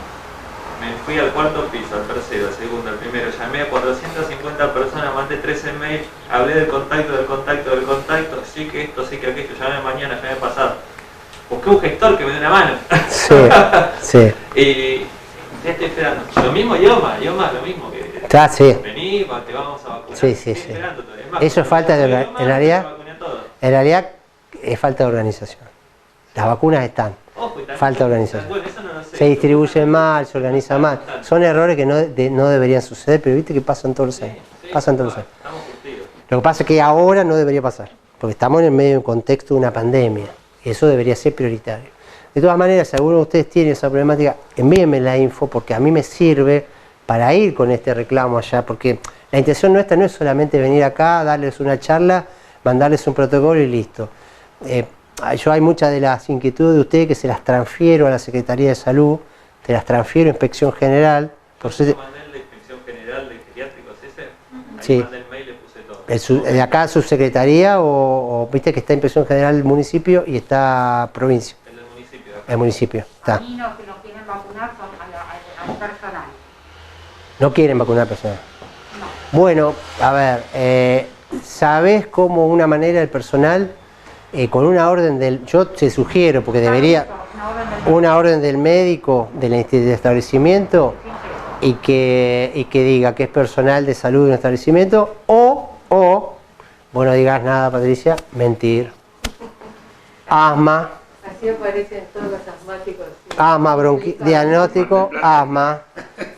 Me fui al cuarto piso, al tercero, al segundo, al primero, llamé a 450 personas, mandé 13 mails, hablé del contacto, sí que esto, sí que aquello, llamé mañana, llamé pasado. Busqué un gestor que me dé una mano. Sí. Y ya estoy esperando. Lo mismo Ioma, lo mismo que... Sí. Vení, te vamos a vacunar. Sí. Estoy esperando todavía. Es más, Eso es falta de Ioma, en realidad, me vacuné a todos. en realidad es falta de organización. Las vacunas están. Ojo, y también- Falta de organización. Bueno, eso no lo sé. Se distribuyen mal, se organizan mal. Son errores que no deberían suceder, pero viste que pasan todos los años. Pasan todos los años. Estamos curtidos. Lo que pasa es que ahora no debería pasar, porque estamos en el medio de un contexto de una pandemia. Eso debería ser prioritario. De todas maneras, si alguno de ustedes tiene esa problemática, envíenme la info, porque a mí me sirve para ir con este reclamo allá, porque la intención nuestra no es solamente venir acá, darles una charla, mandarles un protocolo y listo. Yo hay muchas de las inquietudes de ustedes que se las transfiero a la Secretaría de Salud, te las transfiero a Inspección General. Por Yo mandé la Inspección General de Geriátricos ese, ahí Sí. mandé el mail y le puse todo. de acá subsecretaría o viste que está Inspección General del municipio y está provincia, El del municipio. el municipio. A Está. mí los que nos quieren vacunar son al personal. No quieren vacunar personas. Bueno, a ver, ¿sabés cómo una manera del personal, con una orden yo te sugiero, porque debería, una orden del médico del establecimiento y que diga que es personal de salud de un establecimiento o, vos no digas nada, Patricia, mentir. Asma. Así aparecen todos los asmáticos. Asma, diagnóstico, asma,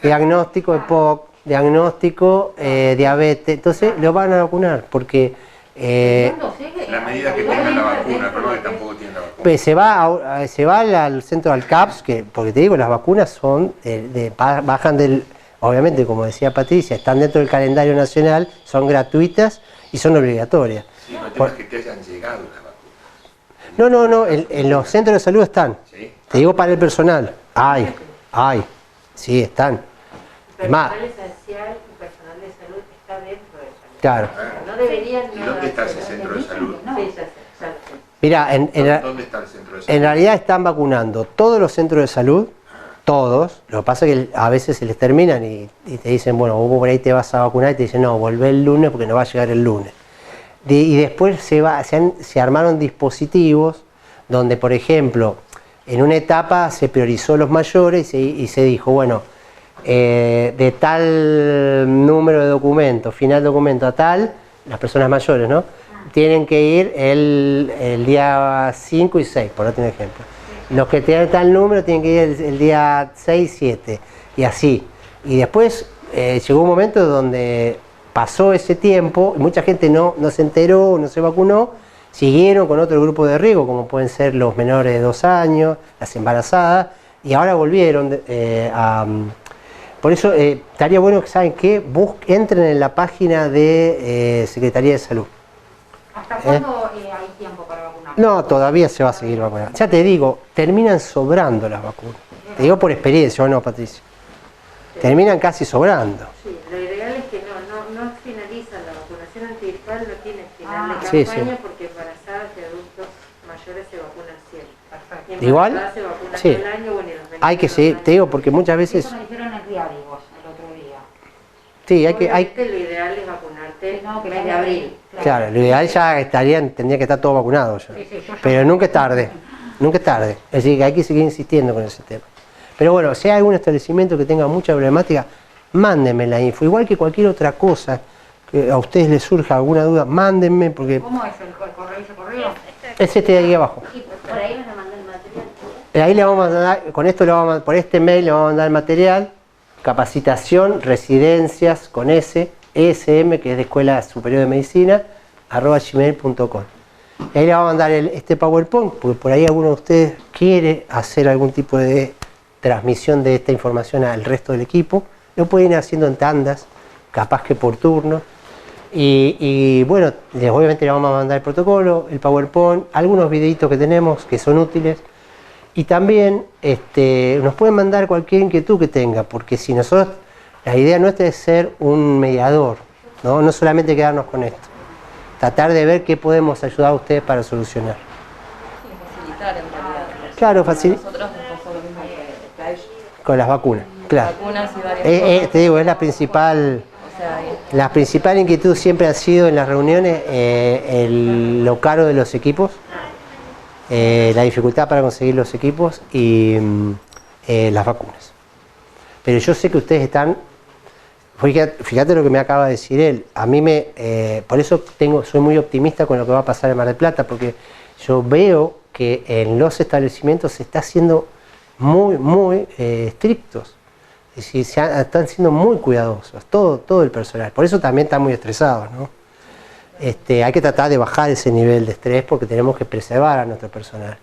diagnóstico EPOC, diagnóstico diabetes. Entonces lo van a vacunar porque La medida que tengan la vacuna, pero no que tampoco tienen la vacuna. pues, se va al centro del CAPS, porque te digo, las vacunas son bajan del, obviamente como decía Patricia, están dentro del calendario nacional, son gratuitas y son obligatorias. Sí, no temas que te hayan llegado las vacunas. No, en los centros de salud están. ¿Sí? Te digo para el personal. Sí, están. Es más, Personal esencial y personal de salud está dentro de salud. claro. No deberían... ¿Y dónde está ese centro de salud? Sí, ya sé, ya sé. Mira, ¿Dónde está el centro de salud? en realidad están vacunando todos los centros de salud, todos. Lo que pasa es que a veces se les terminan y te dicen, bueno, vos por ahí te vas a vacunar y te dicen, no, volvé el lunes porque no va a llegar el lunes. Y después se armaron dispositivos donde, por ejemplo, en una etapa se priorizó los mayores y se dijo, bueno, de tal número de documentos, final documento a tal, las personas mayores, ¿no? Tienen que ir el día 5 y 6, por otro ejemplo. Los que tienen tal número tienen que ir el día 6 y 7, y así. Y después llegó un momento donde pasó ese tiempo, y mucha gente no se enteró, no se vacunó, siguieron con otro grupo de riesgo, como pueden ser los menores de 2 años, las embarazadas, y ahora volvieron por eso estaría bueno que, ¿saben qué? Entren en la página de Secretaría de Salud. ¿Hasta cuándo hay tiempo para vacunar? No, todavía se va a seguir vacunando. Ya te digo, terminan sobrando las vacunas. Te digo por experiencia, ¿o no, Patricia? Terminan casi sobrando. Sí, lo ideal es que no finalizan la vacunación antigripal, no tiene final de Sí, campaña sí. porque embarazadas y adultos mayores se vacunan siempre. Y Igual, embarazadas se vacunan sí. todo el año, bueno, y los menores Hay que seguir, te digo, porque muchas veces... Eso me dijeron en Riárigos el otro día. Sí, Obviamente lo ideal es vacunarte No, que mes de ya- abril. Claro, lo ideal ya tendría que estar todo vacunado ya. Sí, yo Pero nunca es tarde, nunca es tarde. Es decir, que hay que seguir insistiendo con ese tema. Pero bueno, si hay algún establecimiento que tenga mucha problemática, mándenme la info. Igual que cualquier otra cosa que a ustedes les surja alguna duda, mándenme, porque ¿Cómo es el correo? ¿Ese correo? es este de ahí abajo. Y por ahí nos mandan el material. Ahí le vamos a mandar, con esto le vamos a mandar, por este mail le vamos a mandar el material, capacitación, residencias, con ESM, que es de Escuela Superior de Medicina, @gmail.com. Y ahí le vamos a mandar este PowerPoint, porque por ahí alguno de ustedes quiere hacer algún tipo de transmisión de esta información al resto del equipo. Lo pueden ir haciendo en tandas, capaz que por turno. Y bueno, obviamente le vamos a mandar el protocolo, el PowerPoint, algunos videitos que tenemos que son útiles. Y también nos pueden mandar cualquier inquietud que tenga, porque si nosotros, la idea nuestra es ser un mediador, no solamente quedarnos con esto. Tratar de ver qué podemos ayudar a ustedes para solucionar. Facilitar en realidad. Claro, Nosotros nos pasó lo mismo que a ellos. con las vacunas, claro. Vacunas y varias cosas. Te digo, es la principal... O sea, La principal inquietud siempre ha sido en las reuniones lo caro de los equipos, la dificultad para conseguir los equipos y las vacunas. Pero yo sé que ustedes están, fíjate lo que me acaba de decir él, a mí por eso soy muy optimista con lo que va a pasar en Mar del Plata, porque yo veo que en los establecimientos se está haciendo muy estrictos. Es decir, están siendo muy cuidadosos, todo el personal. Por eso también están muy estresados, ¿no? Hay que tratar de bajar ese nivel de estrés porque tenemos que preservar a nuestro personal.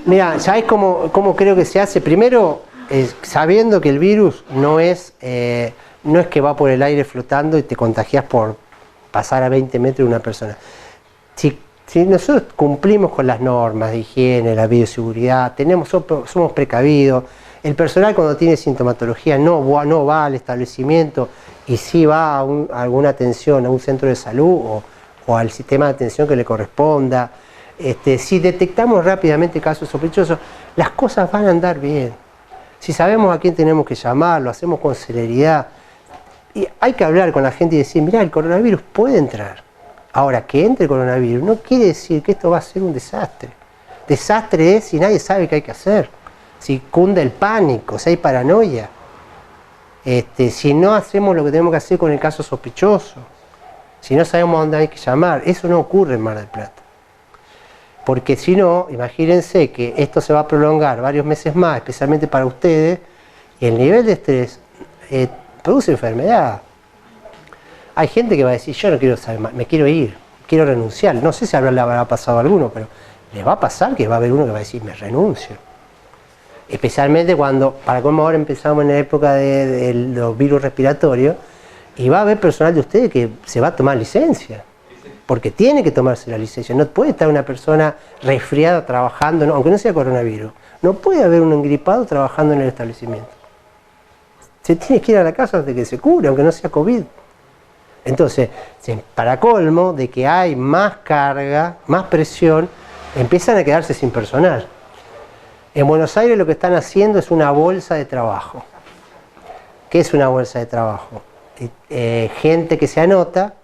Mira, ¿sabes cómo creo que se hace? Primero, sabiendo que el virus no es que va por el aire flotando y te contagias por pasar a 20 metros de una persona. Si nosotros cumplimos con las normas de higiene, la bioseguridad, somos precavidos, el personal cuando tiene sintomatología no va al establecimiento y sí va a alguna atención, a un centro de salud o al sistema de atención que le corresponda. Si detectamos rápidamente casos sospechosos, las cosas van a andar bien. Si sabemos a quién tenemos que llamar, lo hacemos con celeridad. Y hay que hablar con la gente y decir, mirá, el coronavirus puede entrar. Ahora, que entre el coronavirus no quiere decir que esto va a ser un desastre. Desastre es si nadie sabe qué hay que hacer. Si cunde el pánico, si hay paranoia, si no hacemos lo que tenemos que hacer con el caso sospechoso, si no sabemos a dónde hay que llamar, eso no ocurre en Mar del Plata. Porque si no, imagínense que esto se va a prolongar varios meses más, especialmente para ustedes, y el nivel de estrés produce enfermedad. Hay gente que va a decir, yo no quiero saber más, me quiero ir, quiero renunciar. No sé si le habrá pasado a alguno, pero le va a pasar que va a haber uno que va a decir, me renuncio. Especialmente cuando, para cómo ahora empezamos en la época de los virus respiratorios, y va a haber personal de ustedes que se va a tomar licencia, porque tiene que tomarse la licencia. No puede estar una persona resfriada trabajando, aunque no sea coronavirus, no puede haber un engripado trabajando en el establecimiento. Se tiene que ir a la casa hasta que se cure, aunque no sea COVID. Entonces, para colmo de que hay más carga, más presión, empiezan a quedarse sin personal. En Buenos Aires lo que están haciendo es una bolsa de trabajo. ¿Qué es una bolsa de trabajo? Gente que se anota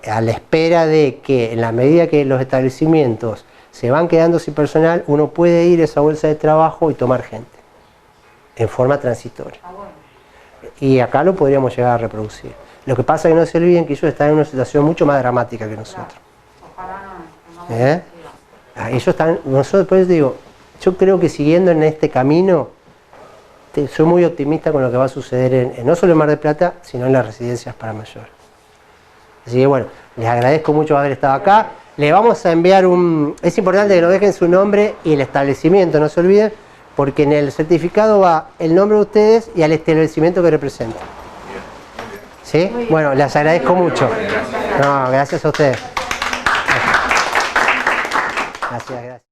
a la espera de que en la medida que los establecimientos se van quedando sin personal, uno puede ir a esa bolsa de trabajo y tomar gente en forma transitoria. Y acá lo podríamos llegar a reproducir. Lo que pasa es que no se olviden que ellos están en una situación mucho más dramática que nosotros. Ellos están, nosotros, por eso digo, yo creo que siguiendo en este camino, soy muy optimista con lo que va a suceder no solo en Mar del Plata, sino en las residencias para mayores. Así que bueno, les agradezco mucho haber estado acá. Le vamos a enviar es importante que nos dejen su nombre y el establecimiento, no se olviden, porque en el certificado va el nombre de ustedes y al establecimiento que representan. ¿Sí? Bueno, les agradezco mucho. No, gracias a ustedes. Gracias, gracias.